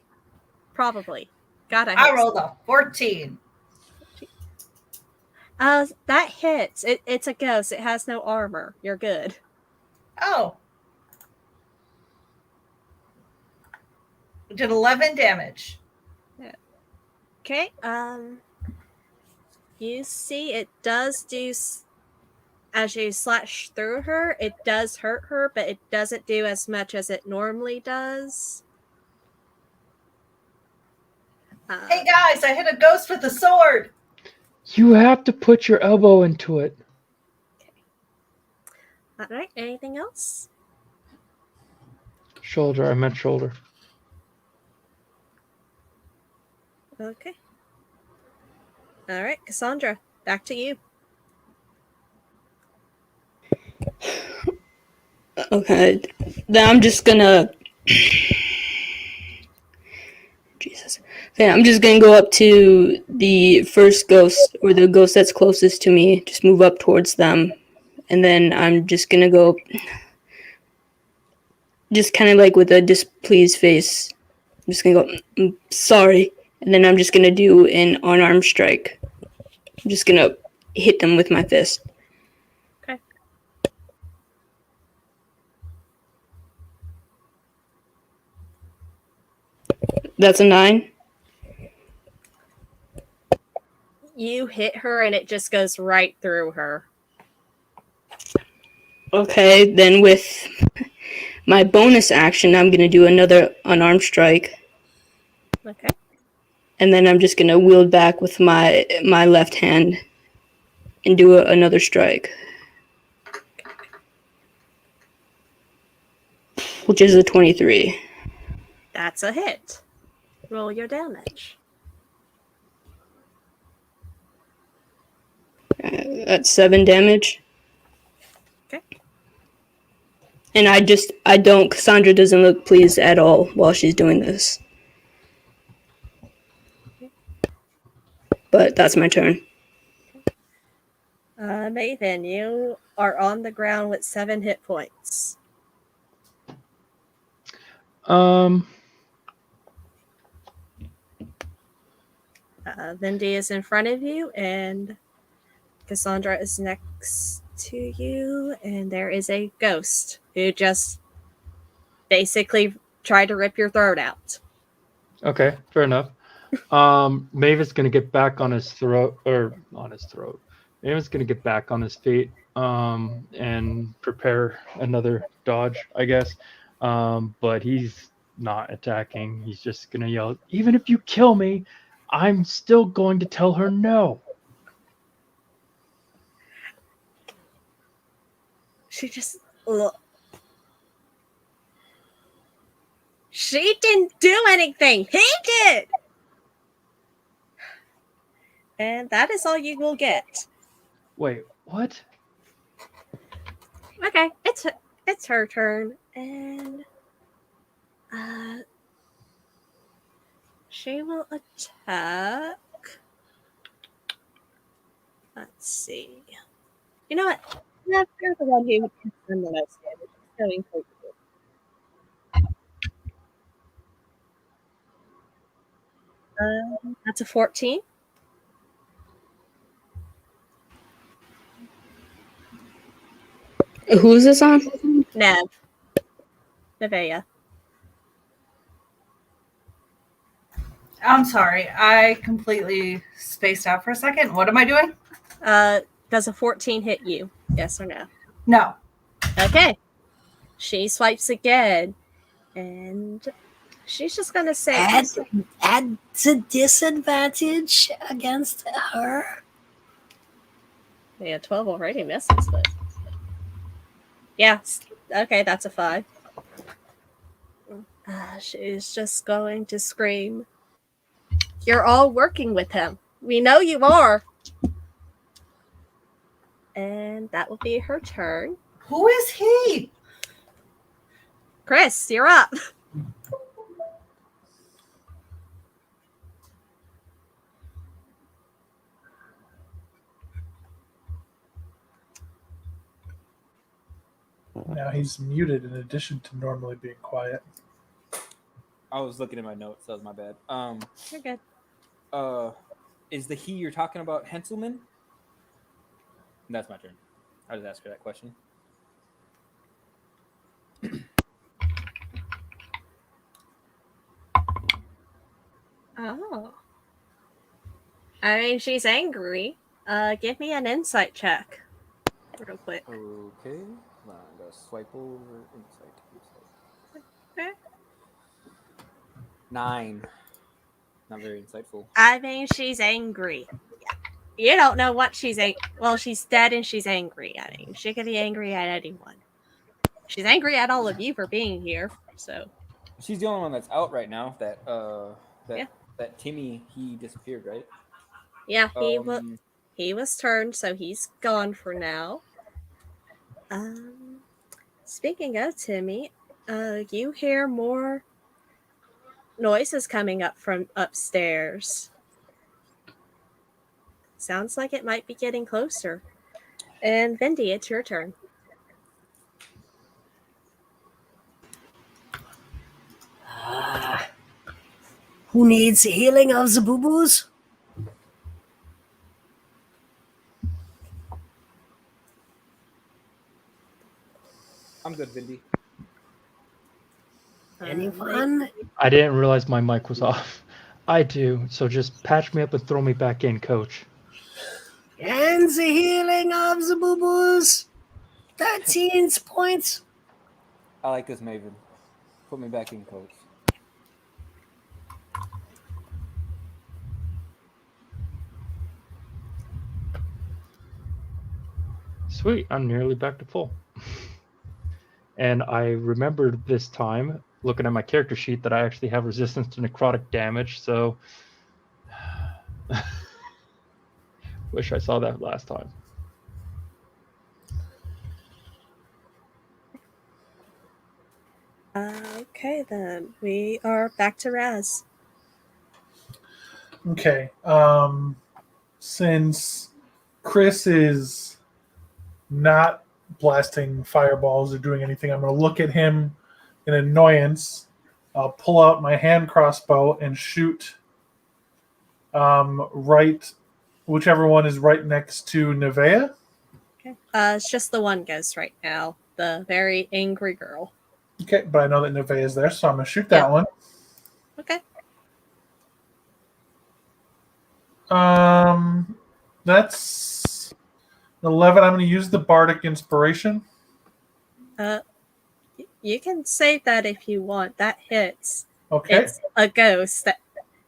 [SPEAKER 1] Probably. God, I
[SPEAKER 2] I
[SPEAKER 1] hope
[SPEAKER 2] rolled a 14.
[SPEAKER 1] that hits. It's a ghost. It has no armor. You're good.
[SPEAKER 2] Oh. Did 11 damage.
[SPEAKER 1] Okay. You see, it does do. As you slash through her, it does hurt her, but it doesn't do as much as it normally does.
[SPEAKER 2] Hey guys, I hit a ghost with a sword.
[SPEAKER 4] You have to put your elbow into it.
[SPEAKER 1] All right. Anything else?
[SPEAKER 4] Shoulder. I meant shoulder.
[SPEAKER 1] Okay. All right, Cassandra, back to you.
[SPEAKER 6] Okay, then I'm just gonna. Jesus. Okay, I'm just gonna go up to the first ghost, or the ghost that's closest to me. Just move up towards them, and then I'm just gonna go. Just kind of like with a displeased face. I'm just gonna go, "I'm sorry," and then I'm just gonna do an unarmed strike. I'm just gonna hit them with my fist.
[SPEAKER 1] Okay.
[SPEAKER 6] That's a 9.
[SPEAKER 1] You hit her and it just goes right through her.
[SPEAKER 6] Okay, then with my bonus action, I'm gonna do another unarmed strike.
[SPEAKER 1] Okay.
[SPEAKER 6] And then I'm just gonna wield back with my left hand and do another strike, which is a 23.
[SPEAKER 1] That's a hit. Roll your damage.
[SPEAKER 6] That's 7 damage.
[SPEAKER 1] Okay.
[SPEAKER 6] And Cassandra doesn't look pleased at all while she's doing this. But that's my turn.
[SPEAKER 1] Nathan, you are on the ground with 7 hit points. Vindy is in front of you, and Cassandra is next to you, and there is a ghost who just basically tried to rip your throat out.
[SPEAKER 4] Okay, fair enough. Mavis gonna get back on his throat, Mavis gonna get back on his feet, and prepare another dodge, I guess. But he's not attacking. He's just gonna yell, "Even if you kill me, I'm still going to tell her no."
[SPEAKER 1] She just She didn't do anything. He did. And that is all you will get.
[SPEAKER 4] Wait, what?
[SPEAKER 1] Okay, it's her turn, and she will attack. Let's see. You know what? No, you're the one who can send the most damage. It's going for you. That's a 14.
[SPEAKER 6] Who is this on?
[SPEAKER 1] Nevaeh.
[SPEAKER 2] I'm sorry. I completely spaced out for a second. What am I doing?
[SPEAKER 1] Does a 14 hit you? Yes or no?
[SPEAKER 2] No.
[SPEAKER 1] Okay. She swipes again, and she's just gonna say,
[SPEAKER 5] Adds a disadvantage against her.
[SPEAKER 1] "Yeah, 12 already misses, but yeah, okay, that's a 5." She's just going to scream. You're all working with him. We know you are. And that will be her turn.
[SPEAKER 2] Who is he?
[SPEAKER 1] Chris, you're up.
[SPEAKER 3] Now he's muted in addition to normally being quiet.
[SPEAKER 7] I was looking at my notes. That was my bad.
[SPEAKER 1] You're good.
[SPEAKER 7] Is the he you're talking about Henselman? That's my turn. I'll just ask her that question.
[SPEAKER 1] Oh. I mean, she's angry. Give me an insight check. Real quick.
[SPEAKER 7] Okay. Hold on, I gotta swipe over insight.
[SPEAKER 1] Okay.
[SPEAKER 7] 9. Not very insightful.
[SPEAKER 1] I mean, she's angry. You don't know what she's angry. Well, she's dead and she's angry. I mean, she could be angry at anyone. She's angry at all of you for being here. So
[SPEAKER 7] She's the only one that's out right now. That Timmy, he disappeared, right?
[SPEAKER 1] yeah, he was turned, so he's gone for now. Speaking of Timmy, you hear more noises coming up from upstairs. Sounds like it might be getting closer. And Vindy, it's your turn.
[SPEAKER 5] Who needs healing of the boo-boos?
[SPEAKER 7] I'm good, Vindy.
[SPEAKER 5] Anyone?
[SPEAKER 4] I didn't realize my mic was off. I do, so just patch me up and throw me back in, coach.
[SPEAKER 5] And the healing of the boo-boos. 13 points.
[SPEAKER 7] I like this Maven. Put me back in, coach.
[SPEAKER 4] Sweet, I'm nearly back to full. And I remembered this time, looking at my character sheet, that I actually have resistance to necrotic damage, so wish I saw that last time.
[SPEAKER 1] Okay, then. We are back to Raz.
[SPEAKER 3] Okay. Since Chris is not blasting fireballs or doing anything, I'm going to look at him in annoyance. I'll pull out my hand crossbow and shoot right, whichever one is right next to Nevea.
[SPEAKER 1] Okay. It's just the one ghost right now. The very angry girl.
[SPEAKER 3] Okay, but I know that Nevea is there, so I'm going to shoot that one.
[SPEAKER 1] Okay.
[SPEAKER 3] That's 11. I'm going to use the bardic inspiration.
[SPEAKER 1] You can save that if you want. That hits.
[SPEAKER 3] Okay.
[SPEAKER 1] It's a ghost.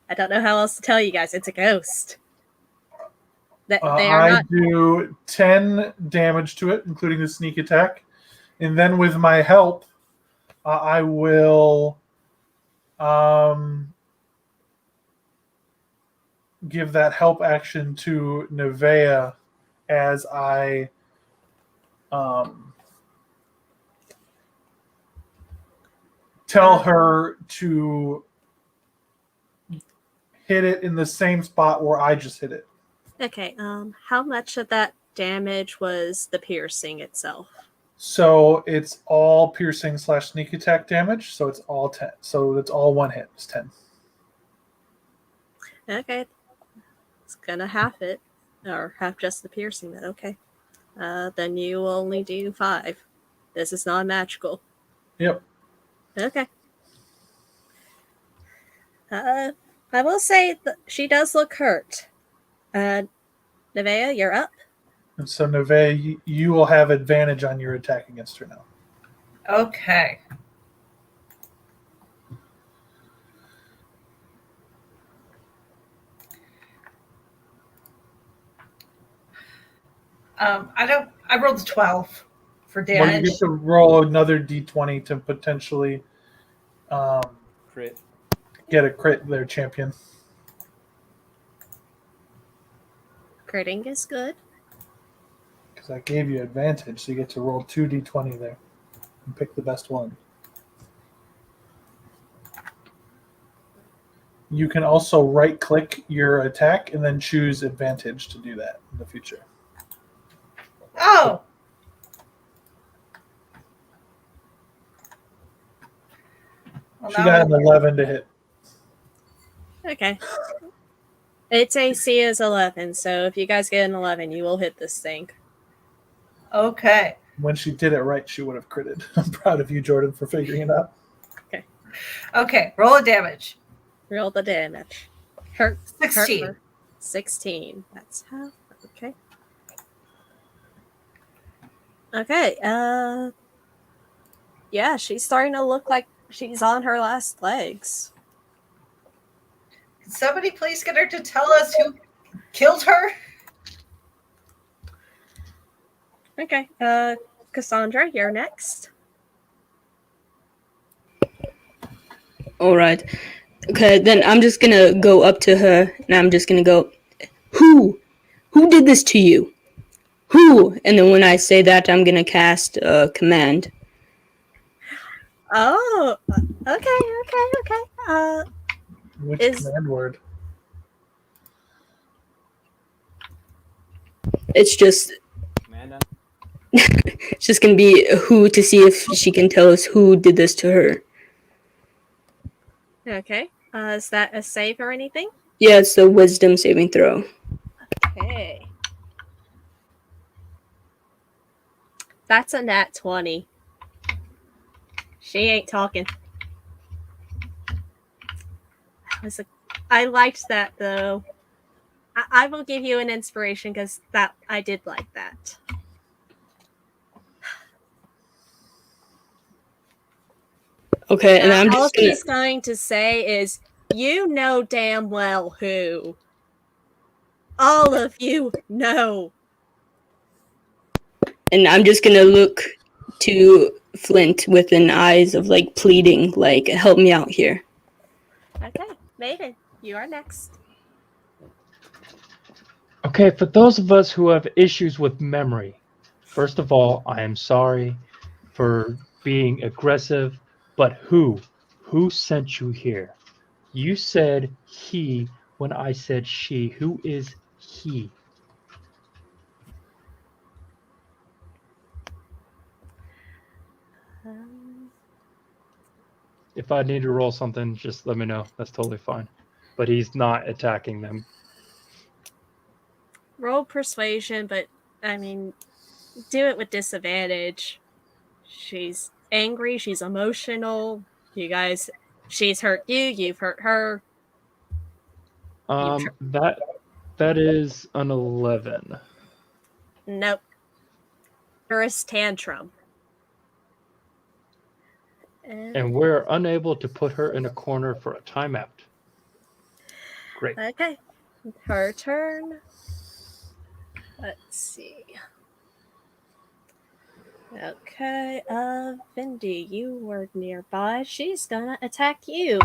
[SPEAKER 1] I don't know how else to tell you guys. It's a ghost. That they are
[SPEAKER 3] I
[SPEAKER 1] not.
[SPEAKER 3] do 10 damage to it, including the sneak attack. And then with my help, I will give that help action to Nevea as I tell her to hit it in the same spot where I just hit it.
[SPEAKER 1] Okay. How much of that damage was the piercing itself?
[SPEAKER 3] So it's all piercing / sneak attack damage. So it's all 10. So it's all one hit. It's 10.
[SPEAKER 1] Okay. It's gonna half it. Or half just the piercing then. Okay. Then you only do 5. This is not magical.
[SPEAKER 3] Yep.
[SPEAKER 1] Okay. I will say that she does look hurt. Nevea, you're up.
[SPEAKER 3] And so Nevea, you will have advantage on your attack against her now.
[SPEAKER 2] Okay. I rolled a 12 for damage.
[SPEAKER 3] Well, you get to roll another d20 to potentially
[SPEAKER 7] Crit.
[SPEAKER 3] get a crit there, champion.
[SPEAKER 1] Critting is good.
[SPEAKER 3] Because I gave you advantage, so you get to roll 2d20 there and pick the best one. You can also right-click your attack and then choose advantage to do that in the future.
[SPEAKER 2] Oh! Well,
[SPEAKER 3] She
[SPEAKER 2] now
[SPEAKER 3] got
[SPEAKER 2] I'm-
[SPEAKER 3] an 11 to hit.
[SPEAKER 1] Okay. Its AC is 11, so if you guys get an 11, you will hit this thing.
[SPEAKER 2] Okay.
[SPEAKER 3] When she did it right, she would have critted. I'm proud of you, Jordan, for figuring it out.
[SPEAKER 2] Okay. Roll a damage.
[SPEAKER 1] Roll the damage. Hurt
[SPEAKER 2] 16.
[SPEAKER 1] her. 16. That's half. Okay. Okay. Yeah, she's starting to look like she's on her last legs.
[SPEAKER 2] Can somebody please get her to tell us who killed her?
[SPEAKER 1] Okay. Cassandra, you're next.
[SPEAKER 6] All right. Okay, then I'm just gonna go up to her and I'm just gonna go, Who? Who did this to you? Who? And then when I say that, I'm gonna cast a command.
[SPEAKER 1] Oh, okay.
[SPEAKER 3] Which
[SPEAKER 1] Is-
[SPEAKER 3] command word?
[SPEAKER 6] It's just
[SPEAKER 7] Command on.
[SPEAKER 6] it's just gonna be who to see if she can tell us who did this to her.
[SPEAKER 1] Okay. Is that a save or anything?
[SPEAKER 6] Yeah, it's a wisdom saving throw.
[SPEAKER 1] Okay. That's a nat 20. She ain't talking. I liked that though. I will give you an inspiration because that I did like that.
[SPEAKER 6] Okay, and I'm
[SPEAKER 1] All
[SPEAKER 6] just gonna,
[SPEAKER 1] she's going to say is, "You know damn well who. All of you know."
[SPEAKER 6] and I'm just gonna look to Flint with an eyes of like pleading, like help me out here.
[SPEAKER 1] Okay, Maiden, you are next.
[SPEAKER 4] Okay, for those of us who have issues with memory, first of all, I am sorry for being aggressive, but who? Who sent you here? You said he when I said she. Who is he? If I need to roll something, just let me know. That's totally fine. But he's not attacking them.
[SPEAKER 1] Roll persuasion, but I mean, do it with disadvantage. She's angry, she's emotional. You guys, she's hurt you, you've hurt her.
[SPEAKER 4] That is an 11.
[SPEAKER 1] Nope. First tantrum.
[SPEAKER 4] And we're unable to put her in a corner for a timeout. Great.
[SPEAKER 1] Okay. Her turn. Let's see. Okay, Vindy, you were nearby. She's gonna attack you.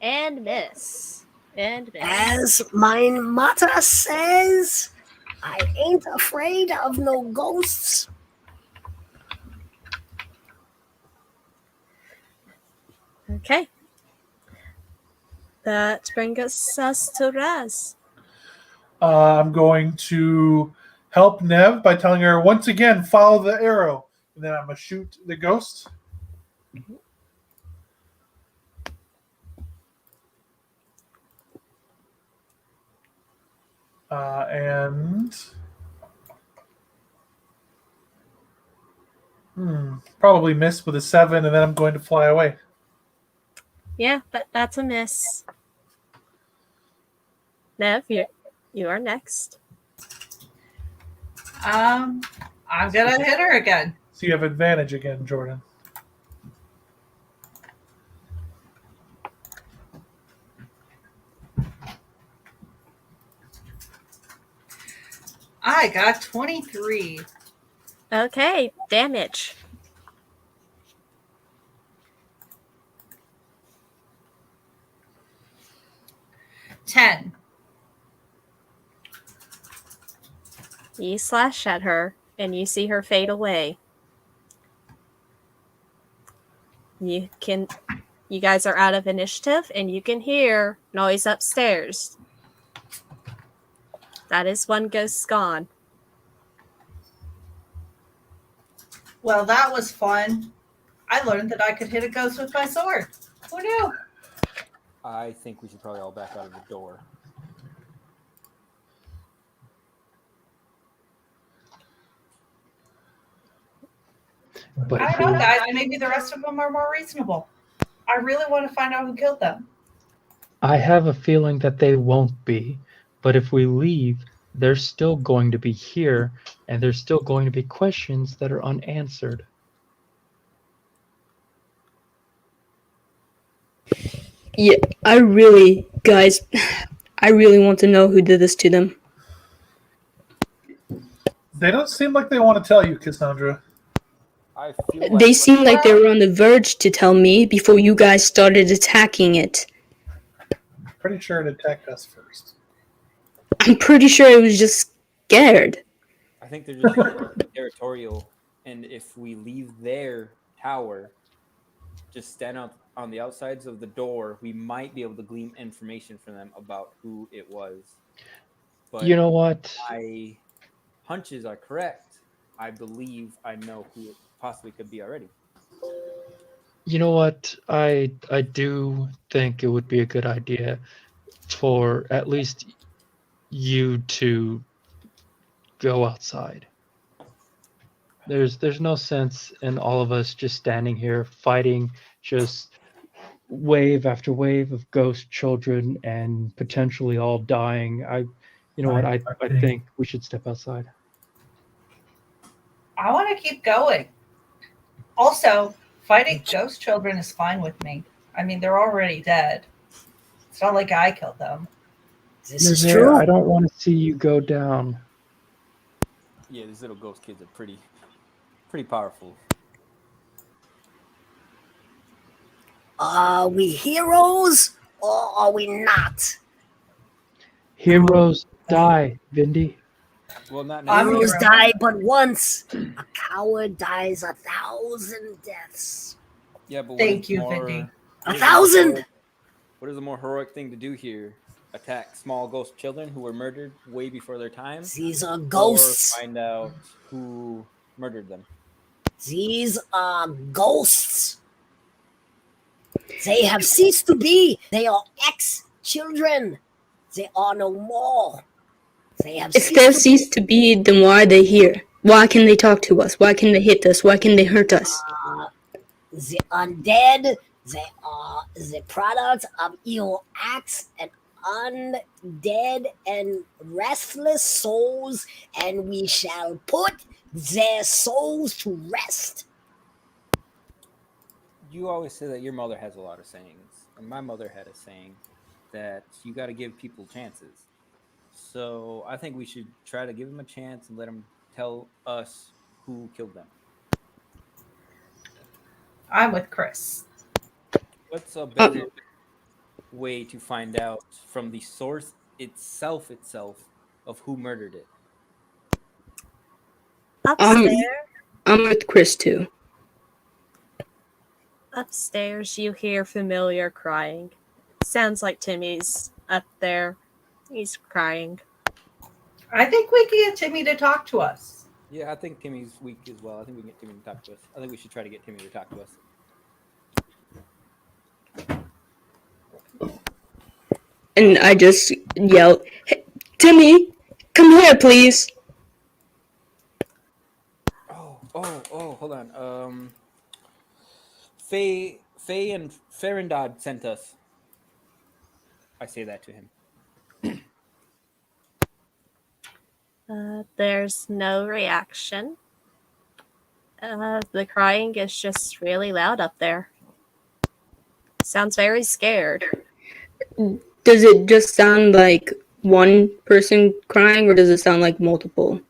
[SPEAKER 1] And miss. And miss.
[SPEAKER 5] As my motto says, I ain't afraid of no ghosts.
[SPEAKER 1] Okay. That brings us to Raz.
[SPEAKER 3] I'm going to help Nev by telling her once again, follow the arrow. And then I'm going to shoot the ghost. And probably miss with a 7, and then I'm going to fly away.
[SPEAKER 1] Yeah, that's a miss. Nev, you are next.
[SPEAKER 2] I'm gonna hit her again.
[SPEAKER 3] So you have advantage again, Jordan.
[SPEAKER 2] I got 23.
[SPEAKER 1] Okay, damage.
[SPEAKER 2] 10.
[SPEAKER 1] You slash at her, and you see her fade away. You guys are out of initiative, and you can hear noise upstairs. That is one ghost gone.
[SPEAKER 2] Well, that was fun. I learned that I could hit a ghost with my sword. Who knew?
[SPEAKER 7] I think we should probably all back out of the door.
[SPEAKER 4] But
[SPEAKER 2] I
[SPEAKER 4] if
[SPEAKER 2] don't know,
[SPEAKER 4] we,
[SPEAKER 2] guys. Maybe the rest of them are more reasonable. I really want to find out who killed them.
[SPEAKER 4] I have a feeling that they won't be. But if we leave, they're still going to be here, and there's still going to be questions that are unanswered.
[SPEAKER 6] Yeah, guys, I really want to know who did this to them.
[SPEAKER 3] They don't seem like they want to tell you, Cassandra.
[SPEAKER 7] I feel like
[SPEAKER 6] They seemed like they were on the verge to tell me before you guys started attacking it.
[SPEAKER 3] Pretty sure it attacked us first.
[SPEAKER 6] I'm pretty sure it was just scared.
[SPEAKER 7] I think they're just territorial, and if we leave their tower, just stand out on the outsides of the door, we might be able to glean information from them about who it was. But
[SPEAKER 4] You know what?
[SPEAKER 7] my hunches are correct. I believe I know who it possibly could be already.
[SPEAKER 4] You know what? I do think it would be a good idea for at least you to go outside. There's no sense in all of us just standing here fighting just wave after wave of ghost children and potentially all dying. I think we should step outside.
[SPEAKER 2] I want to keep going. Also, fighting ghost children is fine with me. I mean, they're already dead. It's not like I killed them.
[SPEAKER 5] This is
[SPEAKER 4] Nazaire,
[SPEAKER 5] true.
[SPEAKER 4] I don't want to see you go down.
[SPEAKER 7] Yeah, these little ghost kids are pretty powerful.
[SPEAKER 5] Are we heroes or are we not?
[SPEAKER 4] Heroes die, Vindy.
[SPEAKER 7] Well, not
[SPEAKER 2] I'm
[SPEAKER 7] necessarily.
[SPEAKER 5] Heroes
[SPEAKER 2] hero.
[SPEAKER 5] die but once. A coward dies 1,000 deaths.
[SPEAKER 7] Yeah, but
[SPEAKER 2] Thank you, Vindy.
[SPEAKER 5] 1,000.
[SPEAKER 7] What is the more heroic thing to do here? Attack small ghost children who were murdered way before their time?
[SPEAKER 5] These are
[SPEAKER 7] Or
[SPEAKER 5] ghosts.
[SPEAKER 7] find out who murdered them?
[SPEAKER 5] These are ghosts. They have ceased to be. They are ex-children. They are no more. They have
[SPEAKER 6] If they ceased to be, then why are they here? Why can they talk to us? Why can they hit us? Why can they hurt us?
[SPEAKER 5] The undead, they are the product of evil acts and undead and restless souls, and we shall put their souls to rest.
[SPEAKER 7] You always say that your mother has a lot of sayings, and my mother had a saying that you got to give people chances. So I think we should try to give them a chance and let them tell us who killed them.
[SPEAKER 2] I'm with Chris.
[SPEAKER 7] What's a better way to find out from the source itself of who murdered it?
[SPEAKER 1] Upstairs,
[SPEAKER 6] I'm with Chris too.
[SPEAKER 1] upstairs, you hear familiar crying. Sounds like Timmy's up there. He's crying.
[SPEAKER 2] I think we can get Timmy to talk to us.
[SPEAKER 7] Yeah, I think Timmy's weak as well. I think we can get Timmy to talk to us. I think we should try to get Timmy to talk to us.
[SPEAKER 6] And I just yelled, "Hey, Timmy, come here, please."
[SPEAKER 7] Oh, hold on. Faye and Ferindad sent us. I say that to him.
[SPEAKER 1] There's no reaction. The crying is just really loud up there. Sounds very scared.
[SPEAKER 6] Does it just sound like one person crying, or does it sound like multiple?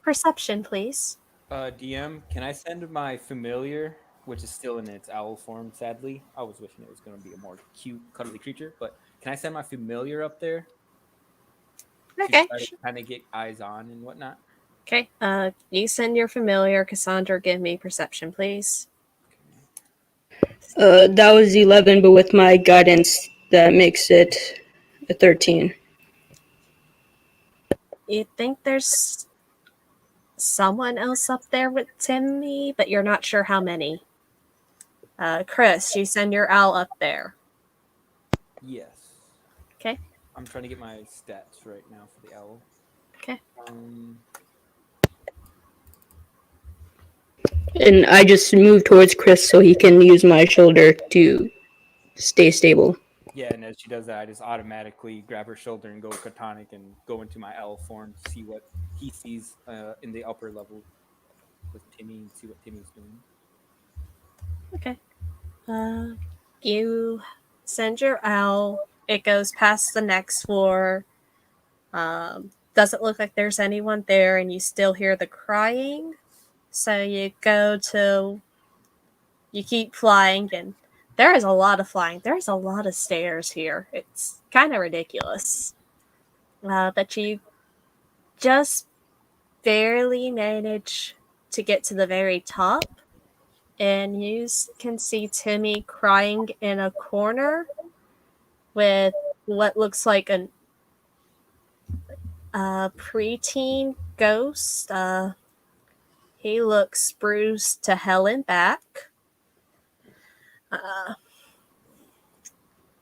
[SPEAKER 1] Perception, please.
[SPEAKER 7] DM, can I send my familiar, which is still in its owl form, sadly? I was wishing it was going to be a more cute, cuddly creature, but Can I send my familiar up there?
[SPEAKER 1] Okay.
[SPEAKER 7] To kind of get eyes on and whatnot.
[SPEAKER 1] Okay. You send your familiar. Cassandra, give me perception, please.
[SPEAKER 6] That was 11, but with my guidance, that makes it a 13.
[SPEAKER 1] You think there's someone else up there with Timmy, but you're not sure how many. Chris, you send your owl up there.
[SPEAKER 7] Yes.
[SPEAKER 1] Okay.
[SPEAKER 7] I'm trying to get my stats right now for the owl.
[SPEAKER 1] Okay.
[SPEAKER 6] And I just move towards Chris so he can use my shoulder to stay stable.
[SPEAKER 7] Yeah, and as she does that, I just automatically grab her shoulder and go catonic and go into my owl form to see what he sees in the upper level with Timmy and see what Timmy's doing.
[SPEAKER 1] Okay. You send your owl. It goes past the next floor. Doesn't look like there's anyone there, and you still hear the crying. So you keep flying, and there is a lot of flying. There's a lot of stairs here. It's kind of ridiculous. But you just barely manage to get to the very top, and you can see Timmy crying in a corner with what looks like a preteen ghost. He looks bruised to hell and back.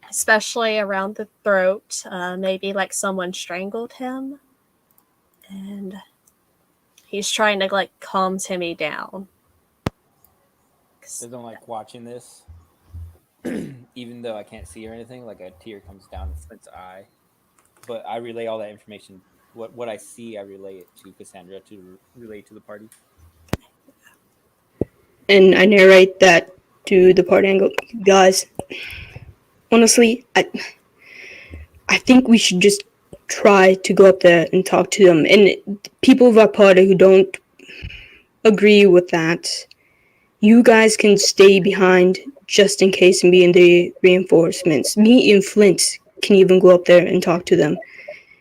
[SPEAKER 1] Especially around the throat. Maybe like someone strangled him. And he's trying to like calm Timmy down.
[SPEAKER 7] As I'm like watching this, even though I can't see or anything, like a tear comes down Flint's eye. But I relay all that information. What I see, I relay it to Cassandra to relay to the party.
[SPEAKER 6] And I narrate that to the party and go, guys, honestly, I think we should just try to go up there and talk to them. And people of our party who don't agree with that, you guys can stay behind just in case and be in the reinforcements. Me and Flint can even go up there and talk to them.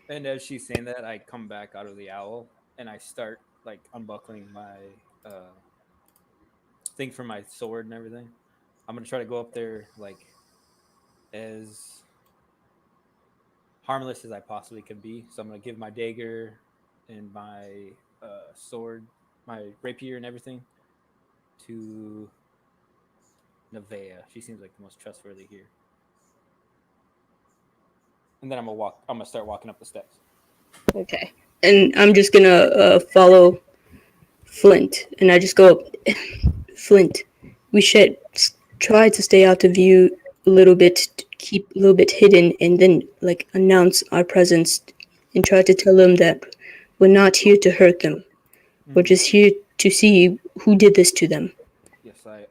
[SPEAKER 7] And as she's saying that, I come back out of the owl and I start like unbuckling my thing for my sword and everything. I'm gonna try to go up there like as harmless as I possibly can be. So I'm gonna give my dagger and my sword, my rapier and everything to Nevaeh. She seems like the most trustworthy here. And then I'm gonna start walking up the steps.
[SPEAKER 6] Okay. And I'm just gonna follow Flint. And I just go, Flint, we should try to stay out of view a little bit, keep a little bit hidden, and then like announce our presence and try to tell them that we're not here to hurt them. We're just here to see who did this to them.
[SPEAKER 7] Yes, I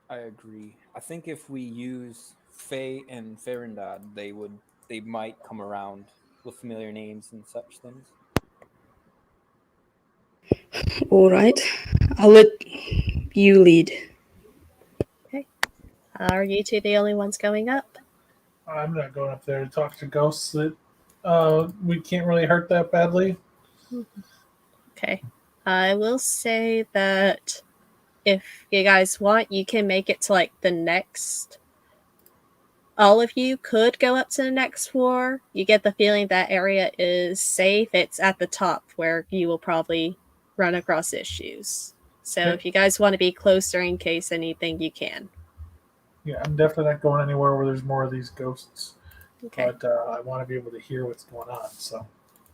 [SPEAKER 7] agree. I think if we use Faye and Farindad, they might come around with familiar names and such things.
[SPEAKER 6] All right, I'll let you lead.
[SPEAKER 1] Okay. Are you two the only ones going up?
[SPEAKER 3] I'm not going up there to talk to ghosts that we can't really hurt that badly.
[SPEAKER 1] Okay. I will say that if you guys want, you can make it to like the next. All of you could go up to the next floor. You get the feeling that area is safe. It's at the top where you will probably run across issues. So
[SPEAKER 3] Okay.
[SPEAKER 1] if you guys want to be closer in case anything, you can.
[SPEAKER 3] Yeah, I'm definitely not going anywhere where there's more of these ghosts.
[SPEAKER 1] Okay.
[SPEAKER 3] But I want to be able to hear what's going on. So.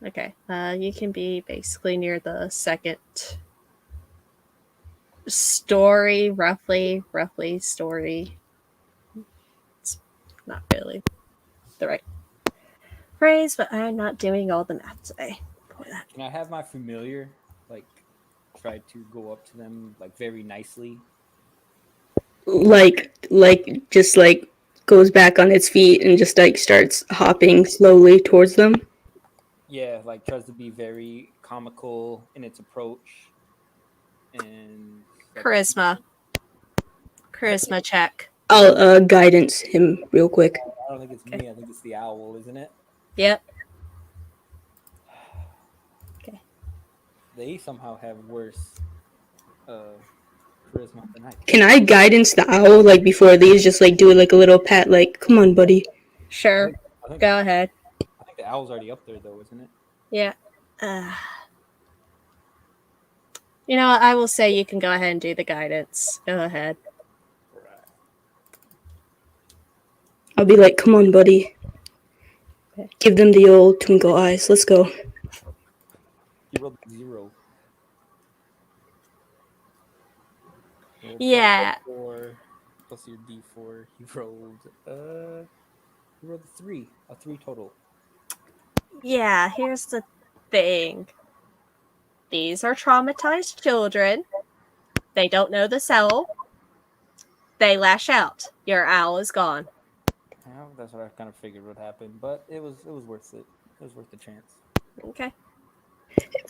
[SPEAKER 1] Okay. You can be basically near the second story, roughly story. It's not really the right phrase, but I'm not doing all the math today for that.
[SPEAKER 7] Can I have my familiar like try to go up to them like very nicely?
[SPEAKER 6] Like just like goes back on its feet and just like starts hopping slowly towards them.
[SPEAKER 7] Yeah, like tries to be very comical in its approach and like,
[SPEAKER 1] Charisma check.
[SPEAKER 6] I'll guidance him real quick.
[SPEAKER 7] I don't think it's me. I think it's the owl, isn't it?
[SPEAKER 1] Yep. Okay.
[SPEAKER 7] They somehow have worse charisma than I do.
[SPEAKER 6] Can I guidance the owl like before these? Just like do it like a little pat, like, come on, buddy.
[SPEAKER 1] Sure.
[SPEAKER 7] I think
[SPEAKER 1] Go ahead.
[SPEAKER 7] I think the owl's already up there, though, isn't it?
[SPEAKER 1] Yeah. You know what? I will say you can go ahead and do the guidance. Go ahead.
[SPEAKER 7] Right.
[SPEAKER 6] I'll be like, come on, buddy.
[SPEAKER 1] Okay.
[SPEAKER 6] Give them the old twinkle eyes. Let's go.
[SPEAKER 7] You rolled 0. Roll
[SPEAKER 1] Yeah.
[SPEAKER 7] 4 plus your D4. You rolled a 3. A 3 total.
[SPEAKER 1] Yeah, here's the thing. These are traumatized children. They don't know the cell. They lash out. Your owl is gone.
[SPEAKER 7] Well, that's what I kind of figured would happen, but it was worth it. It was worth the chance.
[SPEAKER 1] Okay.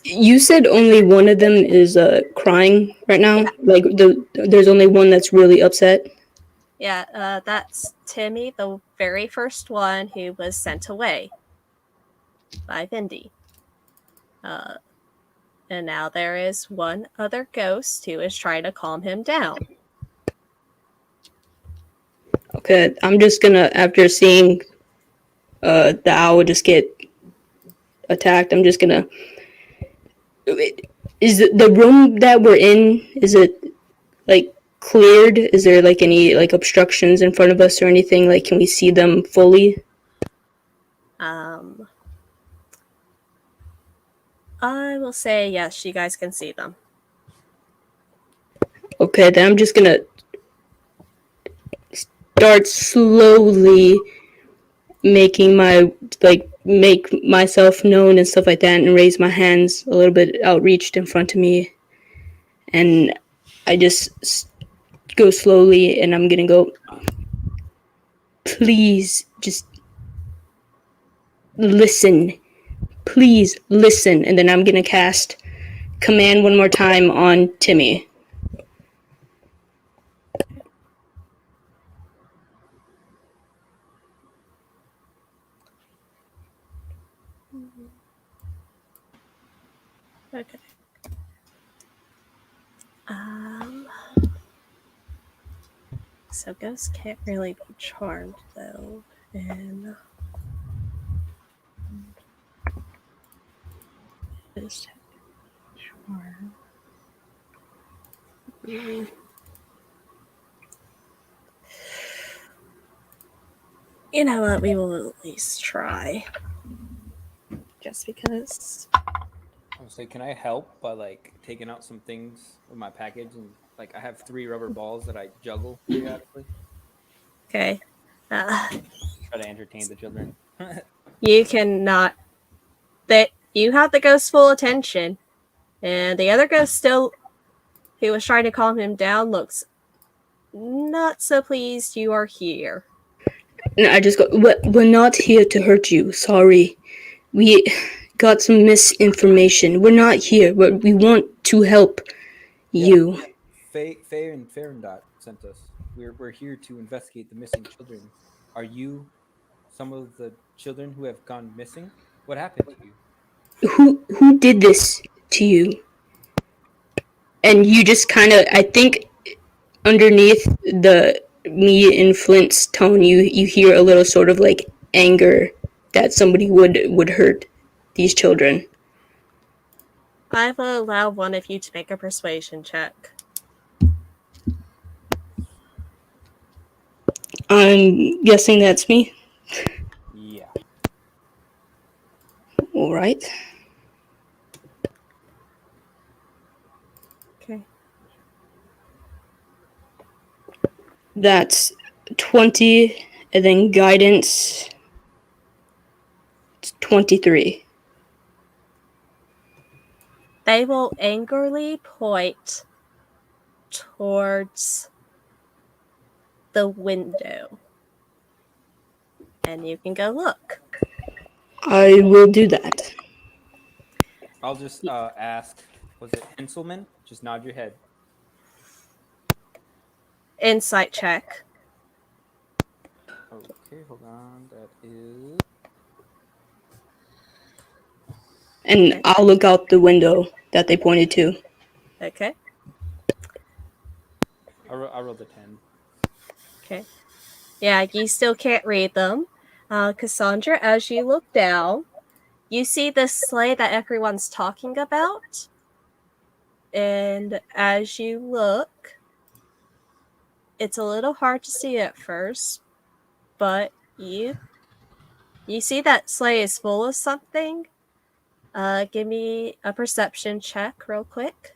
[SPEAKER 6] You said only one of them is crying right now. Like there's only one that's really upset.
[SPEAKER 1] Yeah, that's Timmy, the very first one who was sent away by Vindy. And now there is one other ghost who is trying to calm him down.
[SPEAKER 6] Okay, I'm just gonna, after seeing the owl just get attacked, I'm just gonna. Is the room that we're in? Is it like cleared? Is there like any like obstructions in front of us or anything? Like, can we see them fully?
[SPEAKER 1] I will say yes, you guys can see them.
[SPEAKER 6] Okay, then I'm just gonna start slowly make myself known and stuff like that, and raise my hands a little bit outreached in front of me, and I just go slowly, and I'm gonna go, please just listen, please listen, and then I'm gonna cast command one more time on Timmy.
[SPEAKER 1] Okay. So ghosts can't really be charmed though, and just charm. You know what? We will at least try. Just because.
[SPEAKER 7] I was like, can I help by like taking out some things with my package, and like I have 3 rubber balls that I juggle periodically.
[SPEAKER 1] Okay.
[SPEAKER 7] Try to entertain the children.
[SPEAKER 1] You cannot. That you have the ghost's full attention, and the other ghost still, who was trying to calm him down, looks not so pleased you are here.
[SPEAKER 6] And I just go, we're not here to hurt you. Sorry, we got some misinformation. We're not here. We want to help you.
[SPEAKER 7] Faye and Farendot sent us. We're here to investigate the missing children. Are you some of the children who have gone missing? What happened to you?
[SPEAKER 6] Who did this to you? And you just kind of, I think, underneath the me and Flint's tone, you hear a little sort of like anger that somebody would hurt these children.
[SPEAKER 1] I will allow one of you to make a persuasion check.
[SPEAKER 6] I'm guessing that's me.
[SPEAKER 7] Yeah.
[SPEAKER 6] All right.
[SPEAKER 1] Okay.
[SPEAKER 6] That's 20, and then guidance, it's 23.
[SPEAKER 1] They will angrily point towards the window. And you can go look.
[SPEAKER 6] I will do that.
[SPEAKER 7] I'll just ask, was it Henselman? Just nod your head.
[SPEAKER 1] Insight check.
[SPEAKER 7] Okay. Okay, hold on. That is.
[SPEAKER 6] And
[SPEAKER 1] Okay.
[SPEAKER 6] I'll look out the window that they pointed to.
[SPEAKER 1] Okay.
[SPEAKER 7] I rolled a 10.
[SPEAKER 1] Okay. Yeah, you still can't read them. Cassandra, as you look down, you see the sleigh that everyone's talking about. And as you look, it's a little hard to see at first, but you see that sleigh is full of something. Give me a perception check real quick.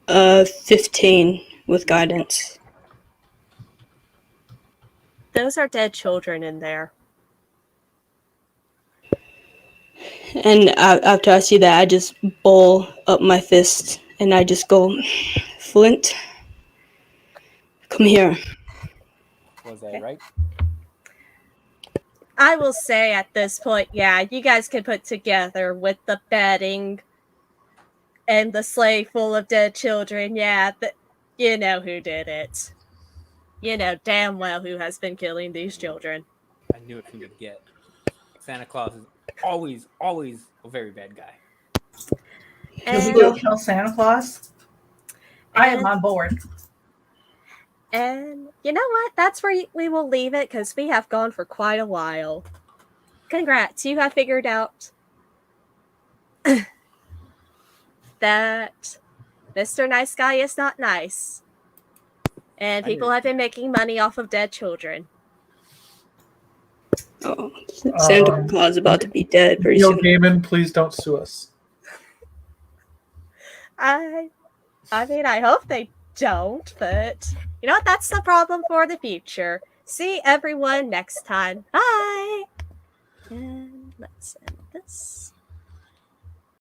[SPEAKER 6] Uh, 15 with guidance.
[SPEAKER 1] Those are dead children in there.
[SPEAKER 6] And after I see that, I just ball up my fist and I just go, Flint, come here.
[SPEAKER 7] Was I
[SPEAKER 1] Okay.
[SPEAKER 7] right?
[SPEAKER 1] I will say at this point, yeah, you guys can put together with the bedding and the sleigh full of dead children. Yeah, you know who did it. You know damn well who has been killing these children.
[SPEAKER 7] I knew it from the get. Santa Claus is always a very bad guy.
[SPEAKER 2] Can we
[SPEAKER 1] And,
[SPEAKER 2] go kill Santa Claus? I am
[SPEAKER 1] and,
[SPEAKER 2] on board.
[SPEAKER 1] and you know what? That's where we will leave it because we have gone for quite a while. Congrats, you have figured out that Mr. Nice Guy is not nice. And people have been making money off of dead children.
[SPEAKER 6] Oh, Santa Claus is about to be dead pretty
[SPEAKER 3] Neil
[SPEAKER 6] soon.
[SPEAKER 3] Gaiman, please don't sue us.
[SPEAKER 1] I mean, I hope they don't, but you know what? That's the problem for the future. See everyone next time. Bye! And let's end this.